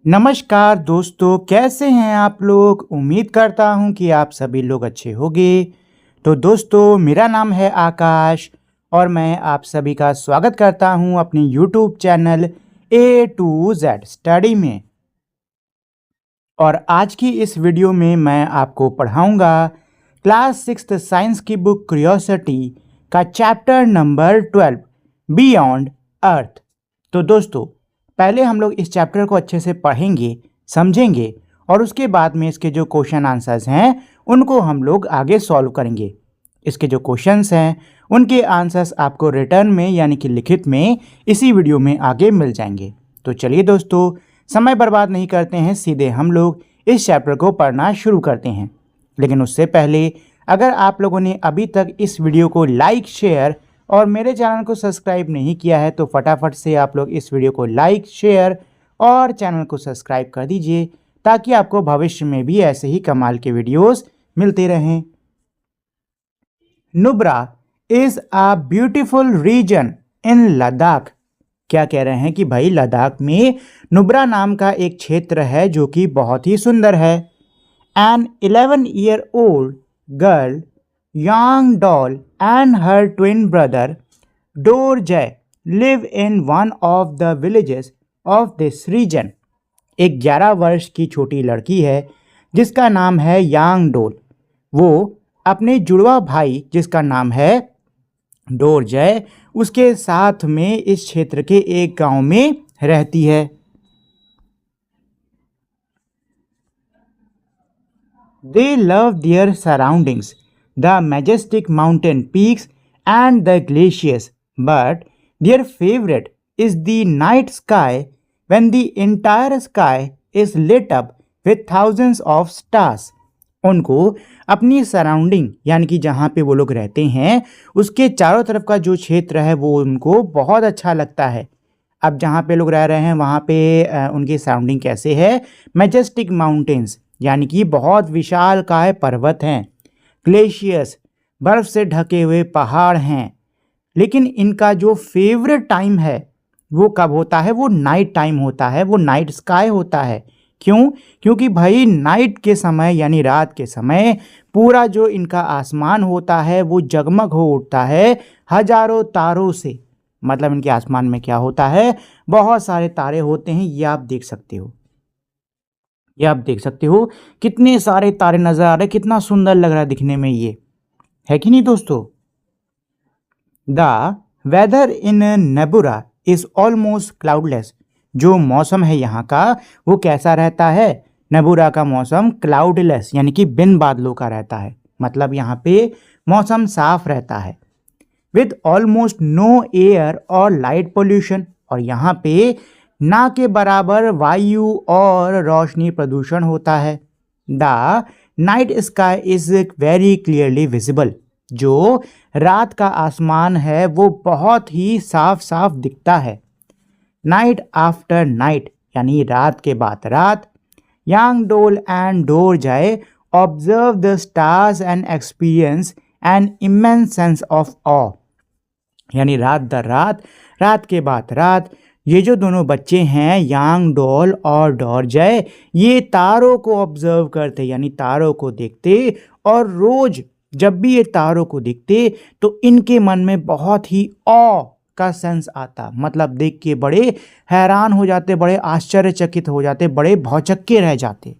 नमस्कार दोस्तों, कैसे हैं आप लोग। उम्मीद करता हूं कि आप सभी लोग अच्छे होंगे। तो दोस्तों, मेरा नाम है आकाश और मैं आप सभी का स्वागत करता हूं अपने YouTube channel A to Z study में। और आज की इस वीडियो में मैं आपको पढ़ाऊंगा क्लास 6th साइंस की बुक क्यूरियोसिटी का चैप्टर नंबर 12 बियॉन्ड अर्थ। तो दोस्तों, पहले हम लोग इस चैप्टर को अच्छे से पढ़ेंगे, समझेंगे और उसके बाद में इसके जो क्वेश्चन आंसर्स हैं उनको हम लोग आगे सॉल्व करेंगे। इसके जो क्वेश्चंस हैं उनके आंसर्स आपको रिटर्न में यानी कि लिखित में इसी वीडियो में आगे मिल जाएंगे। तो चलिए दोस्तों, समय बर्बाद नहीं करते हैं, सीधे हम लोग इस चैप्टर को पढ़ना शुरू करते हैं। लेकिन उससे पहले अगर आप लोगों ने अभी तक इस वीडियो को लाइक, शेयर और मेरे चैनल को सब्सक्राइब नहीं किया है तो फटाफट से आप लोग इस वीडियो को लाइक, शेयर और चैनल को सब्सक्राइब कर दीजिए ताकि आपको भविष्य में भी ऐसे ही कमाल के वीडियोस मिलते रहें। Nubra is a beautiful region in Ladakh. क्या कह रहे हैं कि भाई लद्दाख में नुब्रा नाम का एक क्षेत्र है जो कि बहुत ही सुंदर है। An 11-year-old girl Yang Doll and her twin brother Dorje live in one of the villages of this region. एक 11 वर्ष की छोटी लड़की है जिसका नाम है यांग डोल। वो अपने जुड़वा भाई जिसका नाम है डोरजे उसके साथ में इस क्षेत्र के एक गांव में रहती है। They love their surroundings, the majestic mountain peaks and the glaciers, but their favorite is the night sky when the entire sky is lit up with thousands of stars. उनको अपनी सराउंडिंग यानी कि जहाँ पे वो लोग रहते हैं उसके चारों तरफ का जो क्षेत्र है वो उनको बहुत अच्छा लगता है। अब जहाँ पे लोग रह रहे हैं वहाँ पे उनकी सराउंडिंग कैसे है? मैजेस्टिक माउंटेन्स यानी कि बहुत विशालकाय पर्वत हैं, ग्लेशियर्स बर्फ से ढके हुए पहाड़ हैं। लेकिन इनका जो फेवरेट टाइम है वो कब होता है? वो नाइट टाइम होता है, वो नाइट स्काई होता है। क्यों? क्योंकि भाई नाइट के समय यानी रात के समय पूरा जो इनका आसमान होता है वो जगमग हो उठता है हजारों तारों से। मतलब इनके आसमान में क्या होता है? बहुत सारे तारे होते हैं। ये आप देख सकते हो, ये आप देख सकते हो कितने सारे तारे नजर आ रहे हैं, कितना सुंदर लग रहा है दिखने में, ये है कि नहीं दोस्तों। The weather in Nubra is almost cloudless. जो मौसम है यहाँ का वो कैसा रहता है? नेबुरा का मौसम क्लाउडलेस यानी कि बिन बादलों का रहता है। मतलब यहाँ पे मौसम साफ रहता है। विद ऑलमोस्ट नो एयर और लाइट पोल्यूशन, और यहाँ पे ना के बराबर वायु और रोशनी प्रदूषण होता है। The night sky is very clearly visible. जो रात का आसमान है वो बहुत ही साफ साफ दिखता है। नाइट आफ्टर नाइट यानी रात के बाद रात, Yangdol and Dorje observe the stars and experience an immense sense of awe. यानी रात दर रात, रात के बाद रात, ये जो दोनों बच्चे हैं यांग डोल और डोरजे, ये तारों को ऑब्जर्व करते यानी तारों को देखते, और रोज जब भी ये तारों को दिखते तो इनके मन में बहुत ही ऑ का सेंस आता। मतलब देख के बड़े हैरान हो जाते, बड़े आश्चर्यचकित हो जाते, बड़े भौचक्के रह जाते।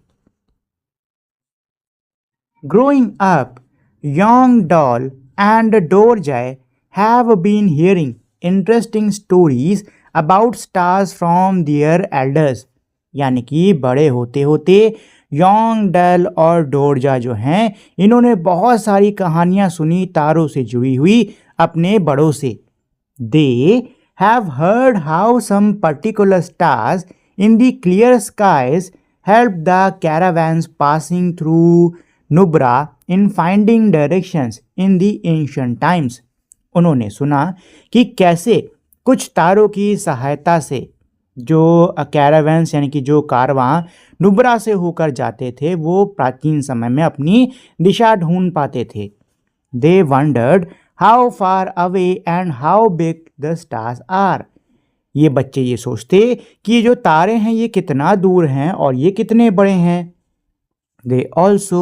ग्रोइंग अप, यांग डोल and Dorje have been hearing interesting stories about stars from their elders। यानी कि बड़े होते होते यांग डोल और डोरजा जो हैं इन्होंने बहुत सारी कहानियां सुनी तारों से जुड़ी हुई अपने बड़ों से। They have heard how some particular stars in the clear skies helped the caravans passing through Nubra in finding directions in the ancient times। उन्होंने सुना कि कैसे कुछ तारों की सहायता से जो कैरावैंस यानी कि जो कारवां नुब्रा से होकर जाते थे वो प्राचीन समय में अपनी दिशा ढूंढ पाते थे। They wondered how far away and how big the stars are. ये बच्चे ये सोचते कि ये जो तारे हैं ये कितना दूर हैं और ये कितने बड़े हैं। They also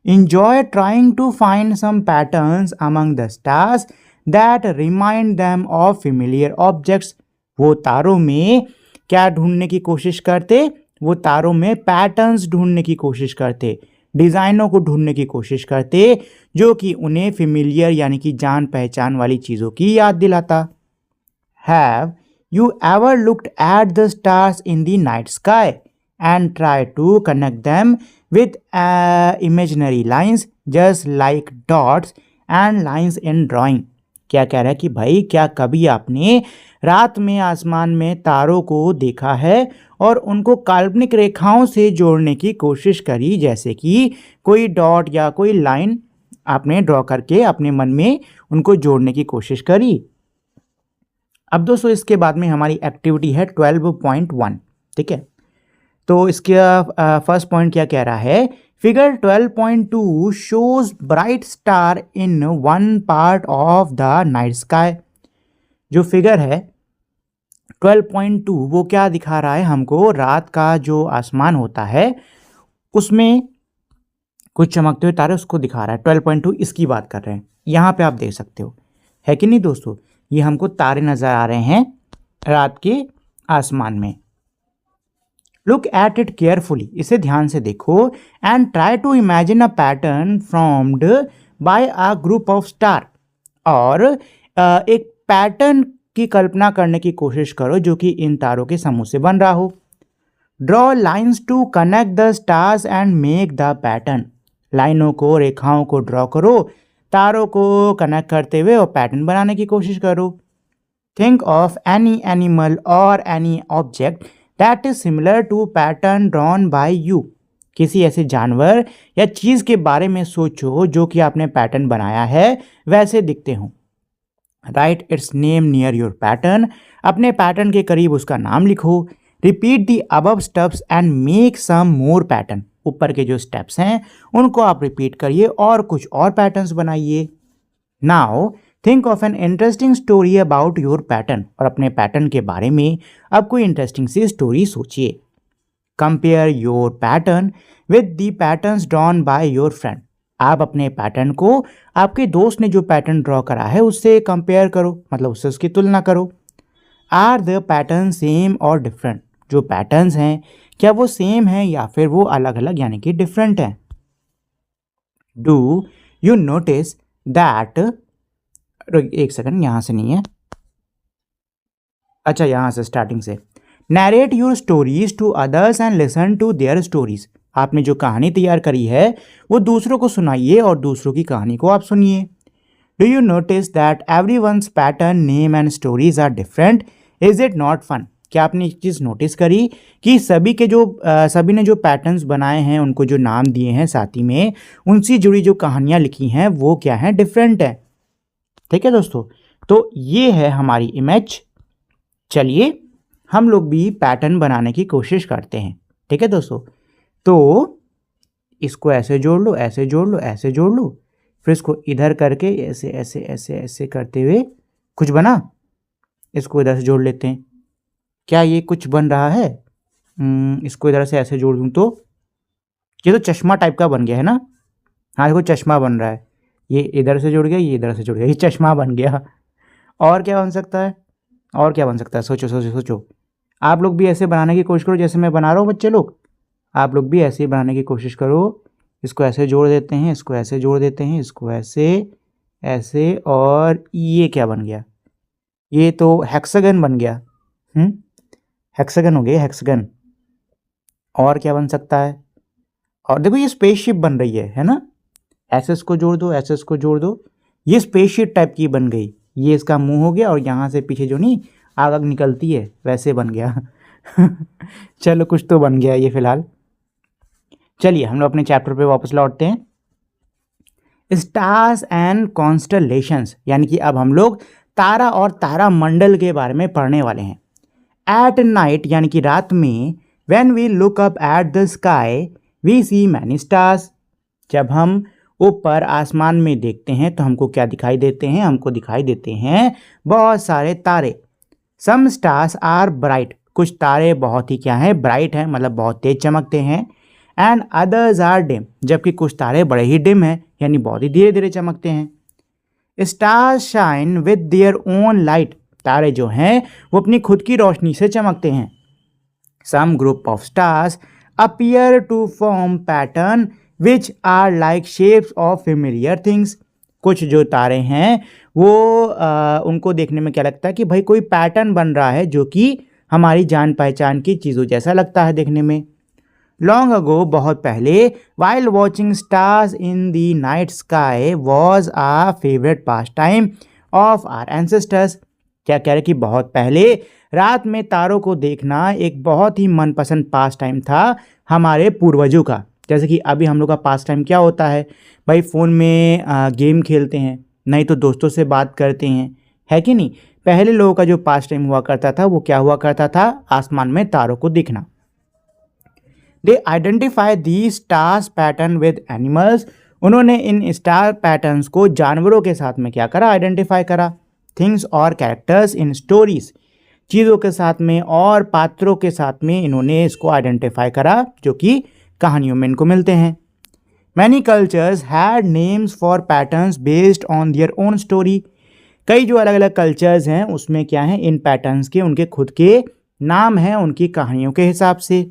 enjoy trying to find some patterns among the stars that remind them of familiar objects. वो तारों में क्या ढूंढने की कोशिश करते? वो तारों में पैटर्न्स ढूंढने की कोशिश करते, डिज़ाइनों को ढूंढने की कोशिश करते जो कि उन्हें फेमिलियर यानी कि जान पहचान वाली चीज़ों की याद दिलाता। Have you ever looked at the stars in the night sky and tried to connect them with imaginary lines just like dots and lines in drawing? क्या कह रहा है कि भाई क्या कभी आपने रात में आसमान में तारों को देखा है और उनको काल्पनिक रेखाओं से जोड़ने की कोशिश करी, जैसे कि कोई डॉट या कोई लाइन आपने ड्रॉ करके अपने मन में उनको जोड़ने की कोशिश करी। अब दोस्तों इसके बाद में हमारी एक्टिविटी है 12.1, ठीक है। तो इसका फर्स्ट पॉइंट क्या कह रहा है? Figure 12.2 shows bright star in one part of the night sky. जो फिगर है 12.2 वो क्या दिखा रहा है हमको? रात का जो आसमान होता है उसमें कुछ चमकते हुए तारे उसको दिखा रहा है। 12.2 इसकी बात कर रहे हैं। यहाँ पे आप देख सकते हो, है कि नहीं दोस्तों? ये हमको तारे नजर आ रहे हैं रात के आसमान में। लुक एट इट केयरफुली, इसे ध्यान से देखो। And try to imagine a pattern formed by a group of star, और एक पैटर्न की कल्पना करने की कोशिश करो जो कि इन तारों के समूह से बन रहा हो। Draw lines to connect the stars and make the pattern. लाइनों को, रेखाओं को ड्रॉ करो, तारों को कनेक्ट करते हुए और पैटर्न बनाने की कोशिश करो। थिंक ऑफ एनी एनिमल और any object that is similar to pattern drawn by you. किसी ऐसे जानवर या चीज़ के बारे में सोचो जो कि आपने पैटर्न बनाया है वैसे दिखते हो। Write its name near your pattern, अपने पैटर्न के करीब उसका नाम लिखो। Repeat the above steps and make some more pattern. ऊपर के जो स्टेप्स हैं उनको आप रिपीट करिए और कुछ और पैटर्न्स बनाइए। Now think of an interesting story about your pattern, और अपने पैटर्न के बारे में अब कोई इंटरेस्टिंग सी स्टोरी सोचिए। Compare your pattern with the patterns drawn by your friend. आप अपने पैटर्न को आपके दोस्त ने जो पैटर्न ड्रॉ करा है उससे कंपेयर करो, मतलब उससे उसकी तुलना करो। आर द पैटर्न सेम और डिफरेंट? जो पैटर्न्स हैं क्या वो सेम हैं या फिर वो अलग अलग यानी कि डिफरेंट हैं? डू यू नोटिस दैट, एक सेकंड, यहां से नहीं है, अच्छा यहां से स्टार्टिंग से। Narrate your stories to others and listen to their stories. आपने जो कहानी तैयार करी है वो दूसरों को सुनाइए और दूसरों की कहानी को आप सुनिए। Do you notice that everyone's pattern, name and stories are different? Is it not fun? क्या आपने एक चीज़ नोटिस करी कि सभी ने जो पैटर्न्स बनाए हैं उनको जो नाम दिए हैं साथ ही में उनसे जुड़ी जो कहानियाँ लिखी हैं वो क्या हैं? डिफरेंट है। ठीक है दोस्तों, तो ये है हमारी इमेज। चलिए हम लोग भी पैटर्न बनाने की कोशिश करते हैं। ठीक है दोस्तों, तो इसको ऐसे जोड़ लो, ऐसे जोड़ लो, ऐसे जोड़ लो, फिर इसको इधर करके ऐसे ऐसे ऐसे ऐसे करते हुए कुछ बना। इसको इधर से जोड़ लेते हैं। क्या ये कुछ बन रहा है? इसको इधर से ऐसे जोड़ दूँ तो ये तो चश्मा टाइप का बन गया है ना। हाँ देखो चश्मा बन रहा है। ये इधर से जुड़ गया, ये इधर से जुड़ गया, ये चश्मा बन गया। और क्या बन सकता है? और क्या बन सकता है? सोचो सोचो सोचो। आप लोग भी ऐसे बनाने की कोशिश करो जैसे मैं बना रहा हूँ बच्चे लोग। आप लोग भी ऐसे ही बनाने की कोशिश करो। इसको ऐसे जोड़ देते हैं, इसको ऐसे जोड़ देते हैं, इसको ऐसे ऐसे, और ये क्या बन गया? ये तो हेक्सागन बन गया। हेक्सागन हो गया, हेक्सागन। और क्या बन सकता है? और देखो ये स्पेसशिप बन रही है ना। ऐसे इसको जोड़ दो, ऐसे इसको जोड़ दो, ये स्पेसशिप टाइप की बन गई। ये इसका मुंह हो गया और यहाँ से पीछे जो नहीं आग आग निकलती है वैसे बन गया। चलो कुछ तो बन गया ये फिलहाल। चलिए हम लोग अपने चैप्टर पे वापस लौटते हैं। स्टार्स एंड कॉन्स्टलेशंस, यानी कि अब हम लोग तारा और तारा मंडल के बारे में पढ़ने वाले हैं। एट नाइट यानी कि रात में, when we look up at the sky we see many stars. जब हम ऊपर आसमान में देखते हैं तो हमको क्या दिखाई देते हैं? हमको दिखाई देते हैं बहुत सारे तारे। सम स्टार्स आर ब्राइट, कुछ तारे बहुत ही क्या हैं, ब्राइट हैं, मतलब बहुत तेज चमकते हैं। एंड अदर्स आर डिम, जबकि कुछ तारे बड़े ही डिम हैं, यानी बहुत ही धीरे धीरे चमकते हैं। Stars shine with their own light, तारे जो हैं वो अपनी खुद की रोशनी से चमकते हैं। Some group of stars appear to form pattern which are like shapes of familiar things, कुछ जो तारे हैं वो उनको देखने में क्या लगता है कि भाई कोई पैटर्न बन रहा है जो कि हमारी जान पहचान की चीज़ों जैसा लगता है देखने में। लॉन्ग अगो, बहुत पहले, while watching stars in the night sky was a favourite pastime of our ancestors, क्या कह रहे कि बहुत पहले रात में तारों को देखना एक बहुत ही मनपसंद पास टाइम था हमारे पूर्वजों का। जैसे कि अभी हम लोग का पास टाइम क्या होता है भाई, फ़ोन में गेम खेलते हैं, नहीं तो दोस्तों से बात करते हैं, है कि नहीं। पहले लोगों का जो पास टाइम हुआ करता था वो क्या हुआ करता था, आसमान में तारों को देखना। They identify the stars pattern with animals, उन्होंने इन स्टार पैटर्न्स को जानवरों के साथ में क्या करा, आइडेंटिफाई करा। थिंग्स और कैरेक्टर्स इन स्टोरीज, चीज़ों के साथ में और पात्रों के साथ में इन्होंने इसको आइडेंटिफाई करा जो कि कहानियों में इनको मिलते हैं। Many cultures had names for patterns based on their own story, कई जो अलग अलग कल्चर्स हैं उसमें क्या है, इन पैटर्न्स के उनके खुद के नाम हैं उनकी कहानियों के हिसाब से।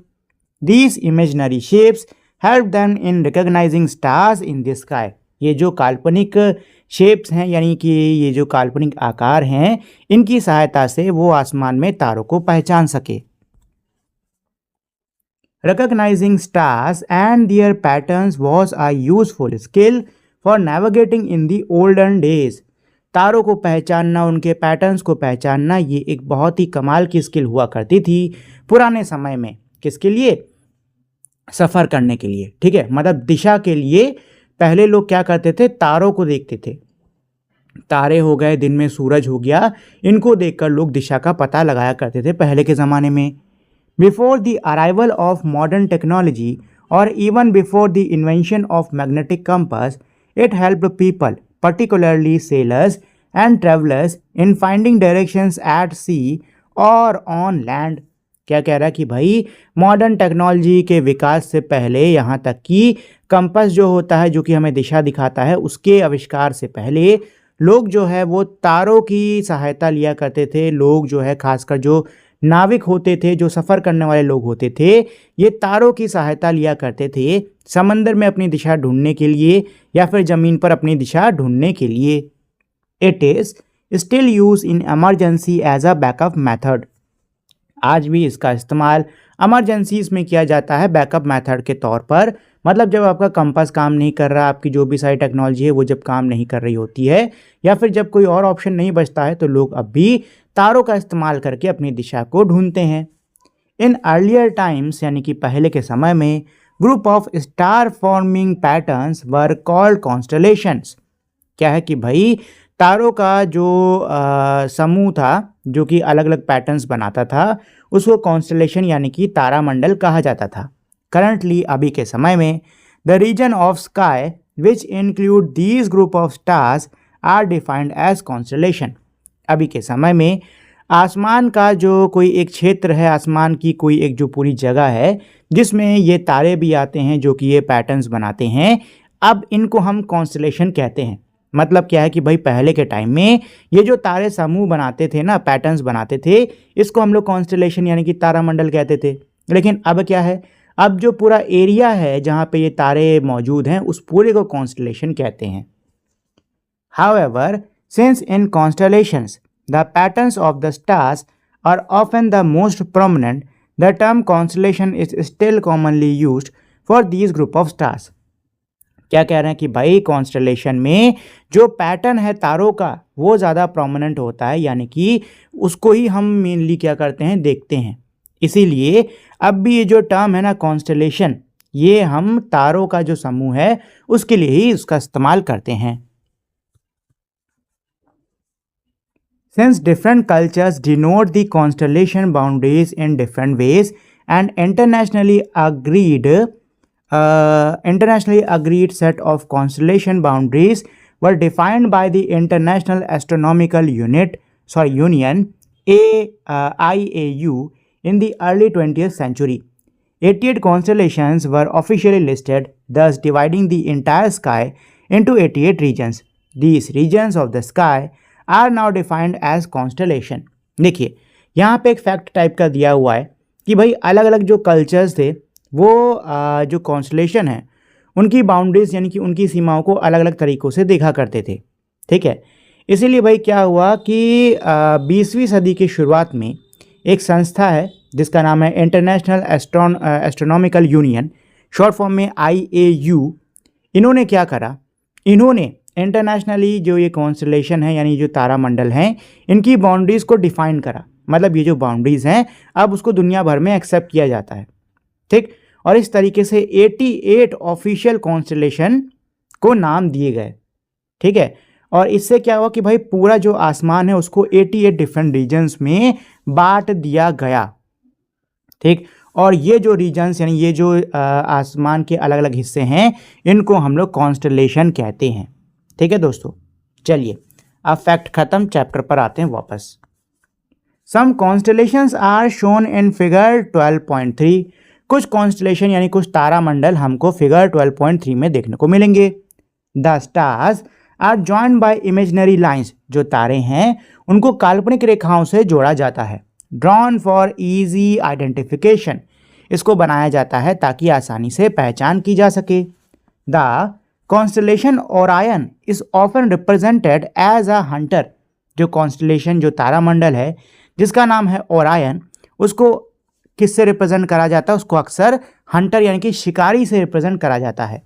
These imaginary shapes help them in recognising stars in the sky, ये जो काल्पनिक शेप्स हैं यानी कि ये जो काल्पनिक आकार हैं, इनकी सहायता से वो आसमान में तारों को पहचान सके। Recognizing stars and their patterns was a useful skill for navigating in the olden days. तारों को पहचानना, उनके पैटर्न्स को पहचानना, ये एक बहुत ही कमाल की स्किल हुआ करती थी पुराने समय में। किसके लिए, सफ़र करने के लिए, ठीक है, मतलब दिशा के लिए। पहले लोग क्या करते थे, तारों को देखते थे, तारे हो गए, दिन में सूरज हो गया, इनको देखकर लोग दिशा का पता लगाया करते थे पहले के ज़माने में। Before the arrival of modern technology or even before the invention of magnetic compass, it helped people, particularly sailors and travelers, in finding directions at sea or on land. क्या कह रहा है कि भाई मॉडर्न टेक्नोलॉजी के विकास से पहले, यहाँ तक कि कंपास जो होता है जो कि हमें दिशा दिखाता है, उसके आविष्कार से पहले लोग जो है वो तारों की सहायता लिया करते थे। लोग जो है खासकर जो नाविक होते थे, जो सफ़र करने वाले लोग होते थे, ये तारों की सहायता लिया करते थे समंदर में अपनी दिशा ढूंढने के लिए या फिर ज़मीन पर अपनी दिशा ढूंढने के लिए। It is still use in emergency as a backup method, आज भी इसका इस्तेमाल एमरजेंसीज में किया जाता है बैकअप मेथड के तौर पर। मतलब जब आपका कंपास काम नहीं कर रहा, आपकी जो भी सारी टेक्नोलॉजी है वो जब काम नहीं कर रही होती है, या फिर जब कोई और ऑप्शन नहीं बचता है, तो लोग अब भी तारों का इस्तेमाल करके अपनी दिशा को ढूंढते हैं। इन अर्लियर टाइम्स, यानी कि पहले के समय में, group of star forming patterns were called constellations. क्या है कि भाई तारों का जो समूह था जो कि अलग अलग पैटर्न्स बनाता था, उसको कॉन्स्टलेशन यानी कि तारामंडल कहा जाता था। करंटली, अभी के समय में, the region of sky which include these group of stars are defined as constellation. अभी के समय में आसमान का जो कोई एक क्षेत्र है, आसमान की कोई एक जो पूरी जगह है जिसमें ये तारे भी आते हैं जो कि ये पैटर्न्स बनाते हैं, अब इनको हम कॉन्स्टलेशन कहते हैं। मतलब क्या है कि भाई पहले के टाइम में ये जो तारे समूह बनाते थे ना, पैटर्न्स बनाते थे, इसको हम लोग कॉन्स्टलेशन यानी कि तारामंडल कहते थे। लेकिन अब क्या है, अब जो पूरा एरिया है जहाँ पे ये तारे मौजूद हैं, उस पूरे को कॉन्स्टलेशन कहते हैं। However, since in constellations the patterns of the stars are often the most prominent, the term constellation is still commonly used for these group of stars. क्या कह रहे हैं कि भाई कॉन्स्टलेशन में जो पैटर्न है तारों का वो ज़्यादा प्रोमिनेंट होता है, यानी कि उसको ही हम मेनली क्या करते हैं, देखते हैं। इसीलिए अब भी ये जो टर्म है ना कॉन्स्टलेशन, ये हम तारों का जो समूह है उसके लिए ही उसका इस्तेमाल करते हैं। Since different cultures denote the constellation boundaries in different ways, and internationally agreed set of constellation boundaries were defined by the International Astronomical Union, IAU in the early 20th century. 88 constellations were officially listed, thus dividing the entire sky into 88 regions. These regions of the sky are now defined as constellation. देखिए यहाँ पे एक fact type का दिया हुआ है कि भाई अलग अलग जो कल्चर्स थे वो जो कॉन्स्टलेशन है उनकी बाउंड्रीज यानी कि उनकी सीमाओं को अलग अलग तरीक़ों से देखा करते थे। ठीक है, इसीलिए भाई क्या हुआ कि 20वीं सदी की शुरुआत में एक संस्था है जिसका नाम है international astronomical union, short form में IAU। इन्होंने क्या करा, इन्होंने इंटरनेशनली जो ये कॉन्स्टलेशन है यानी जो तारामंडल हैं इनकी बाउंड्रीज़ को डिफ़ाइन करा। मतलब ये जो बाउंड्रीज़ हैं अब उसको दुनिया भर में एक्सेप्ट किया जाता है। ठीक, और इस तरीके से 88 ऑफिशियल कॉन्स्टलेशन को नाम दिए गए। ठीक है, और इससे क्या हुआ कि भाई पूरा जो आसमान है उसको 88 डिफरेंट रीजन्स में बांट दिया गया। ठीक, और ये जो रीजन्स यानी ये जो आसमान के अलग अलग हिस्से हैं इनको हम लोग कॉन्स्टलेशन कहते हैं। ठीक है दोस्तों, चलिए अब फैक्ट खत्म, चैप्टर पर आते हैं वापस। Some constellations are shown in figure 12.3। कुछ कॉन्स्टलेशन यानी कुछ तारामंडल हमको फिगर 12.3 में देखने को मिलेंगे। The stars are joined by imaginary lines. जो तारे हैं उनको काल्पनिक रेखाओं से जोड़ा जाता है। ड्रॉन फॉर इजी आइडेंटिफिकेशन, इसको बनाया जाता है ताकि आसानी से पहचान की जा सके। The constellation Orion is often represented as a hunter. जो कॉन्स्टलेशन जो तारामंडल है जिसका नाम है ओरायन, उसको किससे रिप्रेजेंट करा जाता है? उसको अक्सर हंटर यानी कि शिकारी से रिप्रेजेंट करा जाता है।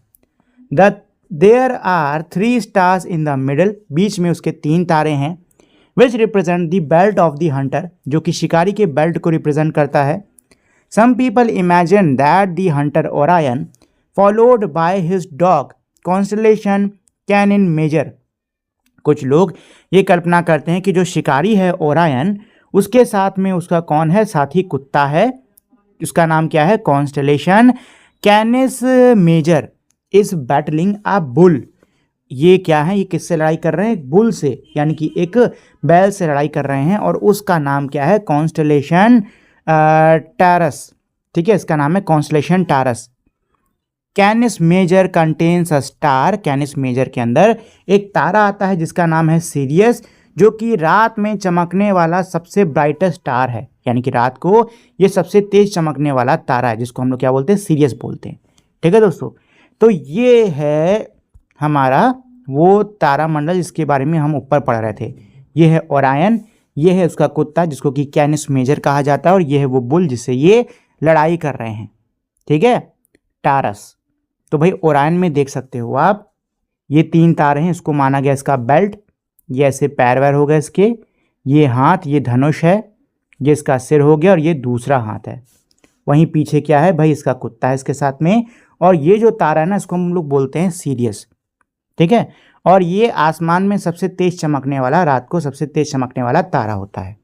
There are 3 stars in the middle, बीच में उसके 3 तारे हैं। Which represent the belt of the hunter, जो कि शिकारी के बेल्ट को रिप्रेजेंट करता है। Some people imagine that the hunter Orion followed by his dog constellation Canis Major. कुछ लोग ये कल्पना करते हैं कि जो शिकारी है ओरायन, उसके साथ में उसका कौन है? साथी कुत्ता है। उसका नाम क्या है? Constellation Canis Major is battling a bull. ये क्या है? ये किससे लड़ाई कर रहे हैं? एक बुल से, यानी कि एक बैल से लड़ाई कर रहे हैं और उसका नाम क्या है? Constellation Taurus. ठीक है, इसका नाम है constellation Taurus. Canis Major contains a star. Canis Major के अंदर एक तारा आता है जिसका नाम है सीरियस, जो कि रात में चमकने वाला सबसे ब्राइटेस्ट स्टार है। यानी कि रात को ये सबसे तेज चमकने वाला तारा है जिसको हम लोग क्या बोलते हैं? सीरियस बोलते हैं। ठीक है दोस्तों, तो ये है हमारा वो तारामंडल जिसके बारे में हम ऊपर पढ़ रहे थे। ये है ओरायन, ये है उसका कुत्ता जिसको कि कैनिस मेजर कहा जाता है, और ये है वो बुल जिससे ये लड़ाई कर रहे हैं। ठीक है, टारस। तो भाई ओरायन में देख सकते हो आप, ये 3 तारे हैं, इसको माना गया इसका बेल्ट। ये ऐसे पैर वैर हो गए इसके, ये हाथ, ये धनुष है, ये इसका सिर हो गया और ये दूसरा हाथ है। वहीं पीछे क्या है भाई? इसका कुत्ता है इसके साथ में, और ये जो तारा है ना इसको हम लोग बोलते हैं सीरियस। ठीक है, और ये आसमान में सबसे तेज चमकने वाला, रात को सबसे तेज चमकने वाला तारा होता है।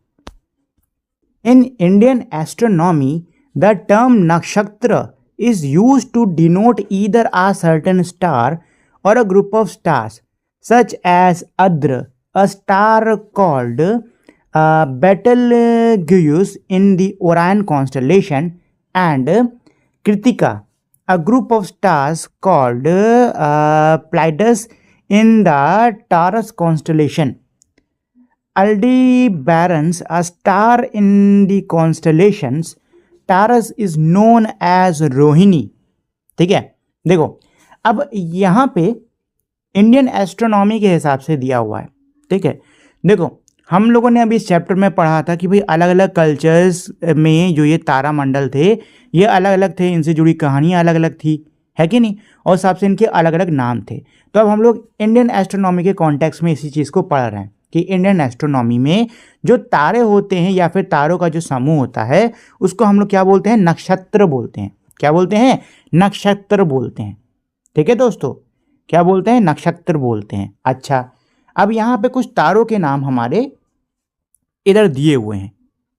In Indian astronomy the term नक्षत्र is used to denote either a certain star or a group of stars, such as Adra, a star called Betelgeuse in the Orion constellation, and Kritika, a group of stars called Pleiades in the Taurus constellation. Aldebaran's, a star in the constellations Taurus is known as Rohini. ठीक है, देखो अब यहाँ पे Indian astronomy के हिसाब से दिया हुआ है। ठीक है, देखो हम लोगों ने अभी इस चैप्टर में पढ़ा था कि भाई अलग अलग कल्चर्स में जो ये तारामंडल थे ये अलग अलग थे, इनसे जुड़ी कहानियाँ अलग अलग थी, है कि नहीं, और हिसाब से इनके अलग अलग नाम थे। तो अब हम लोग इंडियन एस्ट्रोनॉमी के कॉन्टेक्स्ट में इसी चीज़ को पढ़ रहे हैं कि इंडियन एस्ट्रोनॉमी में जो तारे होते हैं या फिर तारों का जो समूह होता है उसको हम लोग क्या बोलते हैं? नक्षत्र बोलते हैं। क्या बोलते हैं? नक्षत्र बोलते हैं। ठीक है दोस्तों, क्या बोलते हैं? नक्षत्र बोलते हैं। अच्छा, अब यहाँ पे कुछ तारों के नाम हमारे इधर दिए हुए हैं।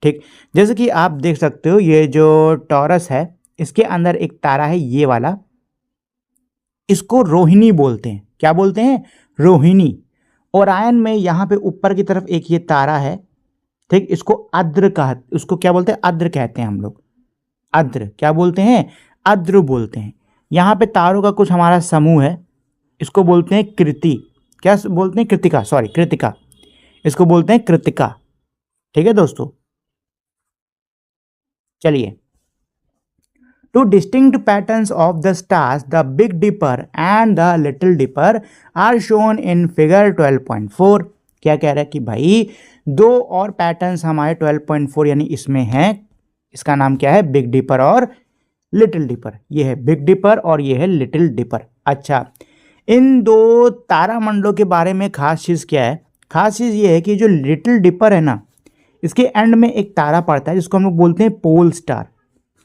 ठीक, जैसे कि आप देख सकते हो ये जो टॉरस है इसके अंदर एक तारा है ये वाला, इसको रोहिणी बोलते हैं। क्या बोलते हैं? रोहिणी। ओरायन में यहाँ पे ऊपर की तरफ एक ये तारा है, ठीक, उसको क्या बोलते हैं, आर्द्र कहते हैं हम लोग। आर्द्र क्या बोलते हैं, आर्द्र बोलते हैं। यहाँ पे तारों का कुछ हमारा समूह है, इसको बोलते हैं कृति, क्या बोलते हैं, कृतिका, सॉरी कृतिका, इसको बोलते हैं कृतिका। ठीक है दोस्तों, चलिए। Two distinct patterns of the stars, the big dipper and the little dipper are shown in figure 12.4। क्या कह रहा है कि भाई दो और पैटर्न्स हमारे 12.4 यानी इसमें हैं, इसका नाम क्या है, बिग डिपर और लिटिल डिपर। ये है बिग डिपर और ये है लिटिल डिपर। अच्छा, इन दो तारामंडलों के बारे में खास चीज़ क्या है, खास चीज़ ये है कि जो लिटिल डिपर है ना, इसके एंड में एक तारा पड़ता है जिसको हम लोग बोलते हैं पोल स्टार।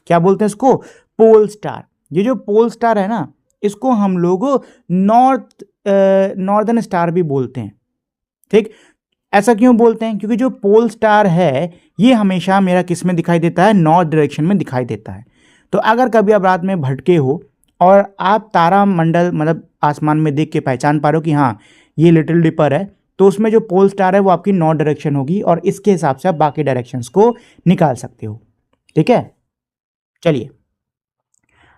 क्या बोलते हैं इसको, पोल स्टार। ये जो पोल स्टार है ना, इसको हम लोग नॉर्दर्न स्टार भी बोलते हैं। ठीक, ऐसा क्यों बोलते हैं, क्योंकि जो पोल स्टार है ये हमेशा मेरा किस में दिखाई देता है, नॉर्थ डायरेक्शन में दिखाई देता है। तो अगर कभी आप रात में भटके हो और आप तारा मंडल मतलब आसमान में देख के पहचान पा रहे हो कि हाँ ये लिटिल डिपर है, तो उसमें जो पोल स्टार है वो आपकी नॉर्थ डायरेक्शन होगी और इसके हिसाब से आप बाकी डायरेक्शंस को निकाल सकते हो। ठीक है, चलिए।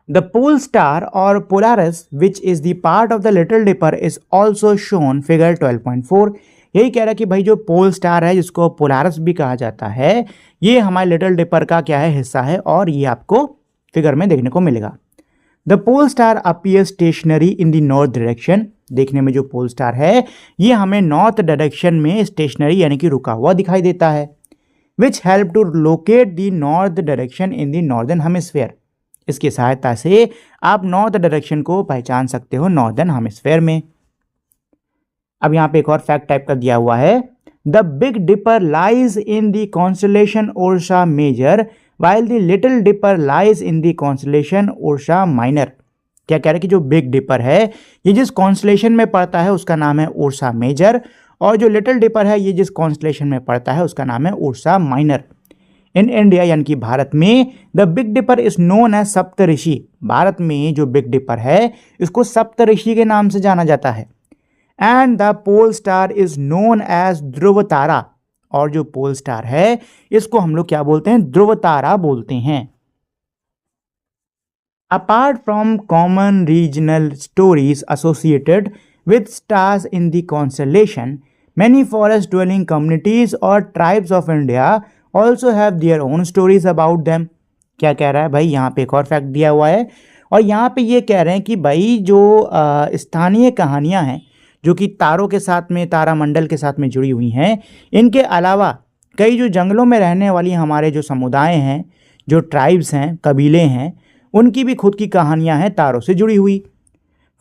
द पोल स्टार और Polaris which is the part of the little dipper is also shown figure 12.4। यही कह रहा है कि भाई जो पोल स्टार है जिसको पोलारिस भी कहा जाता है, ये हमारे लिटिल डिपर का क्या है, हिस्सा है, और ये आपको फिगर में देखने को मिलेगा। The pole star appear stationary in the north direction. देखने में जो पोल स्टार है ये हमें नॉर्थ डायरेक्शन में स्टेशनरी यानी कि रुका हुआ दिखाई देता है। Which help to locate the north direction in the northern hemisphere. इसकी सहायता से आप नॉर्थ डायरेक्शन को पहचान सकते हो नॉर्दर्न हेमिस्फेयर में। अब यहाँ पे एक और फैक्ट टाइप का दिया हुआ है, the big dipper lies in the constellation Ursa Major while the little dipper lies in the constellation Ursa Minor. क्या कह रहे हैं कि जो बिग डिपर है ये जिस कॉन्स्टलेशन में पड़ता है उसका नाम है ओर्सा मेजर, और जो लिटिल डिपर है ये जिस कॉन्स्टलेशन में पड़ता है उसका नाम है ओर्सा माइनर। इन इंडिया यानी कि भारत में the big dipper is known as Saptarishi. Bharat में जो बिग डिपर है इसको सप्तऋषि के नाम से जाना जाता है। And the pole star is known as Dhruv tara, और जो पोल स्टार है इसको हम लोग क्या बोलते हैं, ध्रुव तारा बोलते हैं। Apart from common regional stories associated with stars in the constellation, many forest dwelling communities or tribes of India also have their own stories about them। क्या कह रहा है भाई, यहाँ पे एक और फैक्ट दिया हुआ है, और यहाँ पे ये कह रहे हैं कि भाई जो स्थानीय कहानियाँ हैं जो कि तारों के साथ में, तारामंडल के साथ में जुड़ी हुई हैं, इनके अलावा कई जो जंगलों में रहने वाली हमारे जो समुदाय हैं, जो ट्राइब्स हैं, कबीले हैं, उनकी भी खुद की कहानियाँ हैं तारों से जुड़ी हुई।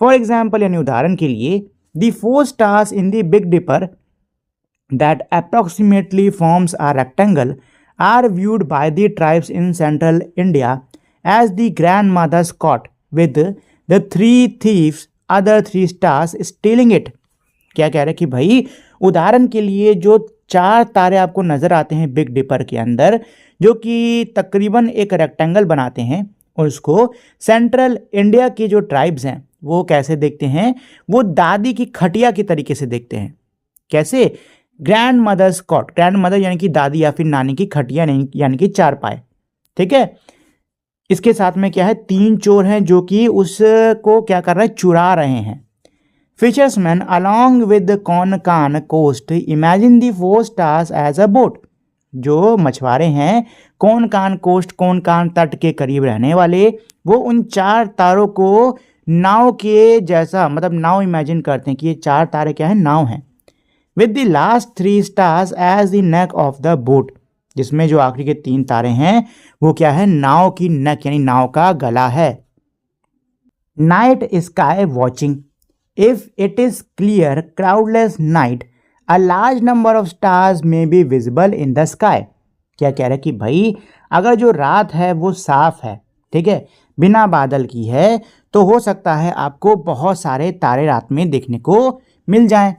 फॉर एग्जाम्पल यानी उदाहरण के लिए, the 4 stars in the Big Dipper that approximately forms a rectangle are viewed by the tribes in central India as the grandmother's cot with the 3 thieves, other 3 stars stealing it। क्या कह रहे हैं कि भाई उदाहरण के लिए जो 4 तारे आपको नजर आते हैं बिग डिपर के अंदर, जो कि तकरीबन एक रेक्टेंगल बनाते हैं, उसको सेंट्रल इंडिया के जो ट्राइब्स हैं वो कैसे देखते हैं, वो दादी की खटिया की तरीके से देखते हैं। कैसे, grandmother's cot, grandmother यानी कि दादी या फिर नानी की खटिया नहीं यानी कि चारपाई। ठीक है, इसके साथ में क्या है, 3 चोर हैं जो कि उसको क्या कर रहे हैं, चुरा रहे हैं। Fishermen along with Konkan coast imagine the 4 stars as a boat. जो मछुआरे हैं कोनकान कोस्ट, कोनकान तट के करीब रहने वाले, वो उन 4 तारों को नाव के जैसा, मतलब नाव इमेजिन करते हैं कि ये 4 तारे क्या है, नाव हैं। With the last 3 stars as the neck of the boat, जिसमें जो आखिरी के 3 तारे हैं वो क्या है, नाव की नेक यानी नाव का गला है। Night sky watching, if it is clear cloudless night a large number of stars may be visible in the sky. क्या कह रहे हैं कि भाई अगर जो रात है वो साफ है, ठीक है, बिना बादल की है, तो हो सकता है आपको बहुत सारे तारे रात में देखने को मिल जाएं।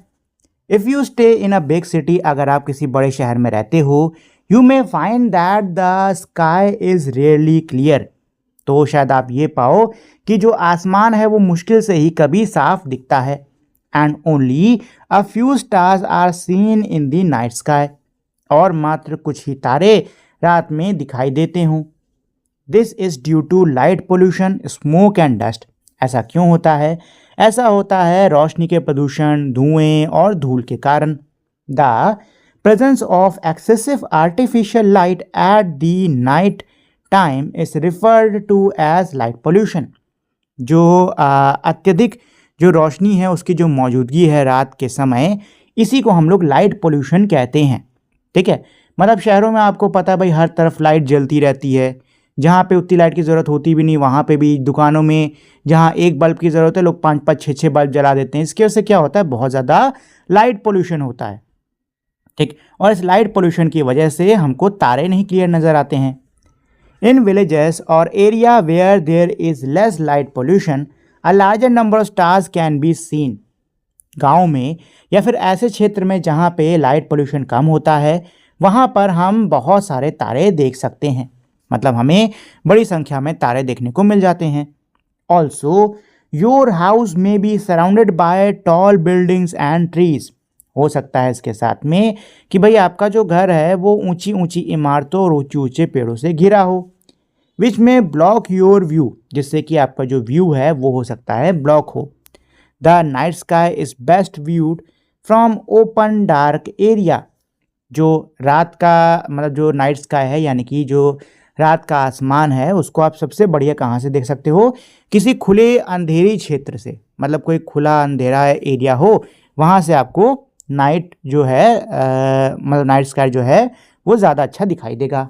If you stay in a big city, अगर आप किसी बड़े शहर में रहते हो, you may find that the sky is rarely clear. तो शायद आप ये पाओ कि जो आसमान है वो मुश्किल से ही कभी साफ दिखता है। And only a few stars are seen in the night sky. और मात्र कुछ ही तारे रात में दिखाई देते हों। This is due to light pollution, smoke and dust. ऐसा क्यों होता है? ऐसा होता है रोशनी के प्रदूषण, धुएं और धूल के कारण। The presence of excessive artificial light at the night time is referred to as light pollution. जो अत्यधिक जो रोशनी है उसकी जो मौजूदगी है रात के समय, इसी को हम लोग लाइट पोल्यूशन कहते हैं। ठीक है, मतलब शहरों में आपको पता है भाई हर तरफ लाइट जलती रहती है, जहाँ पे उतनी लाइट की ज़रूरत होती भी नहीं वहाँ पे भी, दुकानों में जहाँ एक बल्ब की ज़रूरत है लोग 5-5 6-6 बल्ब जला देते हैं। इसकी वजह से क्या होता है, बहुत ज़्यादा लाइट पोल्यूशन होता है। ठीक, और इस लाइट पोल्यूशन की वजह से हमको तारे नहीं क्लियर नज़र आते हैं। इन विलेजेस और area where there is less light pollution a larger number of stars can be seen. गाँव में या फिर ऐसे क्षेत्र में जहाँ पे लाइट पोल्यूशन कम होता है वहाँ पर हम बहुत सारे तारे देख सकते हैं, मतलब हमें बड़ी संख्या में तारे देखने को मिल जाते हैं। ऑल्सो योर हाउस में be surrounded by tall buildings and trees. हो सकता है इसके साथ में कि भाई आपका जो घर है वो ऊंची ऊंची इमारतों और ऊंचे ऊंचे पेड़ों से घिरा हो, विच में ब्लॉक योर व्यू, जिससे कि आपका जो व्यू है वो हो सकता है ब्लॉक हो। The night sky is best viewed from open dark area. जो रात का मतलब जो नाइट स्काई है यानी कि जो रात का आसमान है उसको आप सबसे बढ़िया कहाँ से देख सकते हो, किसी खुले अंधेरी क्षेत्र से, मतलब कोई खुला अंधेरा एरिया हो वहाँ से आपको नाइट जो है मतलब नाइट स्काई जो है वो ज़्यादा अच्छा दिखाई देगा।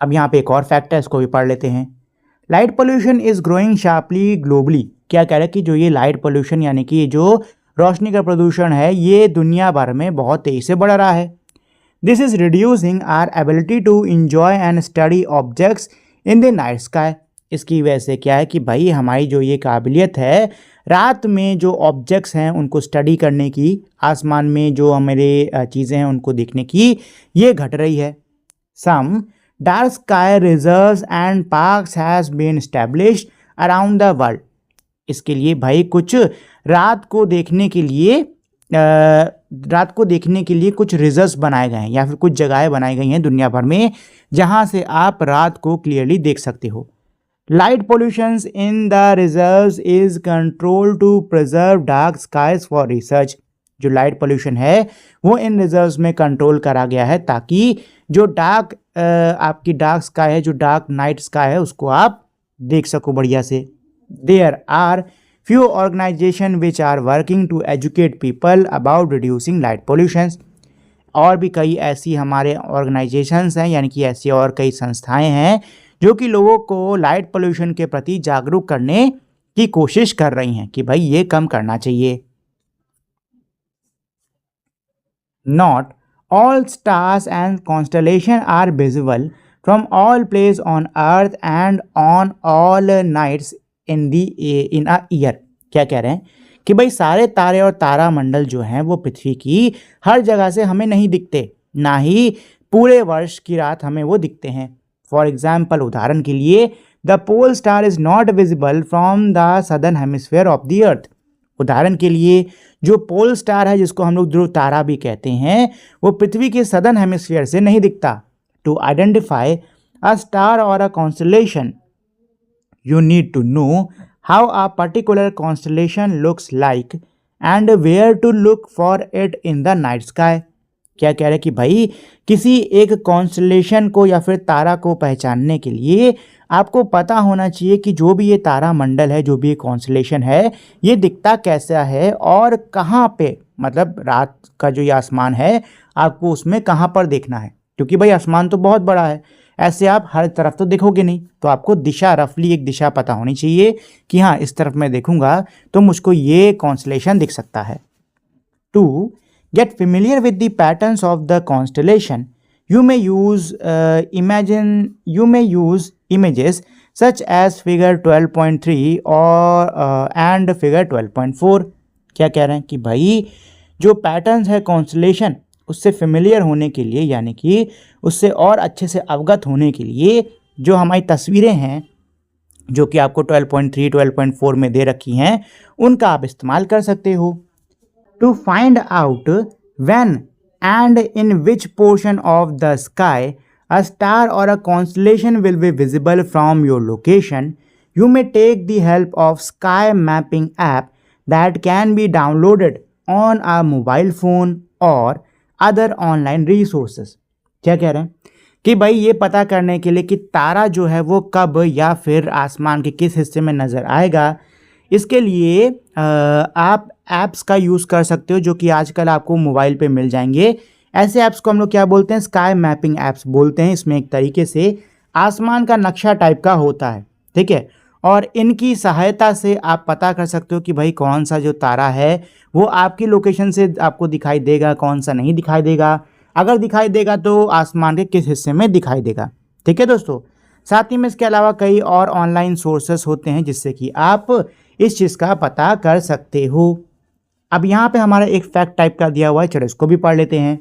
अब यहाँ पे एक और फैक्ट है, इसको भी पढ़ लेते हैं। Light pollution is growing sharply globally. क्या कह रहे हैं कि जो ये लाइट पोल्यूशन यानी कि जो रोशनी का प्रदूषण है ये दुनिया भर में बहुत तेज़ी से बढ़ रहा है। This is reducing our ability to enjoy and study objects in the night sky. इसकी वजह से क्या है कि भाई हमारी जो ये काबिलियत है रात में जो ऑब्जेक्ट्स हैं उनको स्टडी करने की, आसमान में जो हमारे चीज़ें हैं उनको देखने की, ये घट रही है। Some dark sky reserves and parks has been established around the world. इसके लिए भाई कुछ रात को देखने के लिए कुछ रिजर्व्स बनाए गए हैं या फिर कुछ जगहें बनाई गई हैं दुनिया भर में जहां से आप रात को क्लियरली देख सकते हो। Light pollutions in the reserves is control to preserve dark skies for research. जो लाइट पोल्यूशन है वो इन रिजर्व्स में कंट्रोल करा गया है ताकि जो आपकी डार्क स्काई है, जो डार्क नाइट स्काई है उसको आप देख सको बढ़िया से। There are few organizations which are working to educate people about reducing light pollution। और भी कई ऐसी हमारे ऑर्गेनाइजेशंस हैं यानी कि ऐसी और कई संस्थाएं हैं जो कि लोगों को लाइट पोल्यूशन के प्रति जागरूक करने की कोशिश कर रही हैं कि भाई ये कम करना चाहिए। Not all stars and constellations are visible from all places on earth and on all nights in a year। क्या कह रहे हैं कि भाई सारे तारे और तारा मंडल जो हैं वो पृथ्वी की हर जगह से हमें नहीं दिखते, ना ही पूरे वर्ष की रात हमें वो दिखते हैं। फॉर एग्जाम्पल, उदाहरण के लिए, the pole star is not visible from the southern hemisphere of the earth. उदाहरण के लिए जो पोल स्टार है जिसको हम लोग ध्रुव तारा भी कहते हैं वो पृथ्वी के सदर्न हेमिस्फीयर से नहीं दिखता। टू आइडेंटिफाई अ स्टार और अ constellation you need to know how a particular constellation looks like and where to look for it in the night sky। क्या कह रहे हैं कि भाई किसी एक कॉन्स्टलेशन को या फिर तारा को पहचानने के लिए आपको पता होना चाहिए कि जो भी ये तारा मंडल है, जो भी ये कॉन्स्टलेशन है, ये दिखता कैसा है और कहाँ पे, मतलब रात का जो ये आसमान है आपको उसमें कहाँ पर देखना है, क्योंकि भाई आसमान तो बहुत बड़ा है, ऐसे आप हर तरफ तो देखोगे नहीं, तो आपको दिशा, रफली एक दिशा पता होनी चाहिए कि हाँ इस तरफ मैं देखूंगा तो मुझको ये कॉन्स्टलेशन दिख सकता है। To get familiar with the patterns of the constellation you may use images such as figure 12.3 और एंड फिगर 12.4। क्या कह रहे हैं कि भाई जो पैटर्न्स है कॉन्स्टलेशन उससे फेमिलियर होने के लिए, यानी कि उससे और अच्छे से अवगत होने के लिए जो हमारी तस्वीरें हैं जो कि आपको 12.3 12.4 में दे रखी हैं उनका आप इस्तेमाल कर सकते हो। To find out when and in which portion of the sky a star or a constellation will be visible from your location, you may take the help of sky mapping app that can be downloaded on a mobile phone or other online resources. क्या कह रहे हैं कि भाई ये पता करने के लिए कि तारा जो है वो कब या फिर आसमान के किस हिस्से में नज़र आएगा, इसके लिए आप ऐप्स का यूज़ कर सकते हो जो कि आजकल आपको मोबाइल पे मिल जाएंगे। ऐसे ऐप्स को हम लोग क्या बोलते हैं, स्काई मैपिंग ऐप्स बोलते हैं। इसमें एक तरीके से आसमान का नक्शा टाइप का होता है, ठीक है। और इनकी सहायता से आप पता कर सकते हो कि भाई कौन सा जो तारा है वो आपकी लोकेशन से आपको दिखाई देगा, कौन सा नहीं दिखाई देगा। अगर दिखाई देगा तो आसमान के किस हिस्से में दिखाई देगा, ठीक है दोस्तों। साथ ही में इसके अलावा कई और ऑनलाइन सोर्सेस होते हैं जिससे कि आप इस चीज़ का पता कर सकते हो। अब यहाँ पे हमारा एक फैक्ट टाइप का दिया हुआ है, चलो इसको भी पढ़ लेते हैं।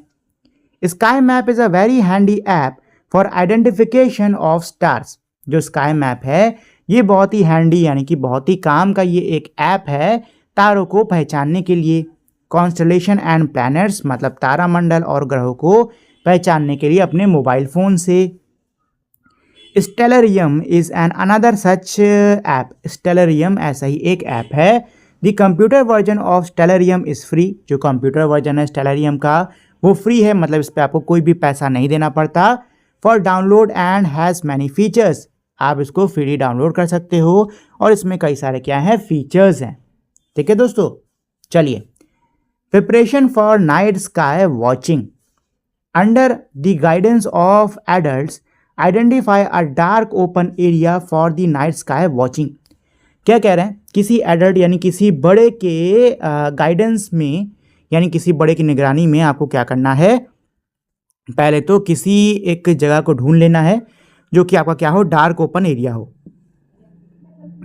Sky map is a very handy app for identification of stars. जो स्काई मैप है ये बहुत ही हैंडी यानी कि बहुत ही काम का ये एक ऐप है तारों को पहचानने के लिए। कॉन्स्टलेशन एंड प्लैनेट्स मतलब तारामंडल और ग्रहों को पहचानने के लिए अपने मोबाइल फ़ोन से। Stellarium is an another such app. Stellarium ऐसा ही एक ऐप है। The computer version of Stellarium is free. जो कंप्यूटर वर्जन है स्टेलरियम का वो फ्री है, मतलब इस पर आपको कोई भी पैसा नहीं देना पड़ता। For download and has many features. आप इसको फ्री डाउनलोड कर सकते हो और इसमें कई सारे क्या हैं, फीचर्स हैं, ठीक है दोस्तों। चलिए, preparation for night sky watching. Under the guidance of adults identify a dark open area for the night sky watching. क्या कह रहे हैं, किसी एडल्ट यानी किसी बड़े के गाइडेंस में यानी किसी बड़े की निगरानी में आपको क्या करना है, पहले तो किसी एक जगह को ढूंढ लेना है जो कि आपका क्या हो, डार्क ओपन एरिया हो।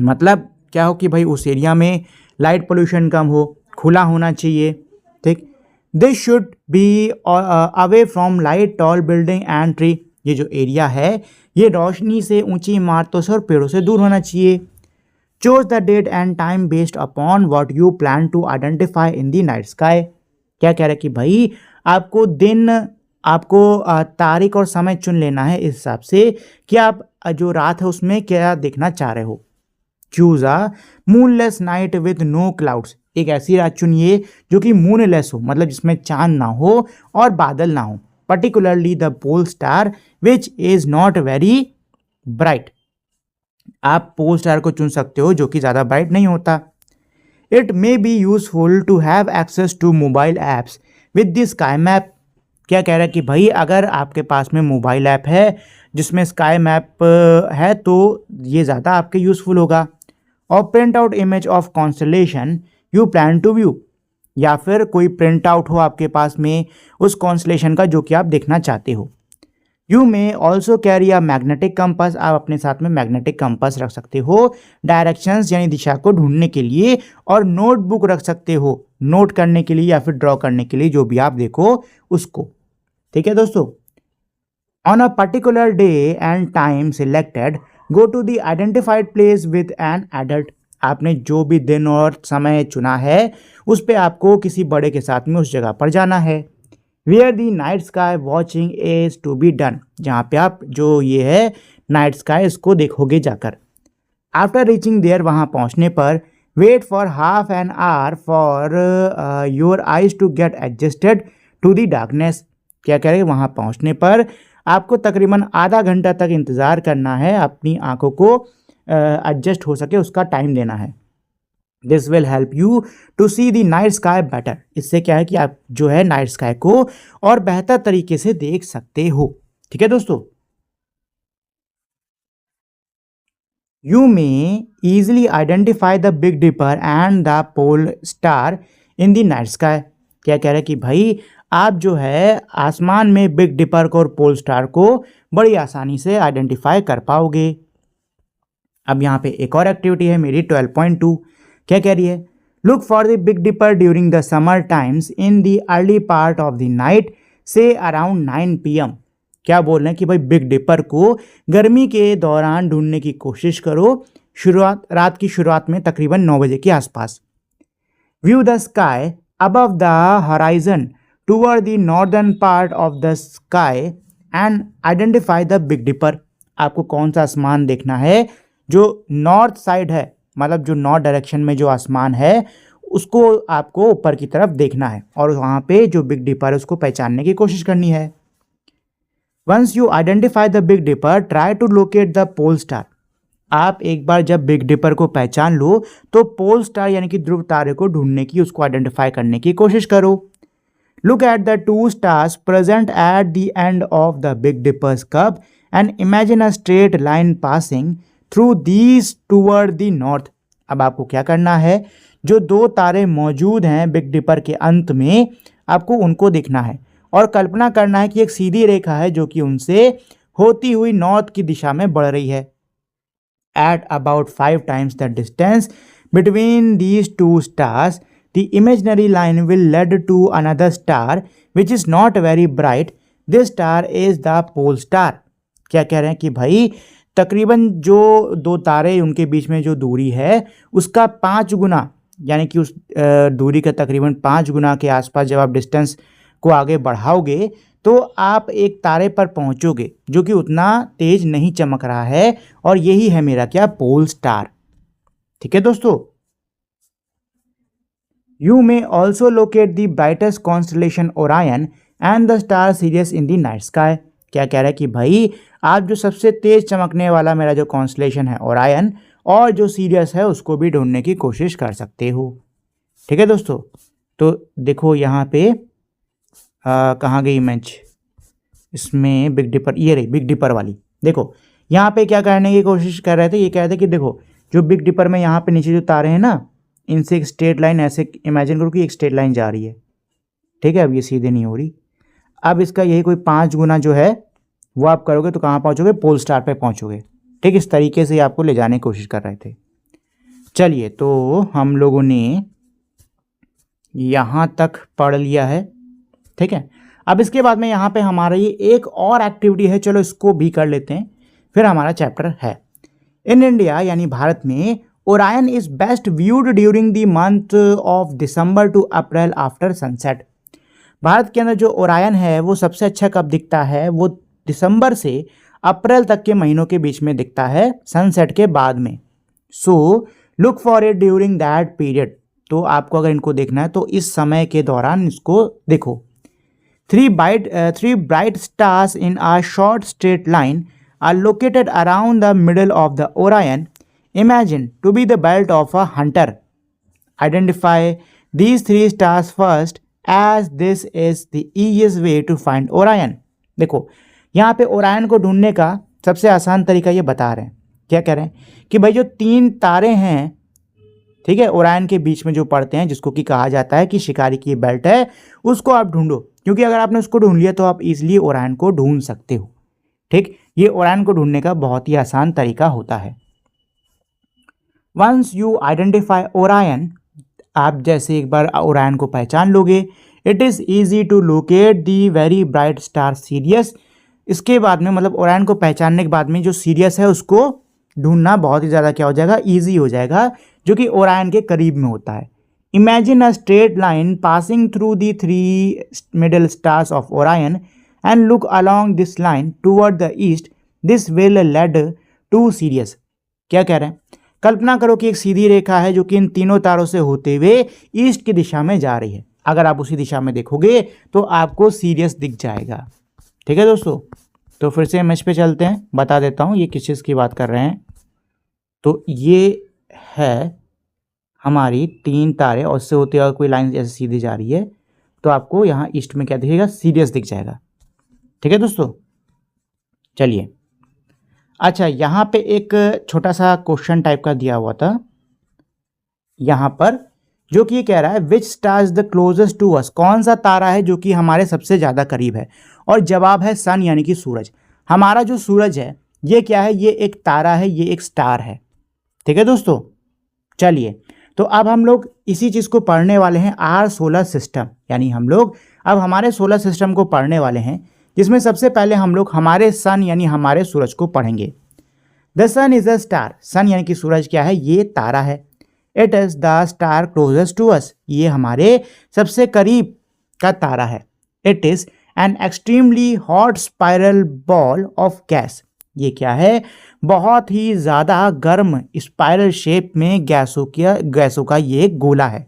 मतलब क्या हो कि भाई उस एरिया में लाइट पोल्यूशन कम हो, खुला होना चाहिए, ठीक। This should be away from light, tall building and tree. ये जो एरिया है ये रोशनी से, ऊंची इमारतों से और पेड़ों से दूर होना चाहिए। Choose the date and time based upon what you plan to identify in the night sky. क्या कह रहा है कि भाई आपको दिन, आपको तारीख और समय चुन लेना है इस हिसाब से कि आप जो रात है उसमें क्या देखना चाह रहे हो। Choose a moonless night with no clouds. एक ऐसी रात चुनिए जो कि मूनलेस हो, मतलब जिसमें चांद ना हो और बादल ना हो। Particularly the pole star which is not very bright. आप पोल स्टार को चुन सकते हो जो कि ज़्यादा ब्राइट नहीं होता। It may be useful to have access to mobile apps with the sky map. क्या कह रहा है कि भाई अगर आपके पास में मोबाइल ऐप है जिसमें स्काई मैप है तो ये ज़्यादा आपके यूज़फुल होगा। और print out image of constellation you plan to view. या फिर कोई प्रिंट आउट हो आपके पास में उस कॉन्स्टलेशन का जो कि आप देखना चाहते हो। You may also carry a magnetic compass. आप अपने साथ में मैग्नेटिक कंपास रख सकते हो डायरेक्शंस यानी दिशा को ढूंढने के लिए, और नोटबुक रख सकते हो नोट करने के लिए या फिर ड्रॉ करने के लिए, जो भी आप देखो उसको, ठीक है दोस्तों। On a particular day and time selected go to the identified place with an adult. आपने जो भी दिन और समय चुना है उस पे आपको किसी बड़े के साथ में उस जगह पर जाना है। Where the night sky watching is to be done. जहाँ पे आप जो ये है नाइट स्काई इसको देखोगे जाकर। आफ्टर रीचिंग देयर, वहाँ पहुँचने पर wait for half an hour for your eyes to get adjusted to the darkness. क्या करें, वहाँ पहुँचने पर आपको तकरीबन आधा घंटा तक इंतज़ार करना है, अपनी आंखों को एडजस्ट हो सके उसका टाइम देना है। This will help you to see the night sky better. इससे क्या है कि आप जो है नाइट स्काई को और बेहतर तरीके से देख सकते हो, ठीक है दोस्तों। You may easily identify the big dipper and the pole star in the night sky. क्या कह रहे हैं कि भाई आप जो है आसमान में बिग डिपर को और पोल स्टार को बड़ी आसानी से आइडेंटिफाई कर पाओगे। अब यहाँ पे एक और एक्टिविटी है मेरी 12.2। क्या कह रही है, look for the big dipper during the summer times in the early part of the night से अराउंड 9 PM। क्या बोल रहे हैं कि भाई बिग डिपर को गर्मी के दौरान ढूंढने की कोशिश करो, रात की शुरुआत में तकरीबन 9 बजे के आसपास। View the sky above the horizon toward the northern part of the sky and identify the Big Dipper। आपको कौन सा आसमान देखना है जो नॉर्थ साइड है, मतलब जो नॉर्थ डायरेक्शन में जो आसमान है उसको आपको ऊपर की तरफ देखना है और वहाँ पे जो बिग डिपर है उसको पहचानने की कोशिश करनी है। Once you identify the big dipper try to locate the pole star. आप एक बार जब बिग डिपर को पहचान लो तो पोल स्टार यानी कि ध्रुव तारे को ढूंढने की, उसको आइडेंटिफाई करने की कोशिश करो। Look at the two stars present at the end of the big dipper's cup and imagine a straight line passing through these toward the north. अब आपको क्या करना है, जो दो तारे मौजूद हैं बिग डिपर के अंत में, आपको उनको देखना है और कल्पना करना है कि एक सीधी रेखा है जो कि उनसे होती हुई नॉर्थ की दिशा में बढ़ रही है। At about 5 times the distance between these two stars, the imaginary line will lead to another star which is not very bright. This star is the pole star। क्या कह रहे हैं कि भाई तकरीबन जो दो तारे उनके बीच में जो दूरी है उसका 5 गुना, यानी कि उस दूरी का तकरीबन 5 गुना के आसपास जब आप डिस्टेंस को आगे बढ़ाओगे तो आप एक तारे पर पहुंचोगे जो कि उतना तेज नहीं चमक रहा है और यही है मेरा क्या, पोल स्टार। ठीक है दोस्तों। You may also locate the brightest constellation Orion and the star serious in the night sky. क्या कह रहा है कि भाई आप जो सबसे तेज चमकने वाला मेरा जो कॉन्स्टलेशन है ओरायन और जो सीरियस है उसको भी ढूंढने की कोशिश कर सकते हो। ठीक है दोस्तों। तो देखो यहाँ पे कहाँ गई इमेज, इसमें बिग डिपर, ये रही बिग डिपर वाली। देखो यहाँ पे क्या करने की कोशिश कर रहे थे, ये कह रहे थे कि देखो जो बिग डिपर में यहाँ पे नीचे जो तारे हैं ना, इनसे एक स्ट्रेट लाइन ऐसे इमेजिन करो कि एक स्ट्रेट लाइन जा रही है। ठीक है, अब ये सीधे नहीं हो रही। अब इसका यही कोई 5 गुना जो है वो आप करोगे तो कहाँ पहुँचोगे, पोल स्टार पे पहुँचोगे। ठीक, इस तरीके से आपको ले जाने की कोशिश कर रहे थे। चलिए, तो हम लोगों ने यहाँ तक पढ़ लिया है। ठीक है, अब इसके बाद में यहाँ पे हमारा ये एक और एक्टिविटी है, चलो इसको भी कर लेते हैं, फिर हमारा चैप्टर है। इन इंडिया यानी भारत में Orion is best viewed during the month of December to April after sunset. भारत के अंदर जो ओरायन है वो सबसे अच्छा कब दिखता है, वो दिसंबर से अप्रैल तक के महीनों के बीच में दिखता है, सनसेट के बाद में। So look for it during that period. तो आपको अगर इनको देखना है तो इस समय के दौरान इसको देखो। Three bright stars in a short straight line are located around the middle of the Orion, imagined to be the belt of a hunter. Identify these 3 stars first, as this is the easiest way to find Orion. देखो यहाँ पे Orion को ढूंढने का सबसे आसान तरीका ये बता रहे हैं। क्या कह रहे हैं कि भाई जो 3 तारे हैं, ठीक है, ओरायन के बीच में जो पड़ते हैं, जिसको कि कहा जाता है कि शिकारी की बेल्ट है, उसको आप ढूंढो, क्योंकि अगर आपने उसको ढूंढ लिया तो आप इजीली ओरायन को ढूंढ सकते हो। ठीक, ये ओरायन को ढूंढने का बहुत ही आसान तरीका होता है। वंस यू आइडेंटिफाई ओरायन, आप जैसे एक बार ओरायन को पहचान लोगे, it is easy to locate the very bright star Sirius. इसके बाद में मतलब ओरायन को पहचानने के बाद में जो सीरियस है उसको ढूंढना बहुत ही ज़्यादा क्या हो जाएगा, ईजी हो जाएगा, जो कि ओरायन के करीब में होता है। Imagine a straight line passing through the 3 middle stars of Orion and look along this line toward the east, this will lead to Sirius. क्या कह रहे हैं, कल्पना करो कि एक सीधी रेखा है जो कि इन तीनों तारों से होते हुए ईस्ट की दिशा में जा रही है। अगर आप उसी दिशा में देखोगे तो आपको सीरियस दिख जाएगा। ठीक है दोस्तों, तो फिर से इमेज पे चलते हैं, बता देता हूँ ये किस चीज़ की बात कर रहे हैं। तो ये है हमारी 3 तारे और उससे होते हुए कोई लाइन जैसे सीधी जा रही है, तो आपको यहाँ ईस्ट में क्या दिखेगा, सीरियस दिख जाएगा। ठीक है दोस्तों, चलिए। अच्छा, यहाँ पे एक छोटा सा क्वेश्चन टाइप का दिया हुआ था यहाँ पर, जो कि ये कह रहा है which star is the closest to us. कौन सा तारा है जो कि हमारे सबसे ज़्यादा करीब है, और जवाब है सन यानी कि सूरज। हमारा जो सूरज है ये क्या है, ये एक तारा है, ये एक स्टार है। ठीक है दोस्तों, चलिए, तो अब हम लोग इसी चीज़ को पढ़ने वाले हैं, आर सोलर सिस्टम, यानी हम लोग अब हमारे सोलर सिस्टम को पढ़ने वाले हैं, जिसमें सबसे पहले हम लोग हमारे सन यानी हमारे सूरज को पढ़ेंगे। The sun is a star. Sun यानी कि सूरज क्या है, ये तारा है। It is the star closest to us. ये हमारे सबसे करीब का तारा है। It is an extremely hot spiral ball of gas. ये क्या है? बहुत ही ज़्यादा गर्म स्पाइरल शेप में गैसों का ये गोला है।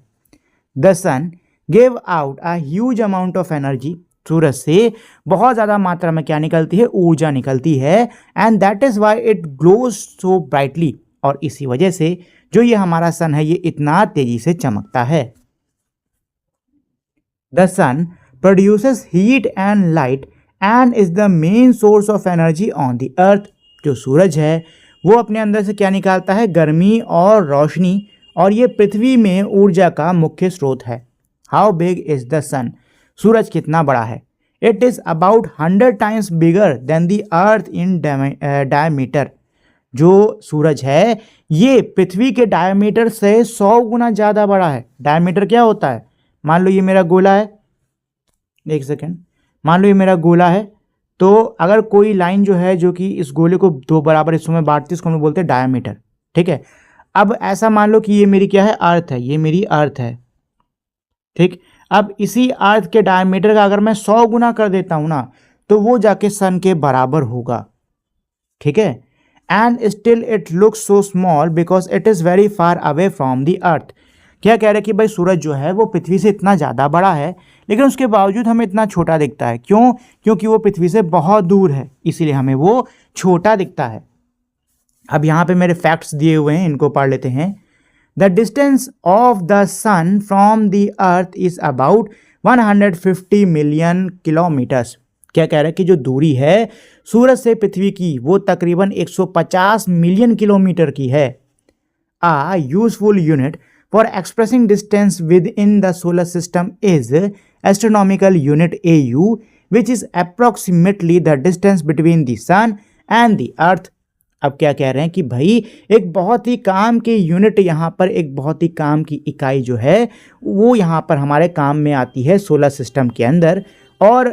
The sun give out a huge amount of energy. सूरज से बहुत ज़्यादा मात्रा में क्या निकलती है? ऊर्जा निकलती है। And that is why it glows so brightly. और इसी वजह से जो ये हमारा सन है ये इतना तेजी से चमकता है। The sun produces heat and light and is the main source of energy on the earth. जो सूरज है वो अपने अंदर से क्या निकालता है? गर्मी और रोशनी, और ये पृथ्वी में ऊर्जा का मुख्य स्रोत है। हाउ बिग इज द सन? सूरज कितना बड़ा है? It is about 100 times bigger than the earth in diameter. जो सूरज है ये पृथ्वी के डायमीटर से 100 गुना ज़्यादा बड़ा है। डायमीटर क्या होता है? मान लो ये मेरा गोला है, एक सेकेंड, मान लो ये मेरा गोला है, तो अगर कोई लाइन जो है जो कि इस गोले को दो बराबर हिस्सों में बांटती है, इसको हम लोग बोलते हैं डायमीटर। ठीक है, अब ऐसा मान लो कि ये मेरी क्या है? अर्थ है, ये मेरी अर्थ है। ठीक, अब इसी अर्थ के डायमीटर का अगर मैं 100 गुना कर देता हूं ना, तो वो जाके सन के बराबर होगा। ठीक है, and still it looks so small because it is very far away from the अर्थ। क्या कह रहे हैं कि भाई सूरज जो है वो पृथ्वी से इतना ज़्यादा बड़ा है, लेकिन उसके बावजूद हमें इतना छोटा दिखता है। क्यों? क्योंकि वो पृथ्वी से बहुत दूर है, इसीलिए हमें वो छोटा दिखता है। अब यहाँ पे मेरे फैक्ट्स दिए हुए हैं, इनको पढ़ लेते हैं। The distance of the sun from the earth is about 150 million kilometres. क्या कह रहा है कि जो दूरी है सूरज से पृथ्वी की वो तकरीबन 150 मिलियन किलोमीटर की है। A useful unit for expressing distance with in the solar system is astronomical unit AU, which is approximately the distance between the sun and the earth. अब क्या कह रहे हैं कि भाई एक बहुत ही काम की यूनिट यहाँ पर, एक बहुत ही काम की इकाई जो है वो यहाँ पर हमारे काम में आती है सोलर सिस्टम के अंदर। और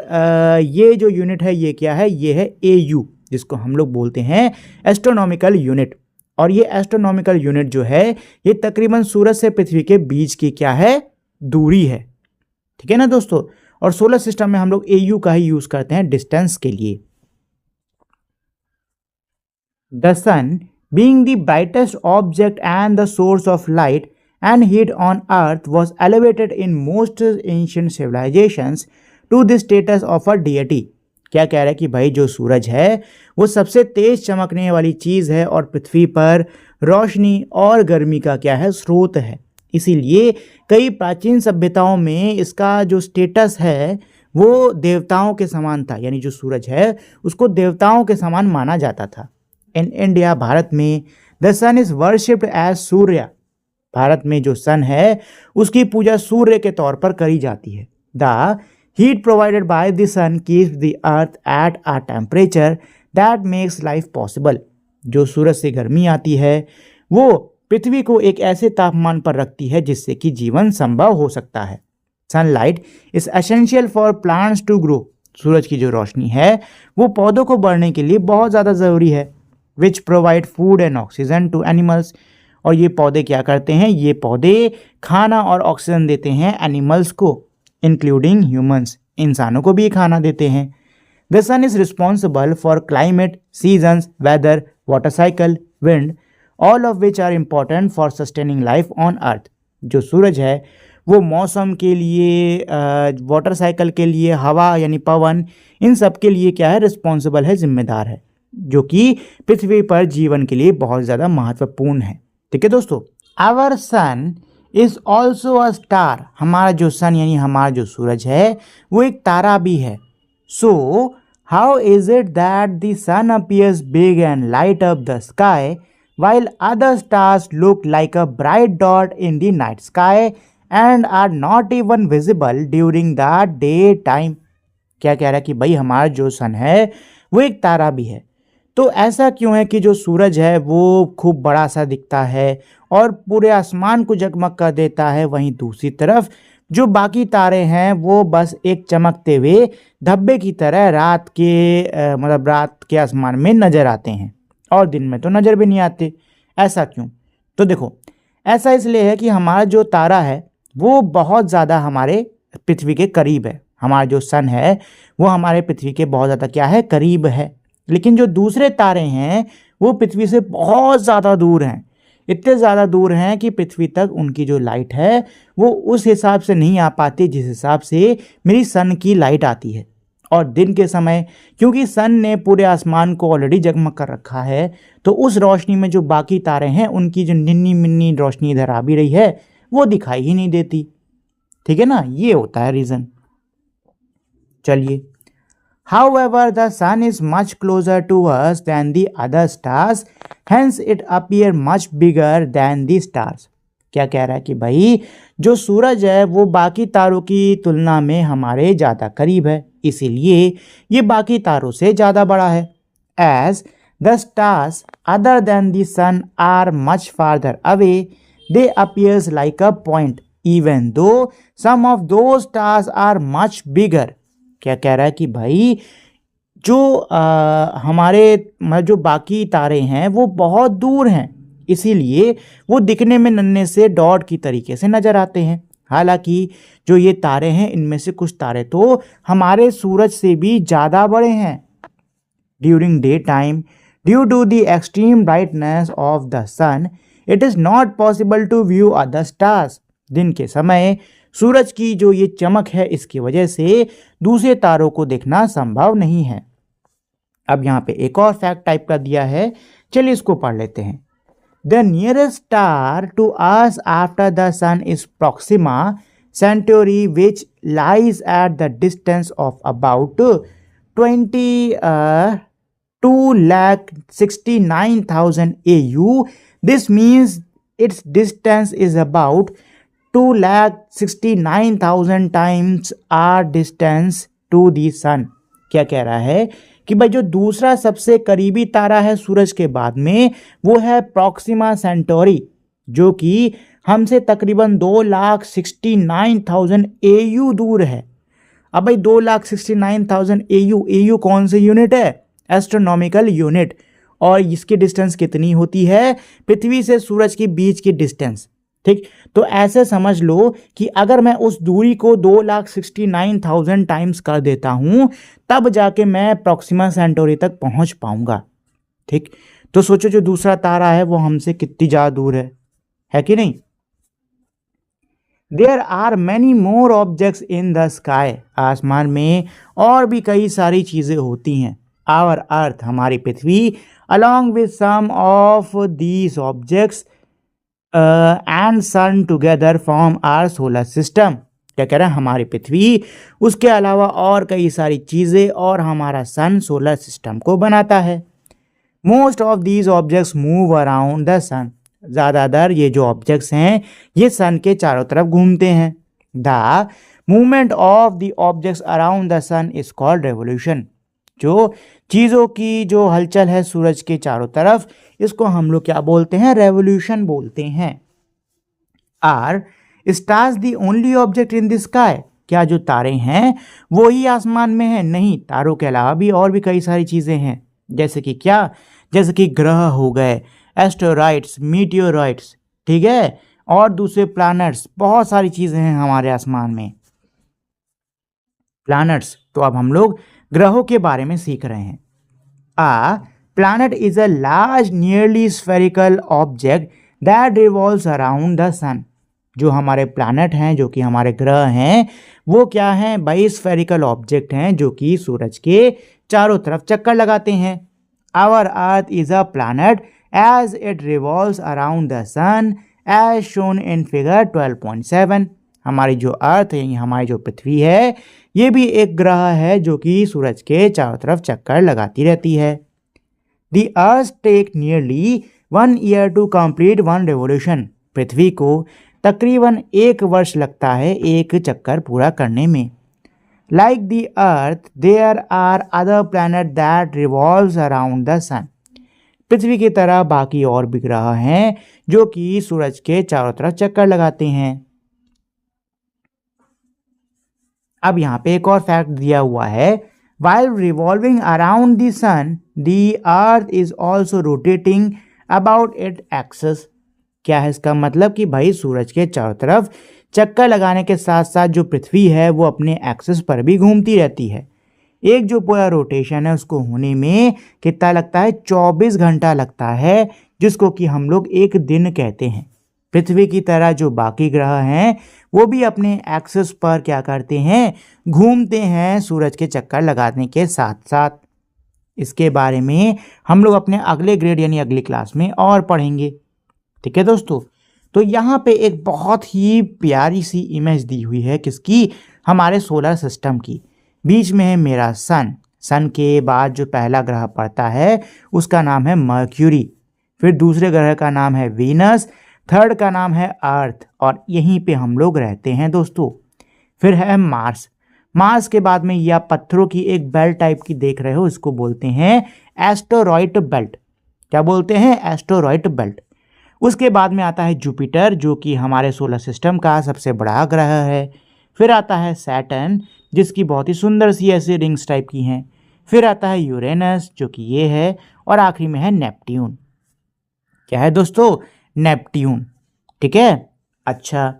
ये जो यूनिट है ये क्या है? ये है AU, जिसको हम लोग बोलते हैं एस्ट्रोनॉमिकल यूनिट। और ये एस्ट्रोनॉमिकल यूनिट जो है ये तकरीबन सूरज से पृथ्वी के बीच की क्या है? दूरी है। ठीक है ना दोस्तों, और सोलर सिस्टम में हम लोग AU का ही यूज करते हैं डिस्टेंस के लिए। The sun being the brightest object and the source of light and heat on earth was elevated in most ancient civilisations to the status of a deity. क्या कह रहा है कि भाई जो सूरज है वो सबसे तेज चमकने वाली चीज़ है और पृथ्वी पर रोशनी और गर्मी का क्या है? स्रोत है। इसीलिए कई प्राचीन सभ्यताओं में इसका जो स्टेटस है वो देवताओं के समान था, यानी जो सूरज है उसको देवताओं के समान माना जाता था। इन इंडिया, भारत में, the sun is worshipped as Surya. Bharat में जो सन है उसकी पूजा सूर्य के तौर पर करी जाती है। The heat provided by the sun keeps the earth at a temperature that makes life possible. जो सूरज से गर्मी आती है वो पृथ्वी को एक ऐसे तापमान पर रखती है जिससे कि जीवन संभव हो सकता है। Sunlight is essential for plants to grow. सूरज की जो रोशनी है वो पौधों को बढ़ने के लिए बहुत ज़्यादा ज़रूरी है। Which provide food and oxygen to animals. और ये पौधे क्या करते हैं? ये पौधे खाना और ऑक्सीजन देते हैं एनिमल्स को, इंक्लूडिंग ह्यूमंस। इंसानों को भी खाना देते हैं। The sun is responsible for climate, seasons, weather, water cycle, wind, all of which are important for sustaining life on earth. जो सूरज है वो मौसम के लिए, वाटर साइकिल के लिए, हवा यानी पवन, इन सब के लिए क्या है? रिस्पॉन्सिबल है, जिम्मेदार है, जो कि पृथ्वी पर जीवन के लिए बहुत ज़्यादा महत्वपूर्ण है। ठीक है दोस्तों, our sun is also a star. हमारा जो सन यानी हमारा जो सूरज है वो एक तारा भी है। So how is it that the sun appears big and light up the sky while other stars look like a bright dot in the night sky and are not even visible during the day time। क्या कह रहा है कि भाई हमारा जो सन है वो एक तारा भी है। तो ऐसा क्यों है कि जो सूरज है वो खूब बड़ा सा दिखता है और पूरे आसमान को जगमग कर देता है, वहीं दूसरी तरफ जो बाकी तारे हैं वो बस एक चमकते हुए धब्बे की तरह रात के आसमान में नजर आते हैं और दिन में तो नज़र भी नहीं आते। ऐसा क्यों? तो देखो, ऐसा इसलिए है कि हमारा जो तारा है वो बहुत ज़्यादा हमारे पृथ्वी के करीब है, हमारा जो सन है वो हमारे पृथ्वी के बहुत ज़्यादा क्या है, करीब है। लेकिन जो दूसरे तारे हैं वो पृथ्वी से बहुत ज़्यादा दूर हैं, इतने ज़्यादा दूर हैं कि पृथ्वी तक उनकी जो लाइट है वो उस हिसाब से नहीं आ पाती जिस हिसाब से मेरी सन की लाइट आती है। और दिन के समय क्योंकि सन ने पूरे आसमान को ऑलरेडी जगमग कर रखा है, तो उस रोशनी में जो बाकी तारे हैं उनकी जो निन्नी मिन्नी रोशनी इधर आ भी रही है वो दिखाई ही नहीं देती। ठीक है ना, ये होता है रीज़न। चलिए, however the sun is much closer to us than the other stars, hence it appear much bigger than the stars। क्या कह रहा है कि भाई जो सूरज है वो बाकी तारों की तुलना में हमारे ज़्यादा करीब है, इसीलिए ये बाकी तारों से ज़्यादा बड़ा है। As the stars other than the sun are much farther away, they appears like a point, even though some of those stars are much bigger। क्या कह रहा है कि भाई जो हमारे जो बाकी तारे हैं वो बहुत दूर हैं, इसीलिए वो दिखने में नन्हे से डॉट की तरीके से नज़र आते हैं। हालांकि जो ये तारे हैं इनमें से कुछ तारे तो हमारे सूरज से भी ज़्यादा बड़े हैं। During day time, due to the extreme brightness of the sun, it is not possible to view other stars. दिन के समय सूरज की जो ये चमक है इसकी वजह से दूसरे तारों को देखना संभव नहीं है। अब यहाँ पे एक और फैक्ट टाइप का दिया है, चलिए इसको पढ़ लेते हैं। The nearest star to us after the sun is Proxima Centauri which lies at the distance of about 22,69,000 AU। This means its distance is about 2,69,000 times our distance to the sun. क्या कह रहा है कि भाई जो दूसरा सबसे करीबी तारा है सूरज के बाद में वो है प्रोक्सिमा सेंटोरी, जो कि हमसे तकरीबन 2,69,000 AU दूर है। अब भाई 2,69,000 AU कौन से यूनिट है? Astronomical unit. और इसकी डिस्टेंस कितनी होती है? पृथ्वी से सूरज के बीच की डिस्टेंस। ठीक, तो ऐसे समझ लो कि अगर मैं उस दूरी को 2,69,000 टाइम्स कर देता हूं तब जाके मैं प्रोक्सिमा सेंटोरी तक पहुंच पाऊंगा। ठीक, तो सोचो जो दूसरा तारा है वो हमसे कितनी ज़्यादा दूर है कि नहीं। There are many more objects in the sky. आसमान में और भी कई सारी चीज़ें होती हैं। आवर अर्थ, हमारी पृथ्वी, along with some of these objects and sun together form our solar system. क्या कह रहा है? हमारी पृथ्वी, उसके अलावा और कई सारी चीज़ें और हमारा सन सोलर सिस्टम को बनाता है। Most of these objects move around the sun. ज़्यादातर ये जो ऑब्जेक्ट्स हैं ये सन के चारों तरफ घूमते हैं। The movement of the objects around the sun is called revolution. जो चीज़ों की जो हलचल है सूरज के चारों तरफ, इसको हम लोग क्या बोलते हैं? रेवोल्यूशन बोलते हैं। Are stars the only object in the sky. क्या जो तारे हैं वो ही आसमान में हैं? नहीं, तारों के अलावा भी और भी कई सारी चीज़ें हैं। जैसे कि क्या? जैसे कि ग्रह हो गए, एस्टेरॉइड्स, मीटियोरॉइड्स, ठीक है, और दूसरे प्लैनेट्स, बहुत सारी चीज़ें हैं हमारे आसमान में। प्लैनेट्स, तो अब हम लोग ग्रहों के बारे में सीख रहे हैं। A planet is a large nearly spherical object that revolves around the sun. जो हमारे प्लैनेट हैं, जो कि हमारे ग्रह हैं, वो क्या हैं भाई? स्फेरिकल ऑब्जेक्ट हैं जो कि सूरज के चारों तरफ चक्कर लगाते हैं। Our earth is a planet as it revolves around the sun as shown in figure 12.7। हमारी जो अर्थ है, हमारी जो पृथ्वी है, ये भी एक ग्रह है जो कि सूरज के चारों तरफ चक्कर लगाती रहती है। The earth take nearly 1 year to complete 1 revolution। पृथ्वी को तकरीबन 1 वर्ष लगता है एक चक्कर पूरा करने में। Like the earth there are other planet that revolves around the sun. पृथ्वी की तरह बाकी और भी ग्रह हैं जो कि सूरज के चारों तरफ चक्कर लगाते हैं। अब यहाँ पे एक और फैक्ट दिया हुआ है, while revolving around the sun, the earth is also rotating about its axis। क्या है इसका मतलब? कि भाई सूरज के चारों तरफ चक्कर लगाने के साथ साथ जो पृथ्वी है वो अपने एक्सिस पर भी घूमती रहती है। एक जो पूरा रोटेशन है उसको होने में कितना लगता है, 24 घंटा लगता है, जिसको कि हम लोग एक दिन कहते हैं। पृथ्वी की तरह जो बाकी ग्रह हैं वो भी अपने एक्सिस पर क्या करते हैं, घूमते हैं सूरज के चक्कर लगाने के साथ साथ। इसके बारे में हम लोग अपने अगले ग्रेड यानी अगली क्लास में और पढ़ेंगे। ठीक है दोस्तों, तो यहाँ पे एक बहुत ही प्यारी सी इमेज दी हुई है किसकी, हमारे सोलर सिस्टम की। बीच में है मेरा सन, सन के बाद जो पहला ग्रह पड़ता है उसका नाम है मर्क्यूरी, फिर दूसरे ग्रह का नाम है वीनस, थर्ड का नाम है अर्थ, और यहीं पे हम लोग रहते हैं दोस्तों। फिर है मार्स, मार्स के बाद में यह पत्थरों की एक बेल्ट टाइप की देख रहे हो, इसको बोलते हैं एस्टेरॉयड बेल्ट। क्या बोलते हैं, एस्टेरॉयड बेल्ट। उसके बाद में आता है जुपिटर, जो कि हमारे सोलर सिस्टम का सबसे बड़ा ग्रह है। फिर आता है सैटर्न, जिसकी बहुत ही सुंदर सी ऐसी रिंग्स टाइप की हैं। फिर आता है यूरेनस, जो कि ये है, और आखिरी में है नेपट्यून। क्या है दोस्तों, नेपट्यून। ठीक है, अच्छा,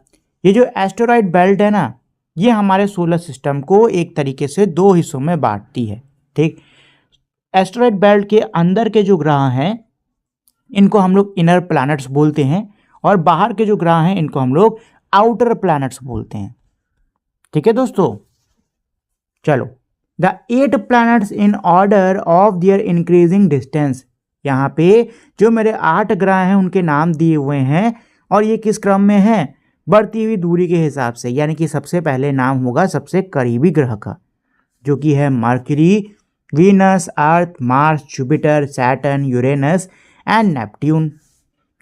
ये जो एस्टेरॉयड बेल्ट है ना, ये हमारे सोलर सिस्टम को एक तरीके से दो हिस्सों में बांटती है। ठीक, एस्टेरॉयड बेल्ट के अंदर के जो ग्रह हैं इनको हम लोग इनर प्लैनेट्स बोलते हैं, और बाहर के जो ग्रह हैं इनको हम लोग आउटर प्लैनेट्स बोलते हैं। ठीक है दोस्तों, चलो, the 8 planets in order of their increasing distance. यहाँ पे जो मेरे 8 ग्रह हैं उनके नाम दिए हुए हैं, और ये किस क्रम में है, बढ़ती हुई दूरी के हिसाब से, यानी कि सबसे पहले नाम होगा सबसे करीबी ग्रह का, जो कि है mercury, Venus, Earth, Mars, Jupiter, Saturn, Uranus and Neptune.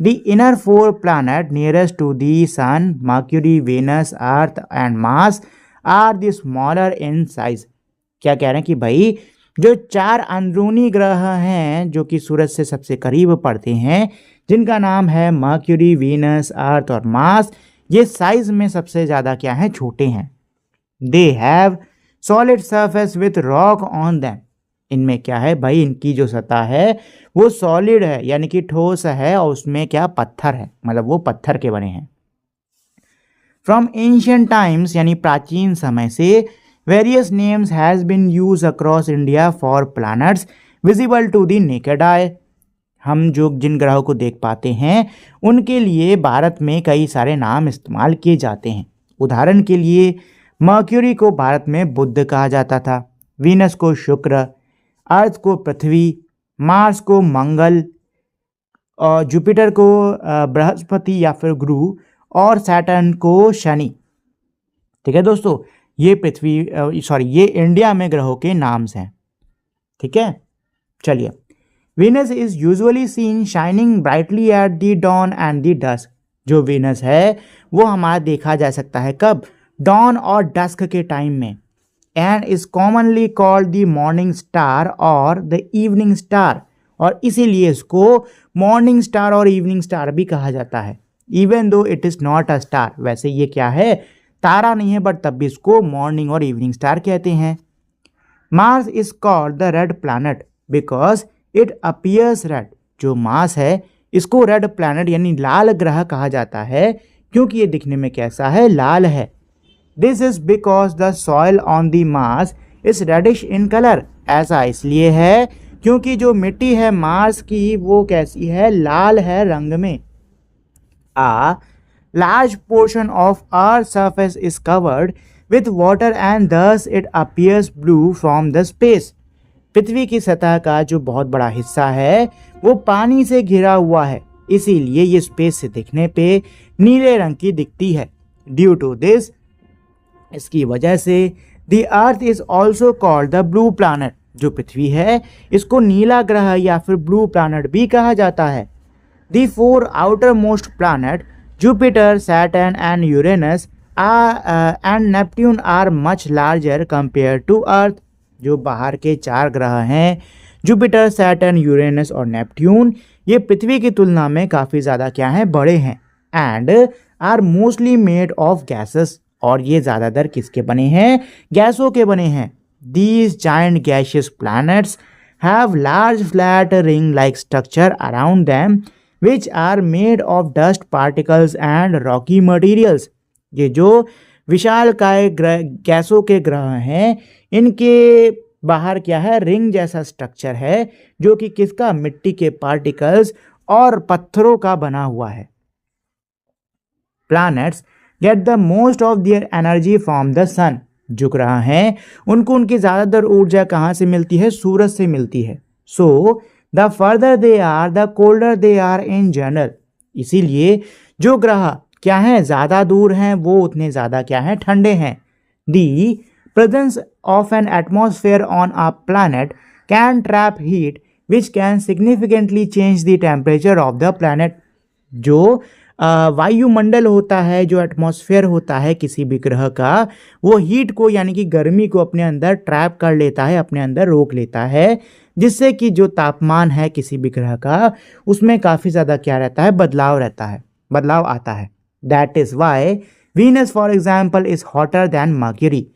The inner 4 planets nearest to the Sun, Mercury, Venus, Earth and Mars are the smaller in size. क्या कह रहे हैं कि भाई जो 4 अंदरूनी ग्रह हैं जो कि सूरज से सबसे करीब पड़ते हैं, जिनका नाम है मर्क्यूरी, वीनस, अर्थ और मार्स, ये साइज में सबसे ज़्यादा क्या हैं, छोटे हैं। They have solid surface with rock on them. इनमें क्या है भाई, इनकी जो सतह है वो सॉलिड है, यानी कि ठोस है, और उसमें क्या पत्थर है, मतलब वो पत्थर के बने हैं। फ्रॉम एंशियंट टाइम्स, यानी प्राचीन समय से, various names has been use across India for planets visible to the naked eye. हम जो जिन ग्रहों को देख पाते हैं उनके लिए भारत में कई सारे नाम इस्तेमाल किए जाते हैं। उदाहरण के लिए मर्क्यूरी को भारत में बुध कहा जाता था, वीनस को शुक्र, अर्थ को पृथ्वी, मार्स को मंगल, और जुपिटर को बृहस्पति या फिर गुरु, और सैटर्न को शनि। ठीक है दोस्तों, ये ये इंडिया में ग्रहों के नाम्स हैं। ठीक है, चलिए, Venus is usually seen shining brightly at the dawn and the dusk. जो वीनस है वो हमारा देखा जा सकता है कब, डॉन और डस्क के टाइम में, and is commonly called the morning star or the evening star, और इसीलिए इसको मॉर्निंग स्टार और इवनिंग स्टार भी कहा जाता है। Even though it is not a star, वैसे ये क्या है, तारा नहीं है, बट तब भी इसको मॉर्निंग और इवनिंग स्टार कहते हैं। Mars is called the red planet because it appears red. जो मार्स है इसको रेड प्लैनेट यानी लाल ग्रह कहा जाता है, क्योंकि ये दिखने में कैसा है, लाल है। This is because the soil on the Mars is reddish in colour. ऐसा इसलिए है क्योंकि जो मिट्टी है मार्स की वो कैसी है, लाल है रंग में। A large portion of our surface is covered with water and thus it appears blue from the space. पृथ्वी की सतह का जो बहुत बड़ा हिस्सा है वो पानी से घिरा हुआ है, इसीलिए ये स्पेस से दिखने पे नीले रंग की दिखती है। ड्यू टू दिस, इसकी वजह से the earth is also called the blue planet. जो पृथ्वी है इसको नीला ग्रह या फिर ब्लू प्लैनेट भी कहा जाता है। The 4 outer most planet Jupiter, Saturn and Uranus and Neptune are much larger compare to earth. जो बाहर के 4 ग्रह हैं जुपिटर, सैटर्न, यूरेनस और नेपट्यून, ये पृथ्वी की तुलना में काफ़ी ज़्यादा क्या हैं, बड़े हैं। And are mostly made of gases, और ये ज़्यादातर किसके बने हैं, गैसों के बने हैं। These giant gaseous planets have large flat ring-like structure around them, which are made of dust particles and rocky materials. ये जो विशालकाय गैसों के ग्रह हैं, इनके बाहर क्या है, रिंग जैसा स्ट्रक्चर है जो कि किसका, मिट्टी के पार्टिकल्स और पत्थरों का बना हुआ है। Planets get the most of their energy from the sun. जो ग्रह हैं उनको उनकी ज़्यादातर ऊर्जा कहाँ से मिलती है, सूरज से मिलती है। So the further they are the colder they are in general. इसीलिए जो ग्रह क्या हैं, ज़्यादा दूर हैं, वो उतने ज़्यादा क्या हैं, ठंडे हैं। The presence of N atmosphere on a planet can trap heat which can significantly change the temperature of the planet. जो वायुमंडल होता है, जो एटमॉस्फेयर होता है किसी भी ग्रह का, वो हीट को यानी कि गर्मी को अपने अंदर ट्रैप कर लेता है, अपने अंदर रोक लेता है, जिससे कि जो तापमान है किसी भी ग्रह का, उसमें काफ़ी ज़्यादा क्या रहता है, बदलाव रहता है, बदलाव आता है। That is why Venus for example is hotter than Mercury.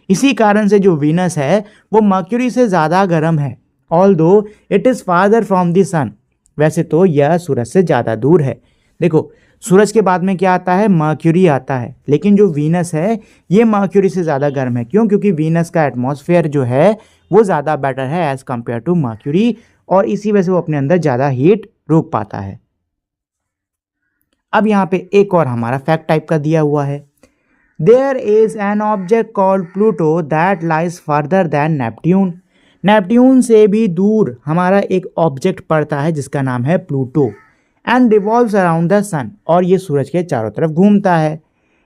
इसी कारण से जो वीनस है वो मर्क्यूरी से ज़्यादा गर्म है, although it is farther from the sun. वैसे तो यह सूरज से ज़्यादा दूर है। देखो, सूरज के बाद में क्या आता है, मर्क्यूरी आता है, लेकिन जो वीनस है ये मर्क्यूरी से ज़्यादा गर्म है। क्यों? क्योंकि वीनस का एटमॉस्फेयर जो है वो ज़्यादा बेटर है एज़ कम्पेयर टू मर्क्यूरी, और इसी वजह से वो अपने अंदर ज़्यादा हीट रोक पाता है। अब यहाँ पे एक और हमारा फैक्ट टाइप का दिया हुआ है। There is an object called Pluto that lies further than Neptune. Neptune से भी दूर हमारा एक ऑब्जेक्ट पड़ता है जिसका नाम है Pluto, and revolves around the sun, और ये सूरज के चारों तरफ घूमता है।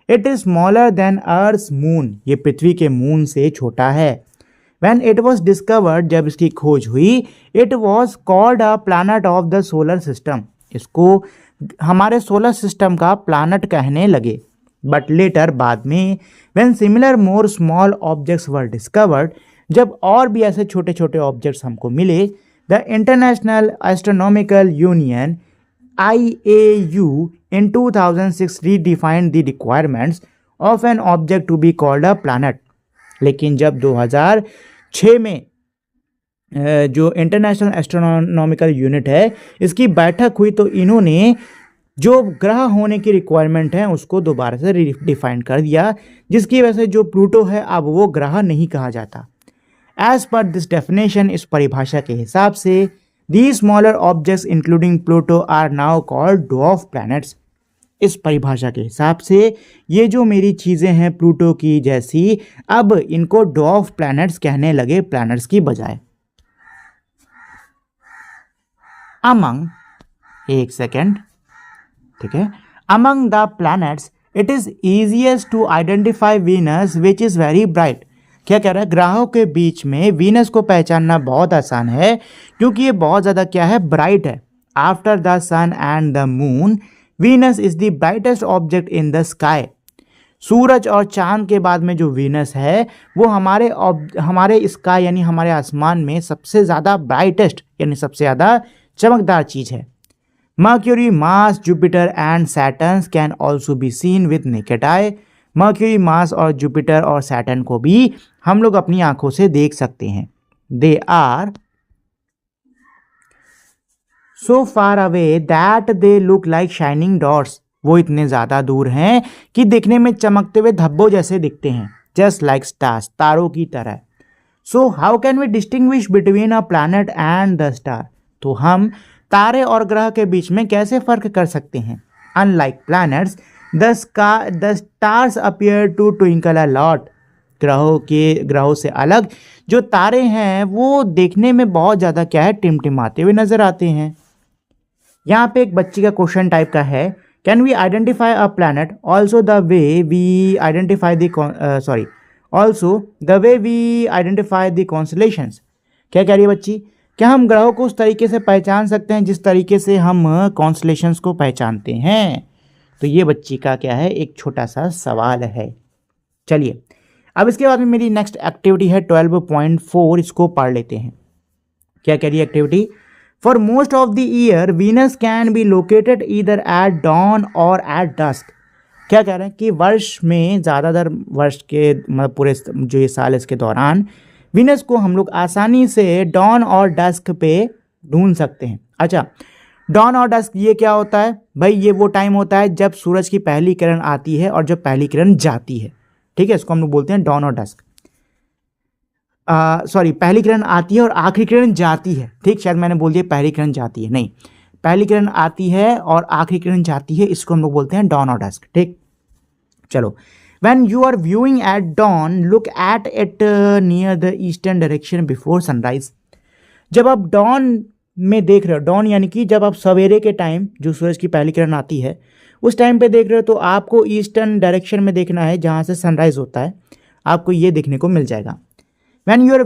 It is smaller than earth's moon. ये पृथ्वी के मून से छोटा है। व्हेन इट वॉज डिस्कवर्ड, जब इसकी खोज हुई, it was called a planet of the solar system. इसको हमारे सोलर सिस्टम का प्लैनेट कहने लगे। बट लेटर, बाद में, when similar more small objects were discovered, जब और भी ऐसे छोटे छोटे ऑब्जेक्ट्स हमको मिले, the international astronomical union IAU in 2006 redefined the requirements of an object to be called a planet। लेकिन जब 2006 में जो इंटरनेशनल एस्ट्रोनॉमिकल यूनिट है इसकी बैठक हुई, तो इन्होंने जो ग्रह होने की रिक्वायरमेंट है उसको दोबारा से रिडिफाइन कर दिया, जिसकी वजह से जो प्लूटो है अब वो ग्रह नहीं कहा जाता। एज पर दिस डेफिनेशन, इस परिभाषा के हिसाब से, these smaller objects including Pluto are now called dwarf planets। इस परिभाषा के हिसाब से ये जो मेरी चीज़ें हैं प्लूटो की जैसी, अब इनको ड्वार्फ प्लैनेट्स कहने लगे प्लैनेट्स की बजाय। अमंग, एक सेकेंड, ठीक है, among the planets it is easiest to identify Venus which is very bright. क्या कह रहा है, ग्रहों के बीच में वीनस को पहचानना बहुत आसान है क्योंकि ये बहुत ज़्यादा क्या है, ब्राइट है। After the sun and the moon, Venus is the brightest object in the sky. सूरज और चांद के बाद में जो वीनस है वो हमारे स्काई यानी हमारे आसमान में सबसे ज़्यादा ब्राइटेस्ट यानी सबसे ज़्यादा चमकदार चीज़ है। Mercury, Mars, Jupiter and Saturn can also be seen with naked eye. Mercury, Mars और जुपिटर और सैटर्न को भी हम लोग अपनी आंखों से देख सकते हैं। They are so far away that they look like shining dots. वो इतने ज़्यादा दूर हैं कि दिखने में चमकते हुए धब्बों जैसे दिखते हैं, जस्ट लाइक स्टार्स, तारों की तरह। So how can we distinguish between a planet and the star. तो हम तारे और ग्रह के बीच में कैसे फ़र्क कर सकते हैं। Unlike planets, the stars appear to twinkle a lot. ग्रहों से अलग जो तारे हैं वो देखने में बहुत ज़्यादा क्या है, टिमटिमाते हुए नजर आते हैं। यहाँ पे एक बच्ची का क्वेश्चन टाइप का है, can we identify a planet also the way we identify the constellations. क्या कह रही है बच्ची, क्या हम ग्रहों को उस तरीके से पहचान सकते हैं जिस तरीके से हम कॉन्स्टलेशंस को पहचानते हैं। तो ये बच्ची का क्या है, एक छोटा सा सवाल है। चलिए अब इसके बाद में मेरी नेक्स्ट एक्टिविटी है 12.4, इसको पढ़ लेते हैं। क्या कह रही है activity, for most of the year Venus can be located either at dawn or at dusk. क्या कह रहे हैं कि वर्ष में ज़्यादातर वर्ष के मतलब पूरे जो ये साल इसके दौरान वीनस को हम लोग आसानी से डॉन और डस्क पे ढूंढ सकते हैं। अच्छा, डॉन और डस्क ये क्या होता है भाई, ये वो टाइम होता है जब सूरज की पहली किरण आती है और जब पहली किरण जाती है, ठीक है, इसको हम लोग बोलते हैं डॉन और डस्क। सॉरी, पहली किरण आती है और आखिरी किरण जाती है, ठीक, शायद मैंने बोल दिया पहली किरण जाती है, नहीं, पहली किरण आती है और आखिरी किरण जाती है, इसको हम लोग बोलते हैं डॉन और डस्क, ठीक। चलो, when you are viewing at dawn, look at it near the eastern direction before sunrise। जब आप डॉन में देख रहे हो, डॉन यानी कि जब आप सवेरे के टाइम जो सूरज की पहली किरण आती है उस टाइम पे देख रहे हो, तो आपको ईस्टर्न डायरेक्शन में देखना है जहाँ से सनराइज होता है, आपको ये देखने को मिल जाएगा। When you are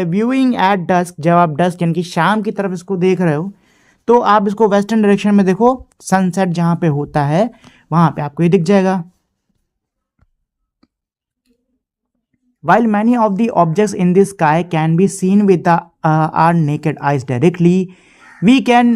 viewing at dusk, जब आप डस्क यानी कि शाम की तरफ इसको देख रहे हो, तो आप इसको वेस्टर्न डायरेक्शन में देखो, सनसेट जहाँ पे होता है वहाँ पे आपको ये दिख जाएगा। While many of the objects in the sky can be seen with our naked eyes directly, we can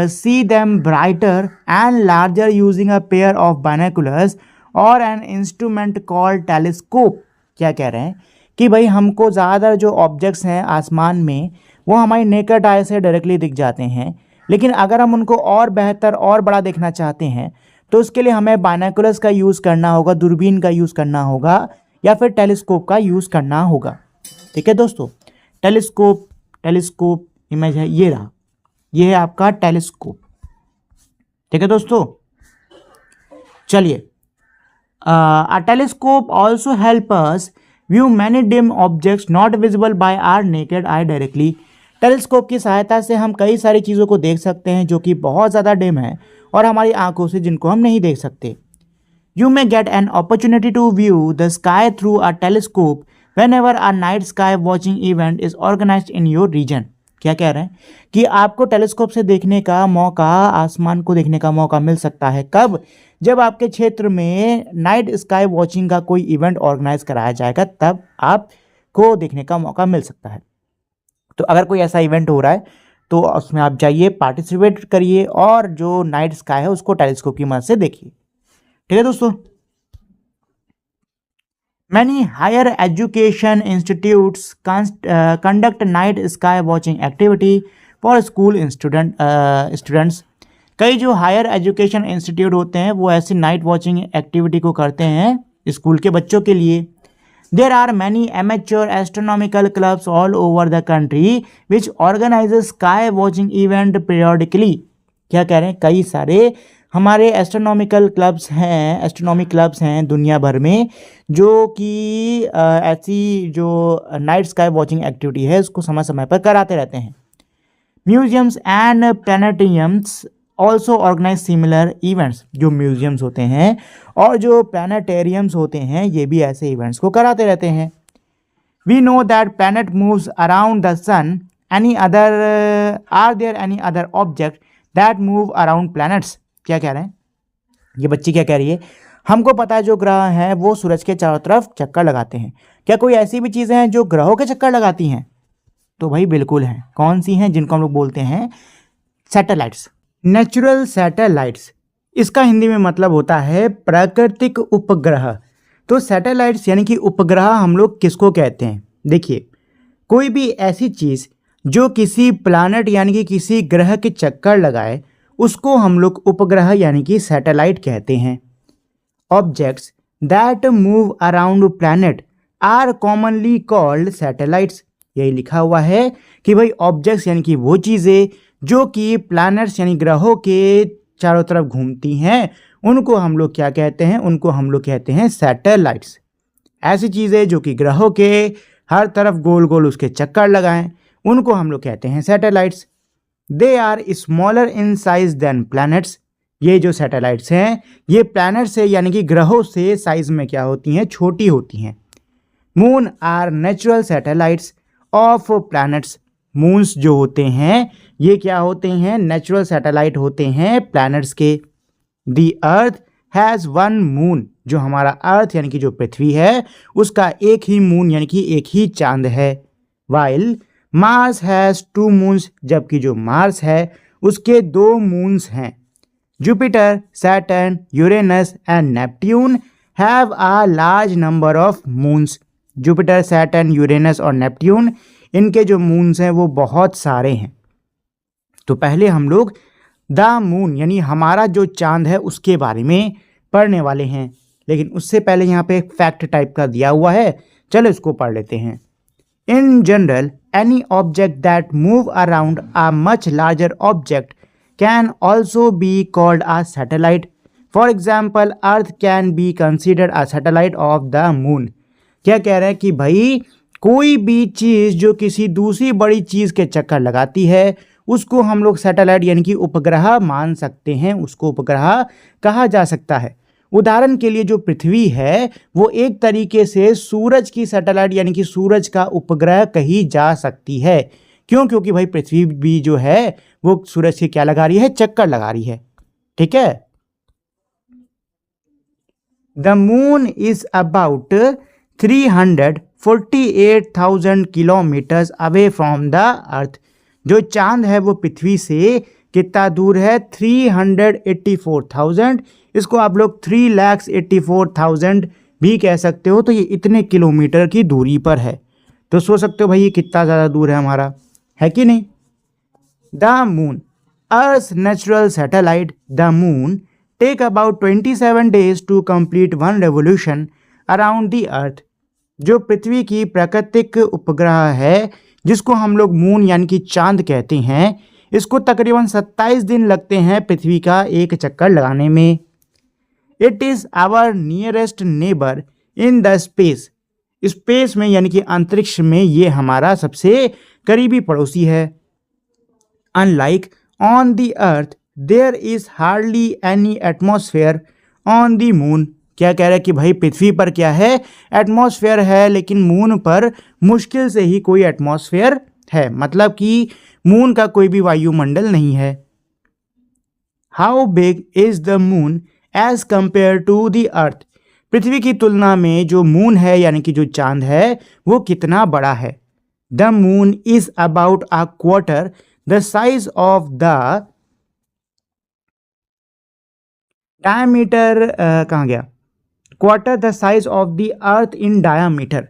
see them brighter and larger using a pair of binoculars or an instrument called telescope। क्या कह रहे हैं कि भाई हमको ज़्यादातर जो objects हैं आसमान में वो हमारी नेकेड आई से डायरेक्टली दिख जाते हैं, लेकिन अगर हम उनको और बेहतर और बड़ा देखना चाहते हैं तो उसके लिए हमें बाइनोकुलर्स का यूज़ करना होगा, दूरबीन का यूज़ करना होगा या फिर टेलीस्कोप का यूज़ करना होगा, ठीक है दोस्तों। टेलीस्कोप इमेज है, ये रहा, ये है आपका टेलीस्कोप, ठीक है दोस्तों। चलिए, a telescope also help us view many dim objects not visible by our naked eye directly. Telescope की सहायता से हम कई सारी चीज़ों को देख सकते हैं जो कि बहुत ज़्यादा डिम है और हमारी आंखों से जिनको हम नहीं देख सकते। You may get an opportunity to view the sky through a telescope whenever a night sky watching event is organized in your region। क्या कह रहे हैं कि आपको टेलीस्कोप से देखने का मौका, आसमान को देखने का मौका मिल सकता है, कब? जब आपके क्षेत्र में नाइट स्काई वॉचिंग का कोई इवेंट ऑर्गेनाइज कराया जाएगा, तब आपको देखने का मौका मिल सकता है। तो अगर कोई ऐसा इवेंट हो रहा है तो उसमें आप जाइए, पार्टिसिपेट करिए और जो नाइट स्काई है उसको टेलीस्कोप की मदद से देखिए, ठीक है दोस्तों। Many higher education institutes conduct night sky watching activity for school students. कई जो हायर एजुकेशन इंस्टीट्यूट होते हैं वो ऐसी नाइट वॉचिंग एक्टिविटी को करते हैं स्कूल के बच्चों के लिए। There are many amateur astronomical clubs all over the country which organizes sky watching event periodically. क्या कह रहे हैं, कई सारे हमारे एस्ट्रोनॉमिकल क्लब्स हैं, एस्ट्रोनॉमी क्लब्स हैं दुनिया भर में जो कि ऐसी जो नाइट स्काई वॉचिंग एक्टिविटी है उसको समय समय पर कराते रहते हैं। Museums and planetariums also organise similar events. जो म्यूजियम्स होते हैं और जो प्लानिटेरियम्स होते हैं ये भी ऐसे इवेंट्स को कराते रहते हैं। We know that planet moves around the sun, any other are there any other object that move around planets. क्या कह रहे हैं, ये बच्ची क्या कह रही है, हमको पता है जो ग्रह हैं वो सूरज के चारों तरफ चक्कर लगाते हैं, क्या कोई ऐसी भी चीज़ें हैं जो ग्रहों के चक्कर लगाती हैं? तो भाई बिल्कुल हैं। कौन सी हैं? जिनको हम लोग बोलते हैं सैटेलाइट्स, नेचुरल सैटेलाइट्स। इसका हिंदी में मतलब होता है प्राकृतिक उपग्रह। तो सैटेलाइट्स यानी कि उपग्रह हम लोग किसको कहते हैं? देखिए, कोई भी ऐसी चीज़ जो किसी प्लैनेट यानी कि किसी ग्रह के चक्कर लगाए उसको हम लोग उपग्रह यानी कि सैटेलाइट कहते हैं। Objects that move around planet are commonly called satellites. यही लिखा हुआ है कि भाई ऑब्जेक्ट्स यानी कि वो चीज़ें जो कि प्लैनेट्स यानी ग्रहों के चारों तरफ घूमती हैं उनको हम लोग क्या कहते हैं? उनको हम लोग कहते हैं सैटेलाइट्स। ऐसी चीज़ें जो कि ग्रहों के हर तरफ गोल गोल उसके चक्कर लगाएं उनको हम लोग कहते हैं satellites. They are smaller in size than planets. ये जो सैटेलाइट्स हैं ये प्लैनेट से यानी कि ग्रहों से साइज में क्या होती हैं? छोटी होती हैं। Moon are natural satellites of planets. Moons जो होते हैं ये क्या होते हैं? नेचुरल सैटेलाइट होते हैं प्लैनेट्स के। दी अर्थ हैज़ वन मून। जो हमारा अर्थ यानी कि जो पृथ्वी है उसका एक ही मून यानी कि एक ही चांद है। While Mars has two moons. जबकि जो मार्स है उसके 2 मून्स हैं। Jupiter, Saturn, Uranus and Neptune have a large number of moons. Jupiter, Saturn, Uranus और नेपट्यून इनके जो मून्स हैं वो बहुत सारे हैं। तो पहले हम लोग द मून यानी हमारा जो चांद है उसके बारे में पढ़ने वाले हैं। लेकिन उससे पहले यहाँ पे एक फैक्ट टाइप का दिया हुआ है, चलो इसको पढ़ लेते हैं। In general any object that move around a much larger object can also be called a satellite. For example earth can be considered a satellite of the moon. क्या कह रहे हैं कि भाई कोई भी चीज़ जो किसी दूसरी बड़ी चीज़ के चक्कर लगाती है उसको हम लोग सैटेलाइट यानी कि उपग्रह मान सकते हैं, उसको उपग्रह कहा जा सकता है। उदाहरण के लिए जो पृथ्वी है वो एक तरीके से सूरज की सैटेलाइट यानी कि सूरज का उपग्रह कही जा सकती है। क्यों? क्योंकि भाई पृथ्वी भी जो है वो सूरज से क्या लगा रही है, चक्कर लगा रही है। ठीक है। The moon is about 348,000 kilometres away from the earth. जो चांद है वो पृथ्वी से कितना दूर है, 384,000। इसको आप लोग 3,84,000 भी कह सकते हो। तो ये इतने किलोमीटर की दूरी पर है। तो सोच सकते हो भाई ये कितना ज़्यादा दूर है हमारा, है कि नहीं। The moon earth natural satellite the moon take about 27 days to complete one revolution around the earth. जो पृथ्वी की प्राकृतिक उपग्रह है जिसको हम लोग मून यानी कि चांद कहते हैं, इसको तकरीबन 27 दिन लगते हैं पृथ्वी का एक चक्कर लगाने में। It is our nearest neighbour in the space. Space में यानी कि अंतरिक्ष में ये हमारा सबसे करीबी पड़ोसी है। Unlike on the earth there is hardly any atmosphere on the moon. क्या कह रहा है कि भाई पृथ्वी पर क्या है, एटमॉस्फेयर है, लेकिन मून पर मुश्किल से ही कोई एटमॉस्फेयर है, मतलब कि मून का कोई भी वायुमंडल नहीं है। How big is the moon as compare to the earth. पृथ्वी की तुलना में जो मून है यानी कि जो चांद है वो कितना बड़ा है। The moon is about a quarter the size of the diameter, कहाँ गया, quarter the size of the earth in diameter.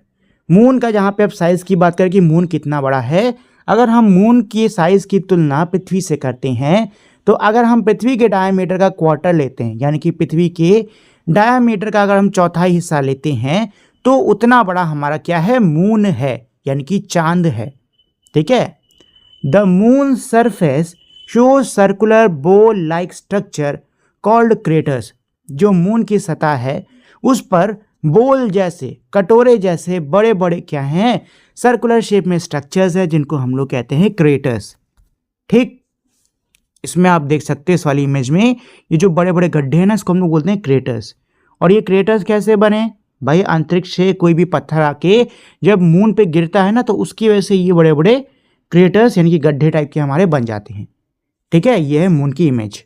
Moon का जहाँ पे अब साइज की बात करें कि मून कितना बड़ा है, अगर हम मून की साइज की तुलना पृथ्वी से करते हैं तो अगर हम पृथ्वी के डायमीटर का क्वार्टर लेते हैं यानी कि पृथ्वी के डायमीटर का अगर हम चौथाई हिस्सा लेते हैं तो उतना बड़ा हमारा क्या है, मून है, यानी कि चांद है। ठीक है। The moon surface show circular बो लाइक स्ट्रक्चर कॉल्ड क्रेटर्स। जो मून की सतह है उस पर बोल जैसे, कटोरे जैसे बड़े बड़े क्या हैं, सर्कुलर शेप में स्ट्रक्चर्स है जिनको हम लोग कहते हैं क्रेटर्स। ठीक, इसमें आप देख सकते हैं इस वाली इमेज में ये जो बड़े बड़े गड्ढे हैं ना, इसको हम लोग बोलते हैं क्रेटर्स। और ये क्रेटर्स कैसे बने भाई, अंतरिक्ष से कोई भी पत्थर आके जब मून पे गिरता है ना तो उसकी वजह से ये बड़े बड़े क्रेटर्स यानी कि गड्ढे टाइप के हमारे बन जाते हैं। ठीक है, ये है मून की image.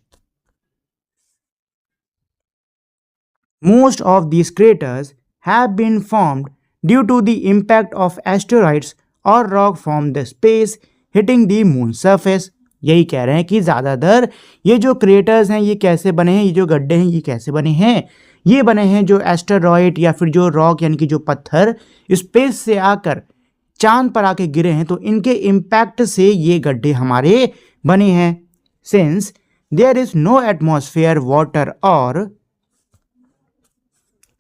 Most of these craters have been formed due to the impact of asteroids or rock from the space hitting the moon surface। यही कह रहे हैं कि ज़्यादातर ये जो क्रेटर्स हैं ये कैसे बने हैं, ये जो गड्ढे हैं ये कैसे बने हैं, ये बने हैं जो एस्टेरॉइड या फिर जो रॉक यानी कि जो पत्थर स्पेस से आकर चांद पर आके गिरे हैं तो इनके इम्पैक्ट से ये गड्ढे हमारे बने हैं। Since there is no atmosphere, water और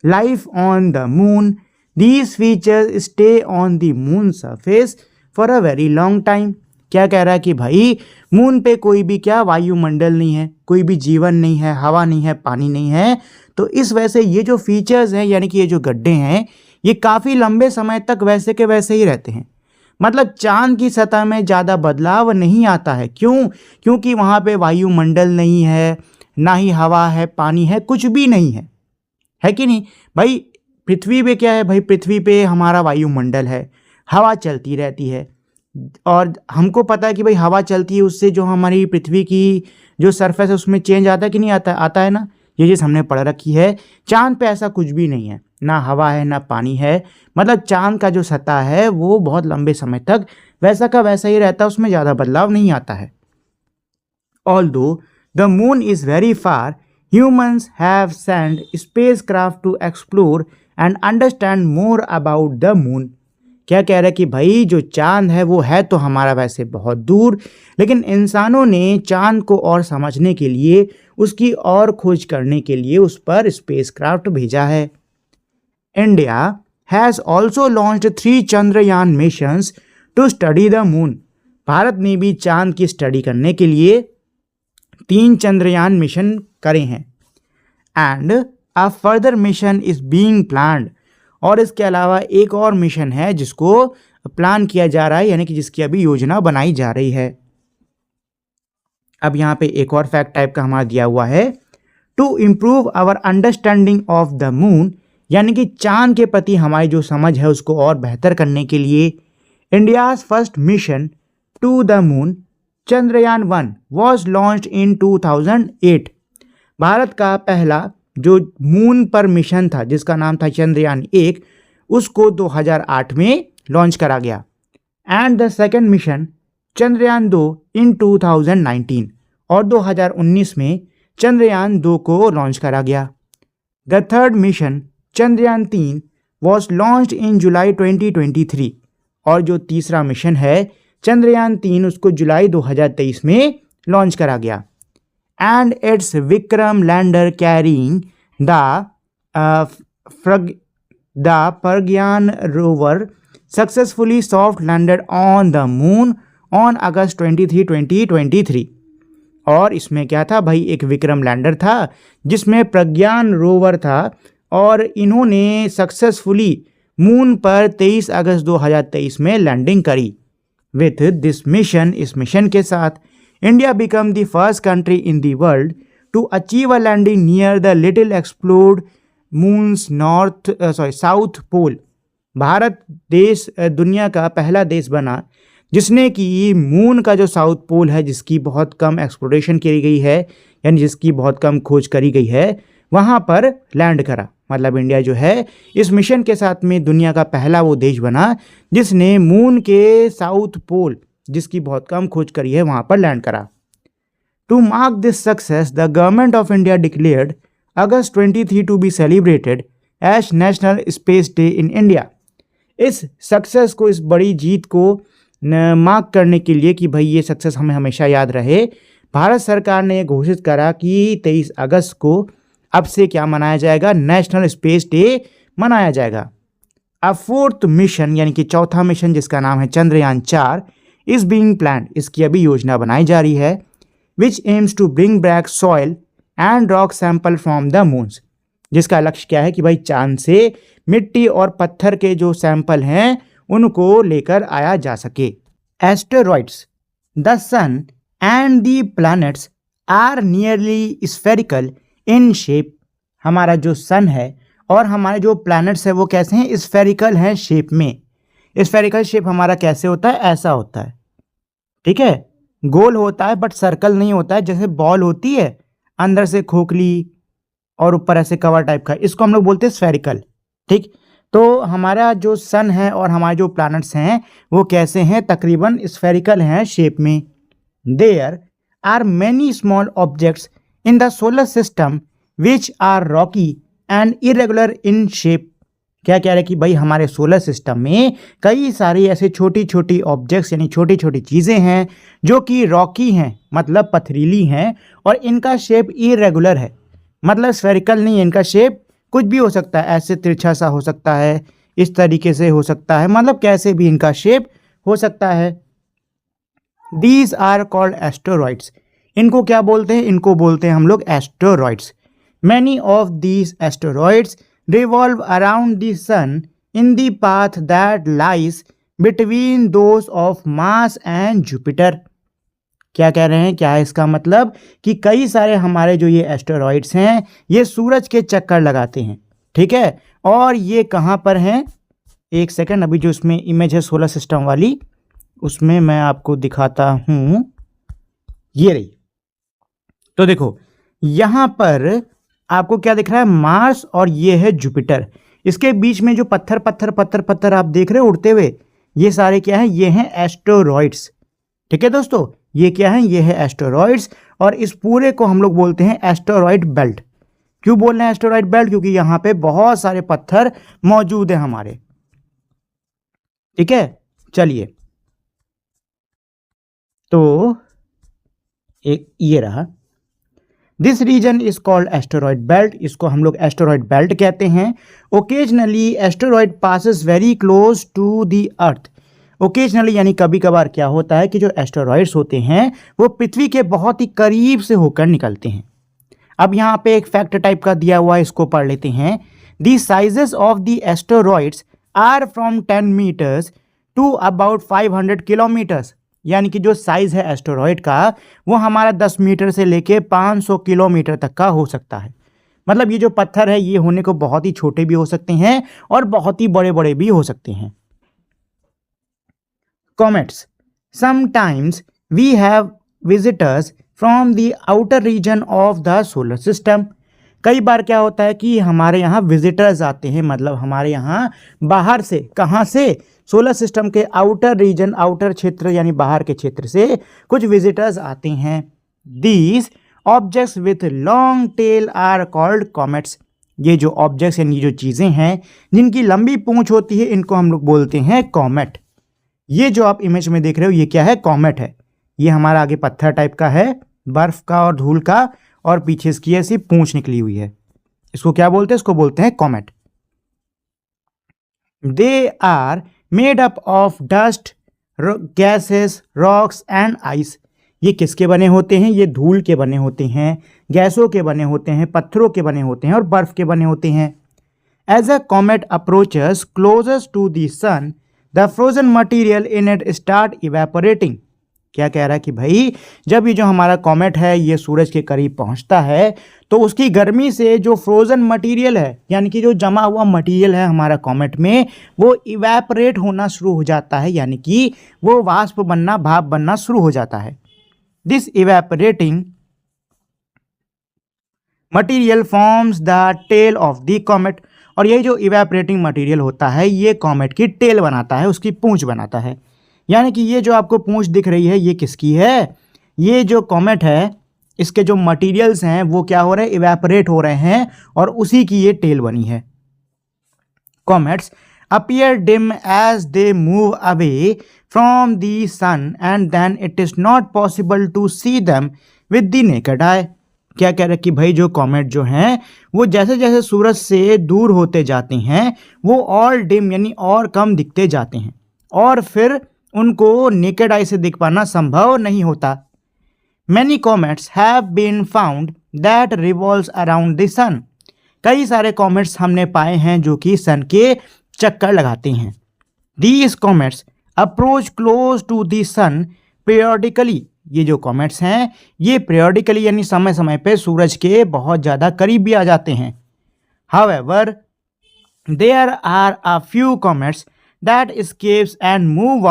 life on the moon, these features stay on the moon surface for a very long time। क्या कह रहा है कि भाई मून पे कोई भी क्या वायुमंडल नहीं है, कोई भी जीवन नहीं है, हवा नहीं है, पानी नहीं है, तो इस वजह से ये जो फीचर्स हैं यानी कि ये जो गड्ढे हैं ये काफ़ी लंबे समय तक वैसे के वैसे ही रहते हैं। मतलब चांद की सतह में ज़्यादा बदलाव नहीं आता है। क्यों? क्योंकि वहाँ पे वायुमंडल नहीं है, ना ही हवा है, पानी है, कुछ भी नहीं है कि नहीं भाई। पृथ्वी पे क्या है भाई, पृथ्वी पे हमारा वायुमंडल है, हवा चलती रहती है और हमको पता है कि भाई हवा चलती है उससे जो हमारी पृथ्वी की जो सरफेस है उसमें चेंज आता है कि नहीं आता, आता है ना, ये चीज़ हमने पढ़ रखी है। चांद पे ऐसा कुछ भी नहीं है, ना हवा है ना पानी है, मतलब चांद का जो सतह है वो बहुत लंबे समय तक वैसा का वैसा ही रहता है, उसमें ज़्यादा बदलाव नहीं आता है। Although the moon is very far, humans have sent spacecraft to explore and understand more about the moon। क्या कह रहा है कि भाई जो चांद है वो है तो हमारा वैसे बहुत दूर, लेकिन इंसानों ने चांद को और समझने के लिए, उसकी और खोज करने के लिए उस पर स्पेसक्राफ्ट भेजा है। India has also launched 3 Chandrayaan missions to study the moon. Bharat ने भी चांद की स्टडी करने के लिए 3 चंद्रयान मिशन करे हैं। And a further mission is being planned, और इसके अलावा एक और मिशन है जिसको प्लान किया जा रहा है, यानी कि जिसकी अभी योजना बनाई जा रही है। अब यहाँ पे एक और फैक्ट टाइप का हमारा दिया हुआ है, to improve our understanding of the moon, यानी कि चांद के प्रति हमारी जो समझ है उसको और बेहतर करने के लिए India's first mission to the moon Chandrayaan 1 was launched in 2008। Bharat का पहला जो मून पर मिशन था जिसका नाम था चंद्रयान 1, उसको 2008 में लॉन्च करा गया। And the second mission Chandrayaan 2 इन 2019, और 2019 में चंद्रयान 2 को लॉन्च करा गया। The third mission Chandrayaan 3 was launched in July 2023, और जो तीसरा मिशन है चंद्रयान 3 उसको जुलाई 2023 में लॉन्च करा गया। And it's Vikram lander carrying the Pragyan rover successfully soft landed on the moon on August 23, 2023। और इसमें क्या था भाई, एक विक्रम लैंडर था जिसमें प्रज्ञान रोवर था, और इन्होंने सक्सेसफुली मून पर 23 अगस्त 2023 में लैंडिंग करी। विथ दिस मिशन, इस मिशन के साथ India become the first country in the world to achieve a landing near the little explored moon's south pole. Bharat देश दुनिया का पहला देश बना जिसने कि मून का जो साउथ पोल है, जिसकी बहुत कम एक्सप्लोरेशन की गई है, यानी जिसकी बहुत कम खोज करी गई है, वहाँ पर लैंड करा। मतलब इंडिया जो है इस मिशन के साथ में दुनिया का पहला वो देश बना जिसने मून के साउथ पोल, जिसकी बहुत कम खोज करी है, वहाँ पर लैंड करा। To mark this success the government of India declared August 23 to be celebrated as national space day in India. इस सक्सेस को, इस बड़ी जीत को मार्क करने के लिए कि भाई ये सक्सेस हमें हमेशा याद रहे, भारत सरकार ने घोषित करा कि 23 अगस्त को अब से क्या मनाया जाएगा, नेशनल स्पेस डे मनाया जाएगा। अब फोर्थ मिशन यानी कि चौथा मिशन जिसका नाम है चंद्रयान 4 इज बीइंग प्लान्ड, इसकी अभी योजना बनाई जा रही है। Which aims to bring back soil and rock sample from the moons, जिसका लक्ष्य क्या है कि भाई चांद से मिट्टी और पत्थर के जो सैंपल हैं उनको लेकर आया जा सके। Asteroids, the sun and the planets are nearly spherical in shape. हमारा जो सन है और हमारे जो प्लैनेट्स है वो कैसे हैं, स्फेरिकल हैं शेप में। स्फेरिकल शेप हमारा कैसे होता है, ऐसा होता है, ठीक है, गोल होता है बट सर्कल नहीं होता है, जैसे बॉल होती है अंदर से खोखली और ऊपर ऐसे कवर टाइप का, इसको हम लोग बोलते हैं स्फेरिकल। ठीक, तो हमारा जो सन है और हमारे जो प्लैनेट्स हैं वो कैसे हैं, तकरीबन स्फेरिकल हैं शेप में। There are many small objects in the solar system which are rocky and irregular in shape. क्या कह रहे हैं कि भाई हमारे सोलर सिस्टम में कई सारी ऐसे छोटी छोटी ऑब्जेक्ट्स यानी छोटी छोटी चीज़ें हैं जो कि रॉकी हैं, मतलब पथरीली हैं, और इनका शेप इरेगुलर है, मतलब स्फेरिकल नहीं है, इनका शेप कुछ भी हो सकता है, ऐसे तिरछा सा हो सकता है, इस तरीके से हो सकता है, मतलब कैसे भी इनका शेप हो सकता है। These are called asteroids. इनको क्या बोलते हैं, इनको बोलते हैं हम लोग asteroids. Many of these asteroids revolve around the sun in the path that lies between those of Mars and Jupiter। क्या कह रहे हैं, क्या है इसका मतलब कि कई सारे हमारे जो ये एस्टेरॉइड्स हैं ये सूरज के चक्कर लगाते हैं, ठीक है, और ये कहाँ पर हैं, एक सेकंड, अभी जो इसमें इमेज है सोलर सिस्टम वाली उसमें मैं आपको दिखाता हूँ, ये रही। तो देखो यहाँ पर आपको क्या दिख रहा है, मार्स, और ये है जुपिटर। इसके बीच में जो पत्थर पत्थर पत्थर पत्थर आप देख रहे हो उड़ते हुए, ये सारे क्या हैं, ये हैं एस्टेरॉइड्स। ठीक है दोस्तों, ये क्या है, ये है एस्टेरॉइड्स, और इस पूरे को हम लोग बोलते हैं एस्टेरॉइड बेल्ट। क्यों बोल रहे हैं एस्टेरॉइड बेल्ट, क्योंकि यहाँ पे बहुत सारे पत्थर मौजूद हैं हमारे। ठीक है, चलिए तो एक ये रहा, this region is called asteroid belt, इसको हम लोग एस्टेरॉयड बेल्ट कहते हैं। Occasionally asteroid passes very close to the earth, occasionally यानी कभी कभार क्या होता है कि जो एस्टेरॉयड्स होते हैं वो पृथ्वी के बहुत ही करीब से होकर निकलते हैं। अब यहाँ पे एक फैक्ट टाइप का दिया हुआ है, इसको पढ़ लेते हैं। The sizes of the asteroids are from 10 metres to about 500 kilometres, यानी कि जो साइज है एस्टेरॉयड का वो हमारा 10 मीटर से लेके 500 किलोमीटर तक का हो सकता है। मतलब ये जो पत्थर है ये होने को बहुत ही छोटे भी हो सकते हैं और बहुत ही बड़े बड़े भी हो सकते हैं। Comets, sometimes we have visitors from the outer region of the solar system, कई बार क्या होता है कि हमारे यहाँ विजिटर्स आते हैं, मतलब हमारे यहाँ बाहर से, कहाँ से, सोलर सिस्टम के आउटर रीजन, आउटर क्षेत्र यानी बाहर के क्षेत्र से कुछ विजिटर्स आते हैं। These objects with long tail are called comets, ये जो ऑब्जेक्ट्स यानी जो चीज़ें हैं जिनकी लंबी पूंछ होती है इनको हम लोग बोलते हैं कॉमेट। ये जो आप इमेज में देख रहे हो ये क्या है, कॉमेट है। ये हमारा आगे पत्थर टाइप का है, बर्फ का और धूल का, और पीछे इसकी ऐसी पूंछ निकली हुई है, इसको क्या बोलते हैं, इसको बोलते हैं comet. They are made up of dust, gases, rocks and ice, ये किसके बने होते हैं, ये धूल के बने होते हैं, गैसों के बने होते हैं, पत्थरों के बने होते हैं और बर्फ के बने होते हैं। As a comet approaches closest to the sun the frozen material in it start evaporating, क्या कह रहा है कि भाई जब ये जो हमारा कॉमेट है ये सूरज के करीब पहुंचता है तो उसकी गर्मी से जो फ्रोजन मटेरियल है यानी कि जो जमा हुआ मटेरियल है हमारा कॉमेट में वो इवेपोरेट होना शुरू हो जाता है, यानी कि वो वाष्प बनना, भाप बनना शुरू हो जाता है। This evaporating material forms the tail of the comet, और ये जो इवेपोरेटिंग मटेरियल होता है ये कॉमेट की टेल बनाता है, उसकी पूंछ बनाता है। यानी कि ये जो आपको पूंछ दिख रही है ये किसकी है, ये जो कॉमेट है इसके जो मटेरियल्स हैं वो क्या हो रहे हैं, इवेपोरेट हो रहे हैं और उसी की ये टेल बनी है। Comets appear dim as they move away from the sun and then it is not possible to see them with the naked eye, क्या कह रहे कि भाई जो कॉमेट जो हैं वो जैसे जैसे सूरज से दूर होते जाते हैं वो और डिम यानी और कम दिखते जाते हैं और फिर उनको नेकेड आई से देख पाना संभव नहीं होता। Many comets have been found that revolves around the sun, कई सारे कॉमेट्स हमने पाए हैं जो कि सन के चक्कर लगाते हैं। These comets approach close to the sun periodically, ये जो कॉमेट्स हैं ये पीरियडिकली यानी समय समय पे सूरज के बहुत ज़्यादा करीब भी आ जाते हैं। However there are a few comets that escapes and move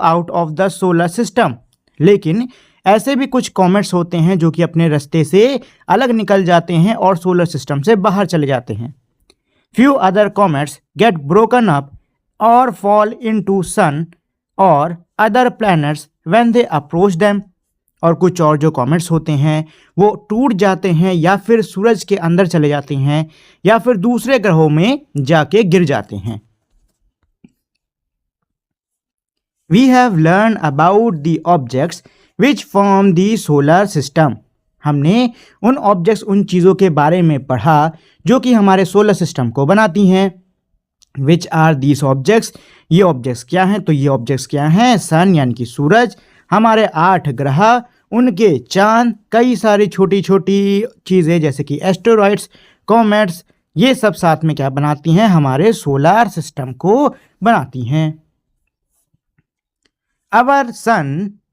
out of the solar system, लेकिन ऐसे भी कुछ कॉमेट्स होते हैं जो कि अपने रास्ते से अलग निकल जाते हैं और सोलर सिस्टम से बाहर चले जाते हैं। few other comets get broken up or fall into sun or other planets when they approach them, और कुछ और जो कॉमेट्स होते हैं वो टूट जाते हैं या फिर सूरज के अंदर चले जाते हैं या फिर दूसरे ग्रहों में जाके गिर जाते हैं। We have learned about the objects which form the solar system, हमने उन ऑब्जेक्ट्स, उन चीज़ों के बारे में पढ़ा जो कि हमारे सोलर सिस्टम को बनाती हैं। विच आर दीज ऑब्जेक्ट्स, ये ऑब्जेक्ट्स क्या हैं, तो ये ऑब्जेक्ट्स क्या हैं, सन यानी कि सूरज, हमारे 8 ग्रह, उनके चांद, कई सारी छोटी छोटी चीज़ें जैसे कि एस्टेरॉइड्स, कॉमेट्स, ये सब साथ में क्या बनाती हैं, हमारे सोलर सिस्टम को बनाती हैं। Our sun,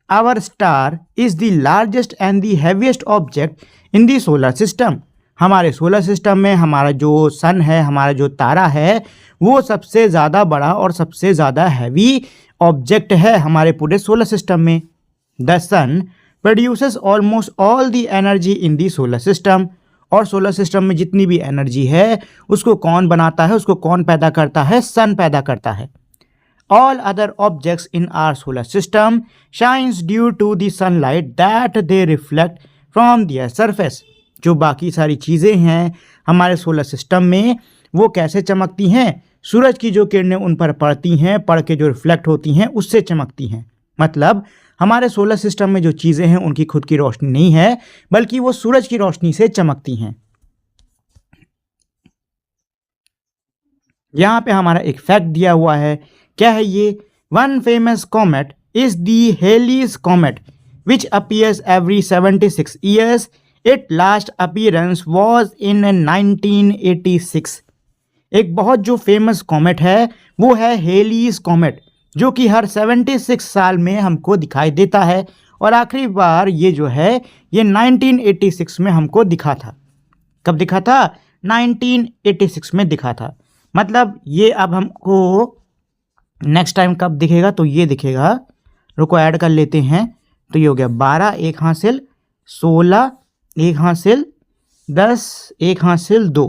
our star is the largest and the heaviest object in the solar system, हमारे सोलर सिस्टम में हमारा जो सन है, हमारा जो तारा है वो सबसे ज़्यादा बड़ा और सबसे ज़्यादा हैवी ऑब्जेक्ट है हमारे पूरे सोलर सिस्टम में। The sun produces almost all the energy in the solar system, और सोलर सिस्टम में जितनी भी एनर्जी है उसको कौन बनाता है, उसको कौन पैदा करता है, सन पैदा करता है। All other objects in our solar system shines due to the sunlight that they reflect from their surface, जो बाकी सारी चीज़ें हैं हमारे सोलर सिस्टम में वो कैसे चमकती हैं, सूरज की जो किरणें उन पर पड़ती हैं, पड़ के जो रिफ्लेक्ट होती हैं उससे चमकती हैं। मतलब हमारे सोलर सिस्टम में जो चीज़ें हैं उनकी खुद की रोशनी नहीं है, बल्कि वो सूरज की रोशनी से चमकती हैं। यहाँ पे हमारा एक फैक्ट दिया हुआ है। क्या है ये? One famous comet is the Halley's comet which appears every 76 years. It last appearance was in 1986। एक बहुत जो फेमस कॉमेट है वो है हेलीज कॉमेट, जो कि हर 76 साल में हमको दिखाई देता है, और आखिरी बार ये जो है ये 1986 में हमको दिखा था। कब दिखा था? 1986 में दिखा था। मतलब ये अब हमको नेक्स्ट टाइम कब दिखेगा? तो ये दिखेगा, रुको ऐड कर लेते हैं। तो ये हो गया 12 एक हासिल, 16 एक हासिल, 10 एक हासिल 2।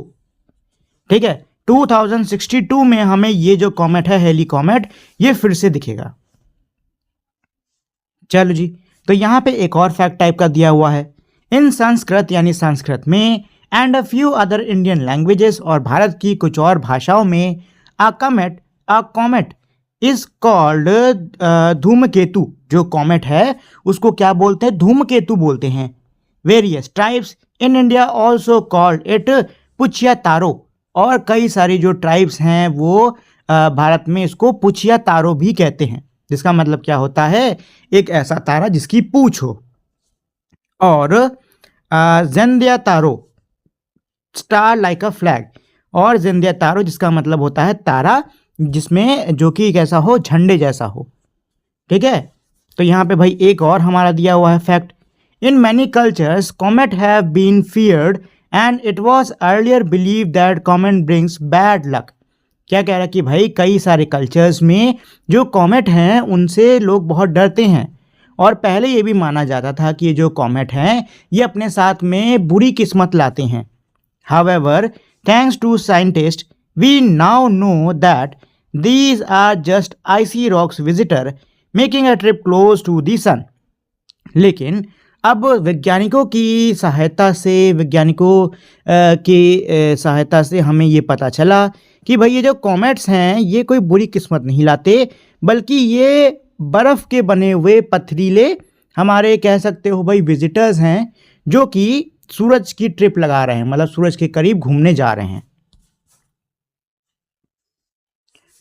ठीक है, 2062 में हमें ये जो कॉमेट है हेली कॉमेट, ये फिर से दिखेगा। चलो जी, तो यहाँ पे एक और फैक्ट टाइप का दिया हुआ है। इन संस्कृत यानी संस्कृत में and a few other Indian languages, और भारत की कुछ और भाषाओं में, अ कॉमेट इज कॉल्ड धूमकेतु। जो कॉमेट है उसको क्या बोलते हैं? धूमकेतु बोलते हैं। Various tribes in India also called it Puchhiya taro, और कई सारी जो ट्राइब्स हैं वो भारत में इसको पुछिया तारो भी कहते हैं, जिसका मतलब क्या होता है? एक ऐसा तारा जिसकी पूंछ हो। और ज़ेंदिया तारो, स्टार लाइक अ फ्लैग, और ज़ेंदिया तारो जिसका मतलब होता है तारा जिसमें जो कि कैसा हो? झंडे जैसा हो। ठीक है, तो यहाँ पे भाई एक और हमारा दिया हुआ है fact. In many cultures comet have been feared and it was earlier believe that comet brings bad luck. क्या कह रहा है कि भाई कई सारे कल्चर्स में जो कॉमेट हैं उनसे लोग बहुत डरते हैं, और पहले ये भी माना जाता था कि ये जो कॉमेट हैं ये अपने साथ में बुरी किस्मत लाते हैं। However, thanks to scientist we now know that these are just icy rocks visitor making a trip close to the sun. लेकिन अब वैज्ञानिकों की सहायता से हमें ये पता चला कि भाई ये जो कॉमेट्स हैं ये कोई बुरी किस्मत नहीं लाते, बल्कि ये बर्फ़ के बने हुए पथरीले हमारे कह सकते हो भाई विजिटर्स हैं, जो कि सूरज की ट्रिप लगा रहे हैं, मतलब सूरज के करीब घूमने जा रहे हैं।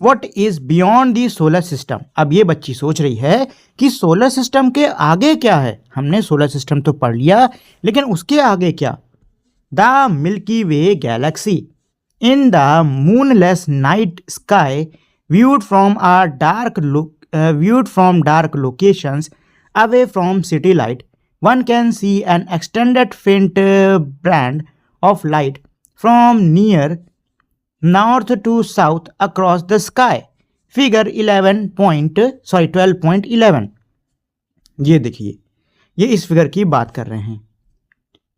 What is beyond the solar system? अब ये बच्ची सोच रही है कि सोलर सिस्टम के आगे क्या है। हमने सोलर सिस्टम तो पढ़ लिया, लेकिन उसके आगे क्या? The Milky Way Galaxy in the moonless night sky viewed from dark locations away from city light, one can see an extended faint band of light from near north to south across the sky. Figure 12.11। ये देखिए, ये इस figure की बात कर रहे हैं।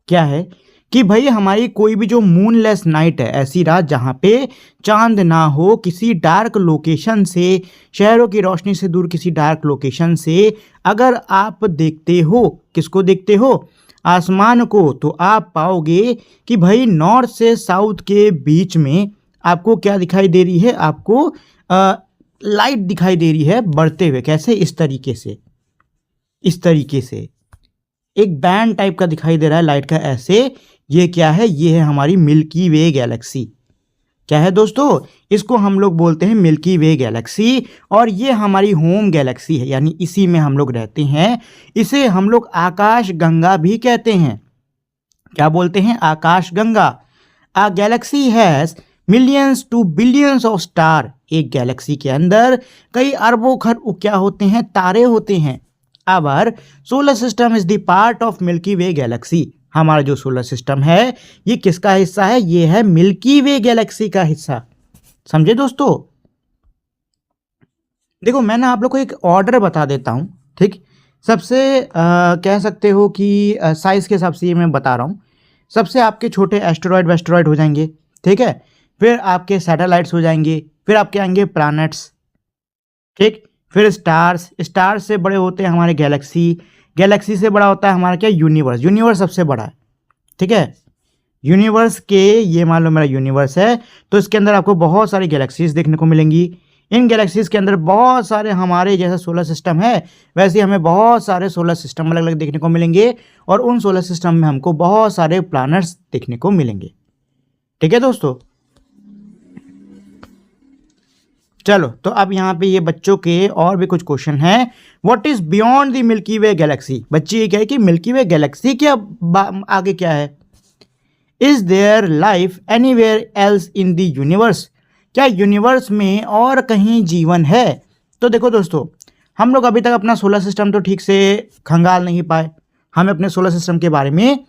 क्या है कि भाई हमारी कोई भी जो मूनलेस नाइट है, ऐसी रात जहाँ पे चांद ना हो, किसी डार्क लोकेशन से, शहरों की रोशनी से दूर किसी डार्क लोकेशन से अगर आप देखते हो, किसको देखते हो? आसमान को, तो आप पाओगे कि भाई नॉर्थ से साउथ के बीच में आपको क्या दिखाई दे रही है? आपको लाइट दिखाई दे रही है बढ़ते हुए। कैसे? इस तरीके से एक बैंड टाइप का दिखाई दे रहा है लाइट का, ऐसे। ये क्या है? ये है हमारी मिल्की वे गैलेक्सी। क्या है दोस्तों? इसको हम लोग बोलते हैं मिल्की वे गैलेक्सी, और ये हमारी होम गैलेक्सी है, यानी इसी में हम लोग रहते हैं। इसे हम लोग आकाश गंगा भी कहते हैं। क्या बोलते हैं? Akash Ganga. A galaxy has millions to billions of star. एक गैलेक्सी के अंदर कई अरबों खरबों क्या होते हैं? तारे होते हैं। Our solar system is the part of Milky Way galaxy. हमारा जो सोलर सिस्टम है ये किसका हिस्सा है? ये है मिल्की वे गैलेक्सी का हिस्सा। समझे दोस्तों? देखो, मैं ना आप लोग को एक ऑर्डर बता देता हूँ, ठीक? सबसे कह सकते हो कि साइज के हिसाब से ये मैं बता रहा हूँ। सबसे आपके छोटे एस्टेरॉयड वेस्टेरॉयड हो जाएंगे, ठीक है? फिर आपके सैटेलाइट्स हो जाएंगे, फिर आपके आएंगे प्लैनेट्स, ठीक? फिर स्टार्स से बड़े होते हैं हमारे गैलेक्सी से बड़ा होता है हमारा क्या? यूनिवर्स सबसे बड़ा है, ठीक है? यूनिवर्स के, ये मान लो मेरा यूनिवर्स है, तो इसके अंदर आपको बहुत सारी गैलेक्सीज देखने को मिलेंगी। इन गैलेक्सीज के अंदर बहुत सारे, हमारे जैसा सोलर सिस्टम है वैसे हमें बहुत सारे सोलर सिस्टम अलग अलग देखने को मिलेंगे, और उन सोलर सिस्टम में हमको बहुत सारे प्लैनेट्स देखने को मिलेंगे। ठीक है दोस्तों, चलो तो अब यहाँ पे ये बच्चों के और भी कुछ क्वेश्चन हैं। What is beyond the Milky Way Galaxy? बच्चे ये कहे कि मिल्की वे गैलेक्सी के आगे क्या है? Is their life anywhere else in the universe? क्या यूनिवर्स में और कहीं जीवन है? तो देखो दोस्तों, हम लोग अभी तक अपना सोलर सिस्टम तो ठीक से खंगाल नहीं पाए, हमें अपने सोलर सिस्टम के बारे में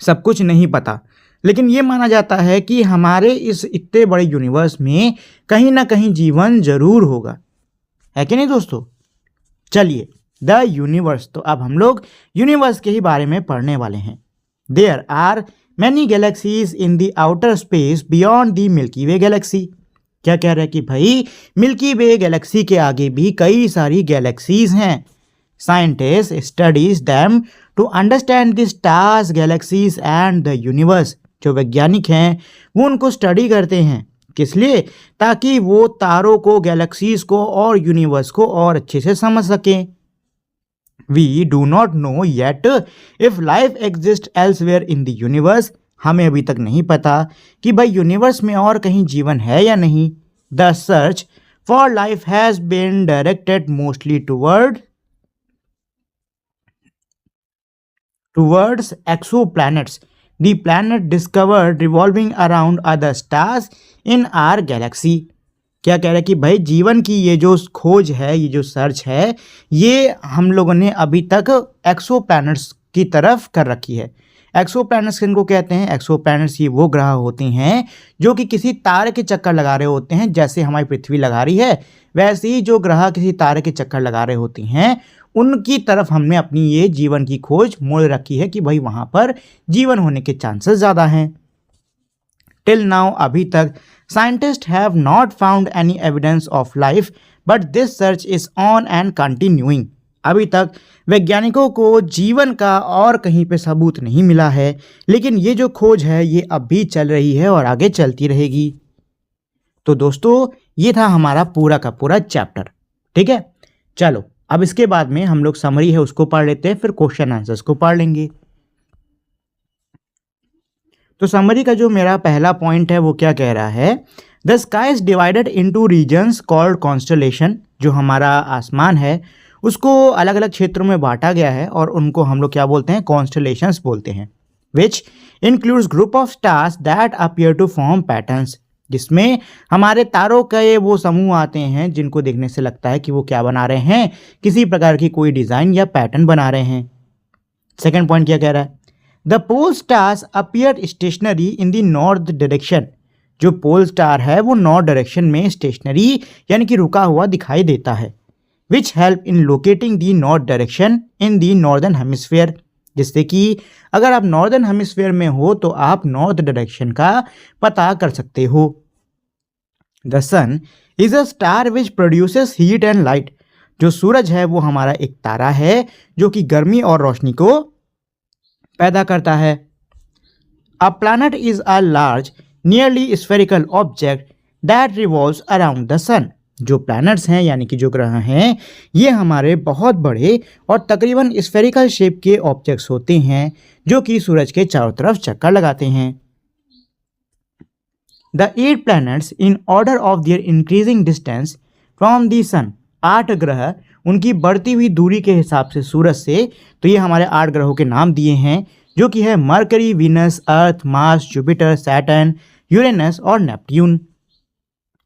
सब कुछ नहीं पता, लेकिन ये माना जाता है कि हमारे इस इतने बड़े यूनिवर्स में कहीं ना कहीं जीवन जरूर होगा, है कि नहीं दोस्तों? चलिए, द यूनिवर्स, तो अब हम लोग यूनिवर्स के ही बारे में पढ़ने वाले हैं। There are many galaxies in the outer space beyond the Milky Way galaxy. क्या कह रहे हैं कि भाई मिल्की वे गैलेक्सी के आगे भी कई सारी गैलेक्सीज हैं। Scientist studies them to understand the stars, galaxies and the universe. जो वैज्ञानिक हैं वो उनको स्टडी करते हैं, किस लिए? ताकि वो तारों को, गैलेक्सीज को और यूनिवर्स को और अच्छे से समझ सकें। We do not know yet if life exist elsewhere in the universe. हमें अभी तक नहीं पता कि भाई यूनिवर्स में और कहीं जीवन है या नहीं। The search for life has been directed mostly towards exoplanets, the planet discovered revolving around other stars in our galaxy। क्या कह रहे हैं कि भाई जीवन की ये जो खोज है, ये जो सर्च है, ये हम लोगों ने अभी तक एक्सो प्लैनेट्स की तरफ कर रखी है। एक्सो प्लैनेट्स किनको कहते हैं? एक्सो प्लैनेट्स ये वो ग्रह होते हैं जो कि किसी तारे के चक्कर लगा रहे होते हैं। जैसे हमारी पृथ्वी लगा रही है, वैसे ही जो ग्रह किसी तारे के चक्कर लगा रहे होती हैं, उनकी तरफ हमने अपनी ये जीवन की खोज मोड़ रखी है कि भाई वहाँ पर जीवन होने के चांसेस ज़्यादा हैं। टिल नाउ, अभी तक scientist have not found any evidence of life, but this search is on and continuing. अभी तक वैज्ञानिकों को जीवन का और कहीं पे सबूत नहीं मिला है, लेकिन ये जो खोज है ये अब भी चल रही है और आगे चलती रहेगी। तो दोस्तों, ये था हमारा पूरा का पूरा चैप्टर। ठीक है, चलो अब इसके बाद में हम लोग समरी है उसको पढ़ लेते हैं, फिर क्वेश्चन आंसर्स को पढ़ लेंगे। तो समरी का जो मेरा पहला पॉइंट है वो क्या कह रहा है? The sky is divided into regions called constellation. जो हमारा आसमान है उसको अलग अलग क्षेत्रों में बांटा गया है और उनको हम लोग क्या बोलते हैं? कॉन्स्टलेशंस बोलते हैं। Which includes group of stars that appear to form patterns, जिसमें हमारे तारों के वो समूह आते हैं जिनको देखने से लगता है कि वो क्या बना रहे हैं? किसी प्रकार की कोई डिज़ाइन या पैटर्न बना रहे हैं। सेकेंड पॉइंट क्या कह रहा है? The pole stars appear stationary in the north direction. जो पोल स्टार है वो नॉर्थ डायरेक्शन में स्टेशनरी यानी कि रुका हुआ दिखाई देता है। Which help in locating the north direction in the northern hemisphere, जिससे कि अगर आप नॉर्दर्न हेमिस्फीयर में हो तो आप नॉर्थ डायरेक्शन का पता कर सकते हो। The sun is a star which produces heat and light. जो सूरज है वो हमारा एक तारा है जो कि गर्मी और रोशनी को पैदा करता है। A planet is a large nearly spherical object that revolves around the sun. जो प्लैनेट्स हैं यानी कि जो ग्रह हैं, ये हमारे बहुत बड़े और तकरीबन स्फेरिकल शेप के ऑब्जेक्ट्स होते हैं जो कि सूरज के चारों तरफ चक्कर लगाते हैं। The 8 planets in order of their increasing distance from the sun. 8 ग्रह उनकी बढ़ती हुई दूरी के हिसाब से सूरज से, तो ये हमारे 8 ग्रहों के नाम दिए हैं जो कि है Mercury, Venus, Earth, Mars, Jupiter, Saturn, Uranus और Neptune.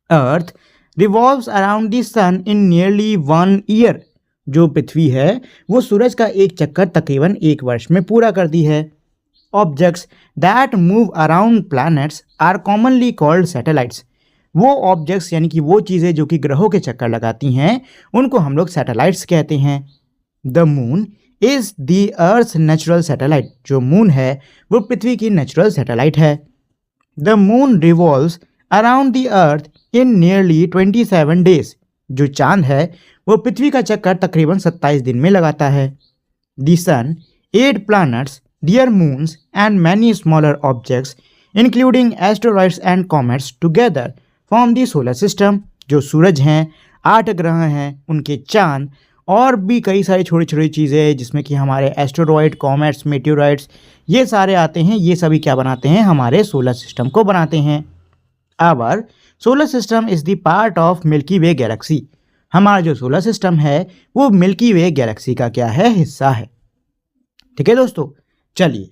Earth revolves around the sun in nearly 1 year. जो पृथ्वी है वो सूरज का एक चक्कर तकरीबन 1 वर्ष में पूरा करती है। Objects that move around planets are commonly called satellites. वो ऑब्जेक्ट्स यानी कि वो चीज़ें जो कि ग्रहों के चक्कर लगाती हैं उनको हम लोग सैटेलाइट्स कहते हैं। The moon is the earth natural satellite. जो मून है वो पृथ्वी की नेचुरल सैटेलाइट है। The moon revolves around the earth in nearly 27 days. जो चांद है वो पृथ्वी का चक्कर तकरीबन 27 दिन में लगाता है। The sun 8 planets dear moons and many smaller objects including asteroids and comets together form the solar system। जो सूरज हैं, 8 ग्रह हैं, उनके चांद और भी कई सारी छोटी छोटी चीज़ें जिसमें कि हमारे एस्टेरॉयड, कॉमेट्स, मेटेओराइट्स ये सारे आते हैं, ये सभी क्या बनाते हैं, हमारे सोलर सिस्टम को बनाते हैं। Our solar system is the part of Milky Way galaxy. हमारा जो सोलर सिस्टम है वो मिल्की वे गैलेक्सी का क्या है, हिस्सा है। ठीक है दोस्तों, चलिए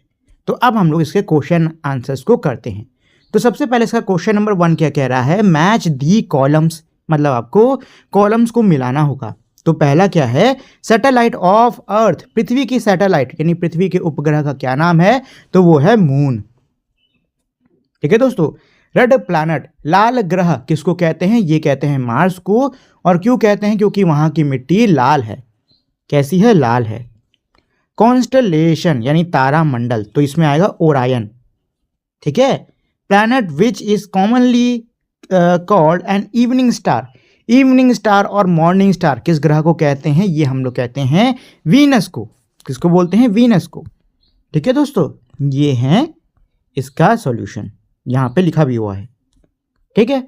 तो अब हम लोग इसके क्वेश्चन आंसर्स को करते हैं। तो सबसे पहले इसका क्वेश्चन नंबर 1 क्या कह रहा है, मैच दी कॉलम्स, मतलब आपको कॉलम्स को मिलाना होगा। तो पहला क्या है, सैटेलाइट ऑफ अर्थ, पृथ्वी की सैटेलाइट यानी पृथ्वी के उपग्रह का क्या नाम है, तो वो है मून। ठीक है दोस्तों, रेड प्लैनेट, लाल ग्रह किसको कहते हैं, ये कहते हैं मार्स को। और क्यों कहते हैं, क्योंकि वहां की मिट्टी लाल है। कैसी है, लाल है। कॉन्स्टलेशन यानी तारा मंडल, तो इसमें आएगा ओरायन। ठीक है। Planet which is commonly called an evening star, evening star और मॉर्निंग स्टार किस ग्रह को कहते हैं, ये हम लोग कहते हैं वीनस को। किसको बोलते हैं, वीनस को। ठीक है दोस्तों, ये है इसका सॉल्यूशन, यहां पे लिखा भी हुआ है। ठीक है,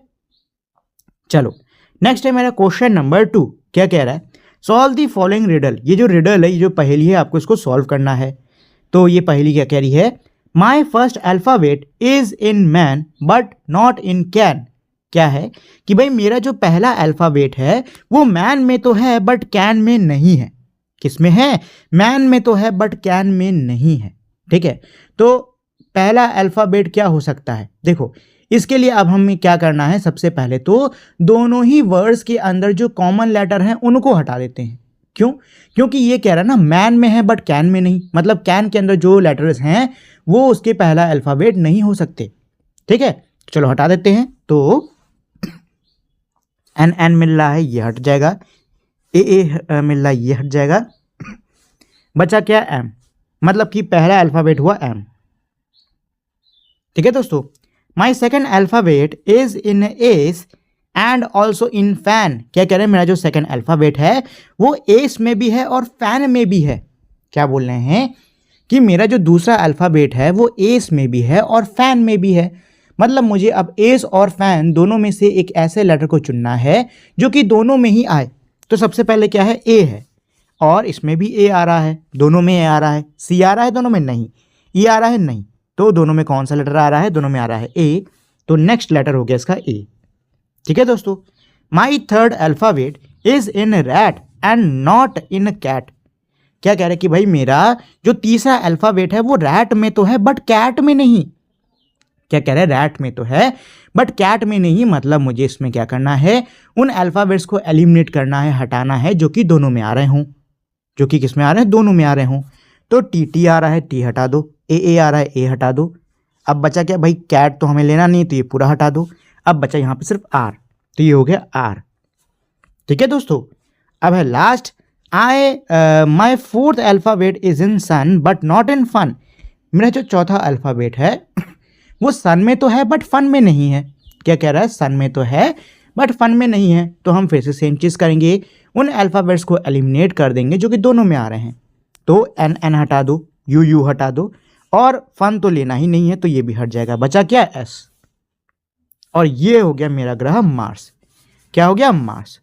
चलो नेक्स्ट है मेरा क्वेश्चन नंबर 2। क्या कह रहा है, सॉल्व दी फॉलोइंग रिडल। ये जो रिडल है, ये जो पहेली है, आपको इसको सॉल्व करना है। तो ये पहेली क्या कह रही है, my first alphabet is in man but not in can. क्या है कि भाई मेरा जो पहला अल्फाबेट है वो मैन में तो है बट कैन में नहीं है। किस में है, मैन में तो है बट कैन में नहीं है। ठीक है, तो पहला अल्फाबेट क्या हो सकता है, देखो इसके लिए अब हमें क्या करना है, सबसे पहले तो दोनों ही वर्ड्स के अंदर जो कॉमन लेटर हैं उनको हटा देते हैं। क्यों, क्योंकि ये कह रहा है ना मैन में है बट कैन में नहीं, मतलब कैन के अंदर जो लेटर्स हैं वो उसके पहला अल्फाबेट नहीं हो सकते। ठीक है, चलो हटा देते हैं। तो एन एन मिल रहा है, ये हट जाएगा। ए मिल रहा है, ये हट जाएगा। बचा क्या, एम, मतलब कि पहला अल्फाबेट हुआ एम। ठीक है दोस्तों, my second alphabet is in S and also in fan. क्या कह रहे हैं, मेरा जो सेकेंड अल्फाबेट है वो एस में भी है और फैन में भी है। क्या बोल रहे हैं कि मेरा जो दूसरा अल्फाबेट है वो एस में भी है और फैन में भी है। मतलब मुझे अब एस और फैन दोनों में से एक ऐसे लेटर को चुनना है जो कि दोनों में ही आए। तो सबसे पहले क्या है, ए है, और इसमें भी ए आ रहा है, दोनों में ए आ रहा है। सी आ रहा है, दोनों में नहीं। ई आ रहा है, नहीं। तो दोनों में कौन सा लेटर आ रहा है, दोनों में आ रहा है ए। तो नेक्स्ट लेटर हो गया इसका ए। ठीक है दोस्तों, my third alphabet is in rat and not in cat. क्या कह रहे हैं कि भाई मेरा जो तीसरा अल्फाबेट है वो रैट में तो है बट कैट में नहीं। क्या कह रहे हैं, रैट में तो है बट कैट में नहीं। मतलब मुझे इसमें क्या करना है, उन अल्फाबेट्स को एलिमिनेट करना है, हटाना है जो कि दोनों में आ रहे हों, जो कि किस में आ रहे हैं, दोनों में आ रहे हों। तो टी टी आ रहा है, टी हटा दो। ए आ रहा है, ए हटा दो। अब बचा क्या भाई, कैट तो हमें लेना नहीं, तो ये पूरा हटा दो। अब बचा यहाँ पे सिर्फ आर, तो ये हो गया आर। ठीक है दोस्तों, अब है last, my fourth alphabet is in sun but not in fun. मेरा जो चौथा अल्फाबेट है वो सन में तो है बट फन में नहीं है। क्या कह रहा है, सन में तो है बट फन में नहीं है। तो हम फिर से सेम चीज़ करेंगे, उन अल्फाबेट्स को एलिमिनेट कर देंगे जो कि दोनों में आ रहे हैं। तो एन एन हटा दो, यू यू हटा दो, और फन तो लेना ही नहीं है, तो ये भी हट जाएगा। बचा क्या, एस। और ये हो गया मेरा ग्रह मार्स। क्या हो गया, मार्स।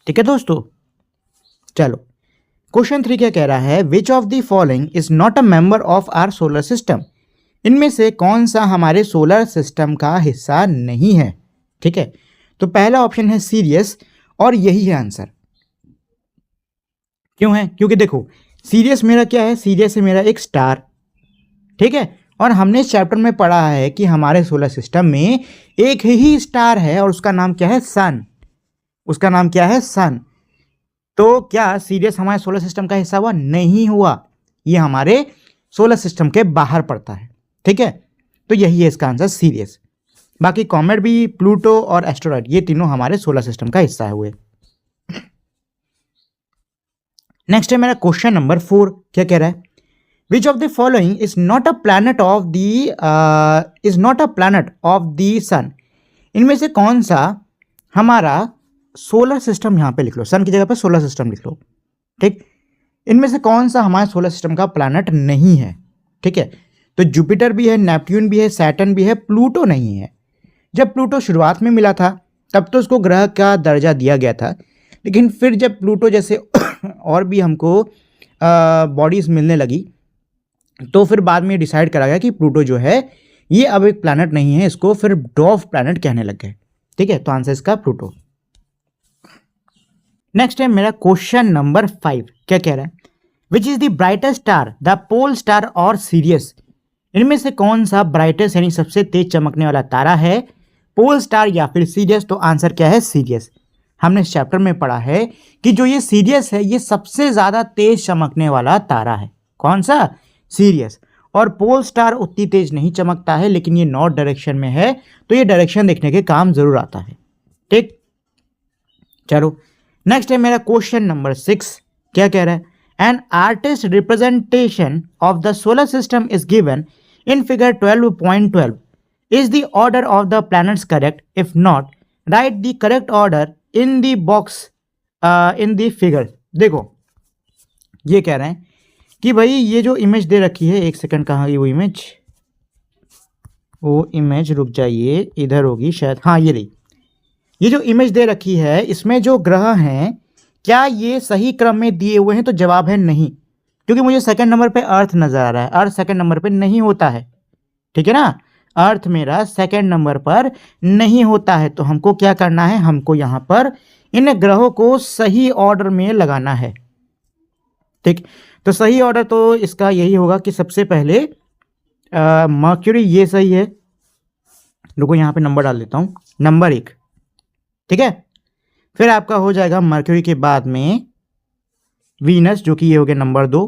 ठीक है दोस्तों, चलो क्वेश्चन 3 क्या कह रहा है, which of the following is not a member of our solar system. इनमें से कौन सा हमारे सोलर सिस्टम का हिस्सा नहीं है। ठीक है, तो पहला ऑप्शन है सीरियस, और यही है आंसर। क्यों है, क्योंकि देखो सीरियस मेरा क्या है, सीरियस है मेरा एक स्टार। ठीक है, और हमने इस चैप्टर में पढ़ा है कि हमारे सोलर सिस्टम में एक ही स्टार है और उसका नाम क्या है, सन। उसका नाम क्या है, सन। तो क्या सीरियस हमारे सोलर सिस्टम का हिस्सा हुआ, नहीं हुआ। ये हमारे सोलर सिस्टम के बाहर पड़ता है। ठीक है, तो यही है इसका आंसर, सीरियस। बाकी कॉमेट भी, प्लूटो और एस्टेरॉयड, ये तीनों हमारे सोलर सिस्टम का हिस्सा हुए। नेक्स्ट है मेरा क्वेश्चन नंबर 4। क्या कह रहा है, which of the following is not a planet of the sun. इनमें से कौन सा हमारा सोलर सिस्टम, यहां पे लिख लो, सन की जगह पे सोलर सिस्टम लिख लो। ठीक, इनमें से कौन सा हमारे सोलर सिस्टम का प्लैनेट नहीं है। ठीक है, तो जुपिटर भी है, नेपट्यून भी है, सैटर्न भी है, प्लूटो नहीं है। जब प्लूटो शुरुआत में मिला था तब तो उसको ग्रह का दर्जा दिया गया था, लेकिन फिर जब प्लूटो जैसे और भी हमको बॉडीज़ मिलने लगी तो फिर बाद में डिसाइड करा गया कि प्लूटो जो है ये अब एक प्लैनेट नहीं है, इसको फिर डॉर्फ प्लैनेट कहने लग गए। ठीक है, तो आंसर इसका प्लूटो। नेक्स्ट है मेरा क्वेश्चन नंबर 5। क्या कह रहा है? Which is the brightest star, the pole star और सीरियस? इनमें से कौन सा ब्राइटेस्ट यानी सबसे तेज चमकने वाला तारा है, पोल स्टार या फिर सीरियस? तो आंसर क्या है? सीरियस। हमने इस चैप्टर में पढ़ा है कि जो ये सीरियस है ये सबसे ज्यादा तेज चमकने वाला तारा है। कौन सा? सीरियस। और पोल स्टार उतनी तेज नहीं चमकता है, लेकिन ये नॉर्थ डायरेक्शन में है तो ये डायरेक्शन देखने के काम जरूर आता है। ठीक, चलो नेक्स्ट है मेरा क्वेश्चन नंबर 6। क्या कह रहा है? An artist representation of the solar system is given in figure 12.12। Is the order of the planets correct? If not, right the correct order in the box in the figure. देखो ये कह रहे हैं कि भाई ये जो इमेज दे रखी है, एक सेकंड, कहाँ गई वो इमेज रुक जाइए, इधर होगी शायद, हाँ ये रही। ये जो इमेज दे रखी है इसमें जो ग्रह हैं क्या ये सही क्रम में दिए हुए हैं? तो जवाब है नहीं, क्योंकि मुझे सेकंड नंबर पे अर्थ नजर आ रहा है। अर्थ सेकंड नंबर पे नहीं होता है, ठीक है ना, अर्थ मेरा सेकंड नंबर पर नहीं होता है। तो हमको क्या करना है? हमको यहाँ पर इन ग्रहों को सही ऑर्डर में लगाना है। ठीक, तो सही ऑर्डर तो इसका यही होगा कि सबसे पहले मर्क्यूरी, ये सही है। रुको यहाँ पे नंबर डाल देता हूँ, नंबर 1। ठीक है, फिर आपका हो जाएगा मर्क्यूरी के बाद में वीनस, जो कि ये हो गया नंबर 2।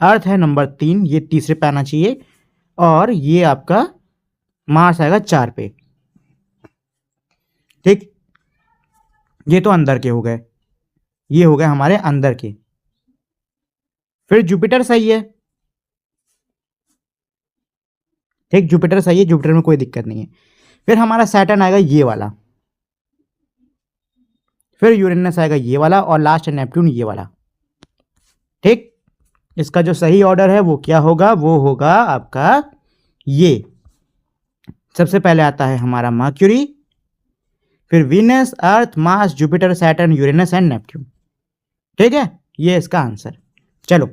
अर्थ है नंबर 3, ये तीसरे पे आना चाहिए। और ये आपका मार्स आएगा 4 पे। ठीक, ये तो अंदर के हो गए, ये हो गए हमारे अंदर के। फिर जुपिटर सही है। ठीक, जुपिटर सही है, जुपिटर में कोई दिक्कत नहीं है। फिर हमारा सैटर्न आएगा ये वाला, फिर यूरेनस आएगा ये वाला, और लास्ट है नेपट्यून ये वाला। ठीक, इसका जो सही ऑर्डर है वो क्या होगा? वो होगा आपका ये। सबसे पहले आता है हमारा मर्क्यूरी, फिर Venus, Earth, Mars, Jupiter, Saturn, Uranus and Neptune. ठीक है, ये इसका आंसर। चलो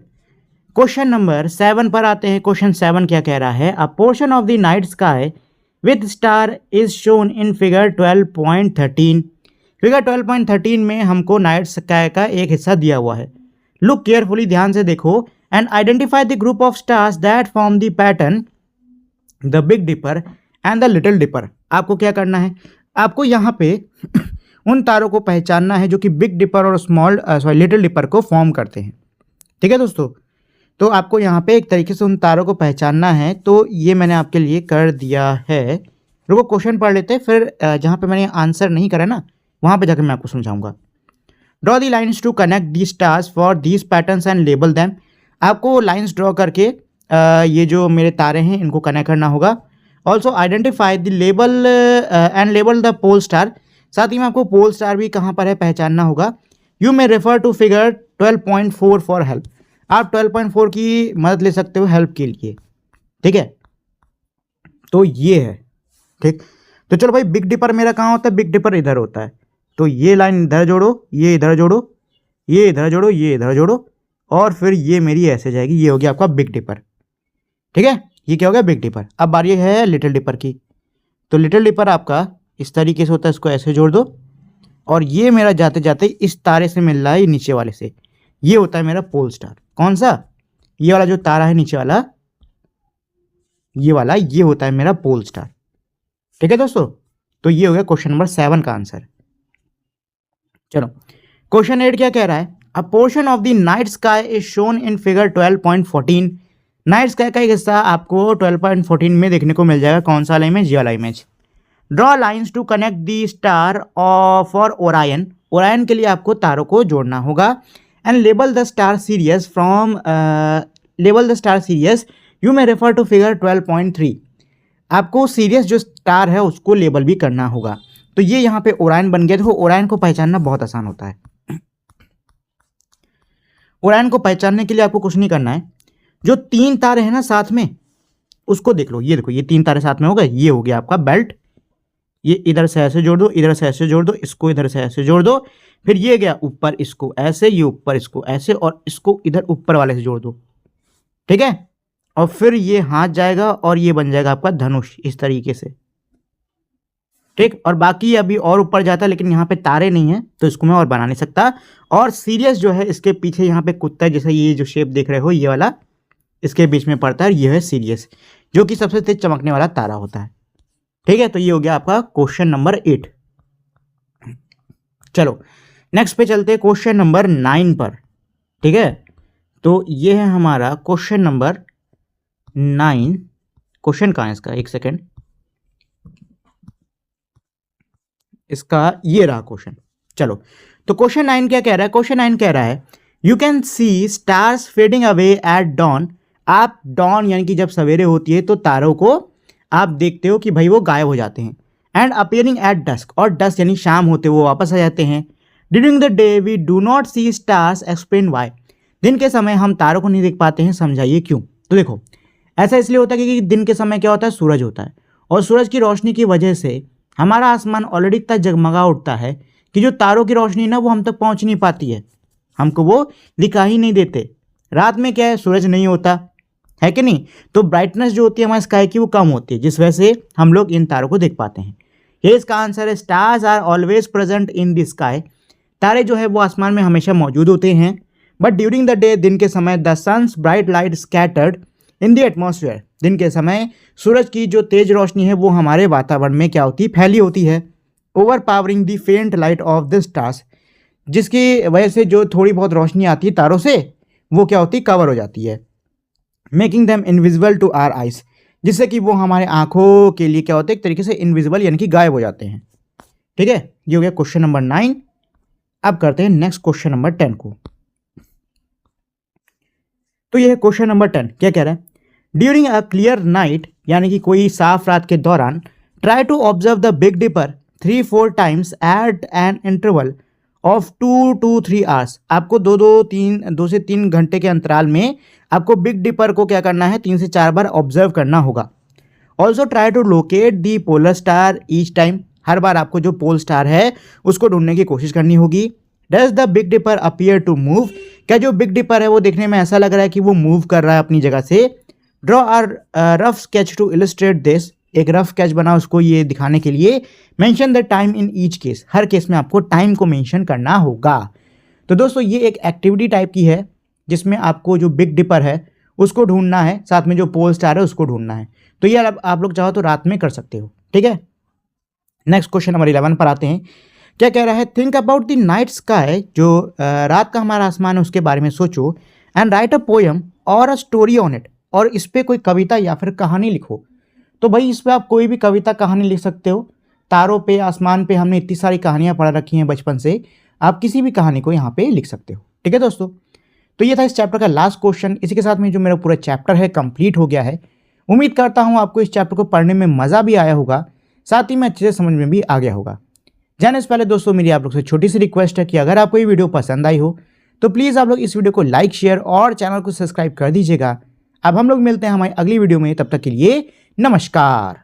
क्वेश्चन नंबर 7 पर आते हैं। क्वेश्चन 7 क्या कह रहा है? अ portion of the night sky with star is shown in figure 12.13। Figure 12.13 में हमको नाइट स्काई का एक हिस्सा दिया हुआ है। लुक केयरफुली, ध्यान से देखो, and identify the group of stars that form the pattern the big dipper and the little Dipper. आपको क्या करना है? आपको यहाँ पे उन तारों को पहचानना है जो कि बिग डिपर और लिटिल डिपर को फॉर्म करते हैं। ठीक है दोस्तों, तो आपको यहाँ पे एक तरीके से उन तारों को पहचानना है। तो ये मैंने आपके लिए कर दिया है। रुको क्वेश्चन पढ़ लेते हैं, फिर जहाँ पे मैंने आंसर नहीं करा ना वहाँ पे जाकर मैं आपको समझाऊंगा। Draw the lines to connect the stars for these patterns and label them. आपको लाइन्स ड्रॉ करके ये जो मेरे तारे हैं इनको कनेक्ट करना होगा। Also identify the label and label the pole star. साथ ही में आपको पोल स्टार भी कहाँ पर है पहचानना होगा। You may refer to figure 12.4 for help. आप 12.4 की मदद ले सकते हो हेल्प के लिए। ठीक है, तो ये है। ठीक, तो चलो भाई, बिग डिपर मेरा कहाँ होता है? बिग डिपर इधर होता है। तो ये लाइन इधर जोड़ो, ये इधर जोड़ो, ये इधर जोड़ो, ये इधर जोड़ो, और फिर ये मेरी ऐसे जाएगी। ये हो गया आपका बिग डिपर। ठीक है, ये क्या हो गया? Big Dipper. अब बारी है लिटिल डिपर की। तो लिटिल डिपर आपका इस तरीके से होता है, इसको ऐसे जोड़ दो, और ये मेरा जाते जाते इस तारे से मिल रहा है नीचे वाले से। ये होता है मेरा पोल स्टार। कौन सा? ये वाला जो तारा है नीचे वाला, ये वाला, ये होता है मेरा पोल स्टार। ठीक है दोस्तों, तो ये हो गया क्वेश्चन नंबर 7 का आंसर। चलो क्वेश्चन 8 क्या कह रहा है? अ portion of the night sky is shown in figure 12.14। Night sky का एक हिस्सा आपको 12.14 में देखने को मिल जाएगा। कौन सा वाला इमेज? ये वाला image. Draw lines to connect the star for Orion. Orion के लिए आपको तारों को जोड़ना होगा। And label the star Sirius from label the star Sirius. You may refer to figure 12.3। आपको सीरियस जो स्टार है उसको लेबल भी करना होगा। तो ये यहाँ पे ओरायन बन गया। देखो ओरायन को पहचानना बहुत आसान होता है। ओरायन को पहचानने के लिए आपको कुछ नहीं करना है। जो 3 तारे हैं ना साथ में, उसको देख लो, ये देखो ये 3 तारे साथ में हो गए, ये हो गया आपका बेल्ट। ये इधर से ऐसे जोड़ दो, इधर से ऐसे जोड़ दो, इसको इधर से ऐसे जोड़ दो, फिर ये गया ऊपर इसको ऐसे, ये ऊपर इसको ऐसे, और इसको इधर ऊपर वाले से जोड़ दो, ठीक है। और फिर ये हाथ जाएगा और ये बन जाएगा आपका धनुष इस तरीके से, ठीक। और बाकी अभी और ऊपर जाता है, लेकिन यहाँ पे तारे नहीं है तो इसको मैं और बना नहीं सकता। और सीरियस जो है इसके पीछे यहाँ पे कुत्ता है, जैसे ये जो शेप देख रहे हो ये वाला इसके बीच में पड़ता है, ये है सीरियस, जो कि सबसे तेज चमकने वाला तारा होता है, ठीक है। तो ये हो गया आपका क्वेश्चन नंबर 8। चलो नेक्स्ट पे चलते हैं क्वेश्चन नंबर 9 पर, ठीक है। तो ये है हमारा क्वेश्चन नंबर 9। क्वेश्चन कहाँ है इसका, एक सेकेंड, इसका ये रहा क्वेश्चन। चलो तो क्वेश्चन 9 क्या कह रहा है, क्वेश्चन 9 कह रहा है you can see stars fading away at dawn. आप डॉन यानी कि जब सवेरे होती है तो तारों को आप देखते हो कि भाई वो गायब हो जाते हैं। एंड अपियरिंग एट डस्क, और डस्क यानी शाम होते वो वापस आ जाते हैं। During the day we do not see stars, explain why. दिन के समय हम तारों को नहीं देख पाते हैं, समझाइए क्यों। तो देखो ऐसा इसलिए होता है क्योंकि दिन के समय क्या होता है, सूरज होता है, और सूरज की रोशनी की वजह से हमारा आसमान ऑलरेडी इतना जगमगा उठता है कि जो तारों की रोशनी ना वो हम तक पहुंच नहीं पाती है, हमको वो दिखाई नहीं देते। रात में क्या है, सूरज नहीं होता है कि नहीं, तो ब्राइटनेस जो होती है हमारे स्काई की वो कम होती है, जिस वजह से हम लोग इन तारों को देख पाते हैं। ये इसका आंसर है, stars are always present in the sky. तारे जो है वो आसमान में हमेशा मौजूद होते हैं, बट ड्यूरिंग द डे, दिन के समय, the sun's bright light scattered in the atmosphere. दिन के समय सूरज की जो तेज रोशनी है वो हमारे वातावरण में क्या होती है, फैली होती है। ओवर पावरिंग द फेंट लाइट ऑफ द स्टार्स, जिसकी वजह से जो थोड़ी बहुत रोशनी आती है तारों से वो क्या होती है, कवर हो जाती है। Making them invisible to our eyes, जिससे कि वो हमारे आंखों के लिए क्या होते हैं, एक तरीके से इनविजिबल यानी कि गायब हो जाते हैं, ठीक है। ये हो गया क्वेश्चन नंबर 9। अब करते हैं नेक्स्ट क्वेश्चन नंबर 10 को। तो ये है क्वेश्चन नंबर 10, क्या कह रहा है, ड्यूरिंग अ क्लियर नाइट, यानी कि कोई साफ रात के दौरान, try to observe the big Dipper 3-4 times at an interval of 2 to 3 hours. आपको 2 से 3 घंटे के अंतराल में आपको बिग डिपर को क्या करना है, 3 से 4 बार ऑब्जर्व करना होगा। Also try to locate the polar star each time, हर बार आपको जो पोल स्टार है उसको ढूंढने की कोशिश करनी होगी। Does the big Dipper appear to move, क्या जो बिग डिपर है वो देखने में ऐसा लग रहा है कि वो मूव कर रहा है अपनी जगह से। Draw a rough sketch to illustrate this, एक रफ स्केच बना उसको ये दिखाने के लिए। Mention the time in each case, हर केस में आपको टाइम को मेंशन करना होगा। तो दोस्तों ये एक एक्टिविटी टाइप की है जिसमें आपको जो बिग डिपर है उसको ढूंढना है, साथ में जो पोल स्टार है उसको ढूंढना है। तो ये आप लोग चाहो तो रात में कर सकते हो, ठीक है। नेक्स्ट क्वेश्चन नंबर 11 पर आते हैं, क्या कह रहा है, think about the night sky, जो रात का हमारा आसमान है उसके बारे में सोचो। एंड राइट अ पोएम और अ स्टोरी ऑन इट, और इस पर कोई कविता या फिर कहानी लिखो। तो भाई इस पर आप कोई भी कविता कहानी लिख सकते हो। तारों पे, आसमान पे हमने इतनी सारी कहानियाँ पढ़ रखी हैं बचपन से, आप किसी भी कहानी को यहाँ पे लिख सकते हो, ठीक है दोस्तों। तो ये था इस चैप्टर का लास्ट क्वेश्चन। इसी के साथ में जो मेरा पूरा चैप्टर है कंप्लीट हो गया है। उम्मीद करता हूँ आपको इस चैप्टर को पढ़ने में मज़ा भी आया होगा, साथ ही में अच्छे से समझ में भी आ गया होगा। जाने से पहले दोस्तों मेरी आप लोग से छोटी सी रिक्वेस्ट है कि अगर आपको ये वीडियो पसंद आई हो तो प्लीज़ आप लोग इस वीडियो को लाइक, शेयर और चैनल को सब्सक्राइब कर दीजिएगा। अब हम लोग मिलते हैं हमारी अगली वीडियो में, तब तक के लिए नमस्कार।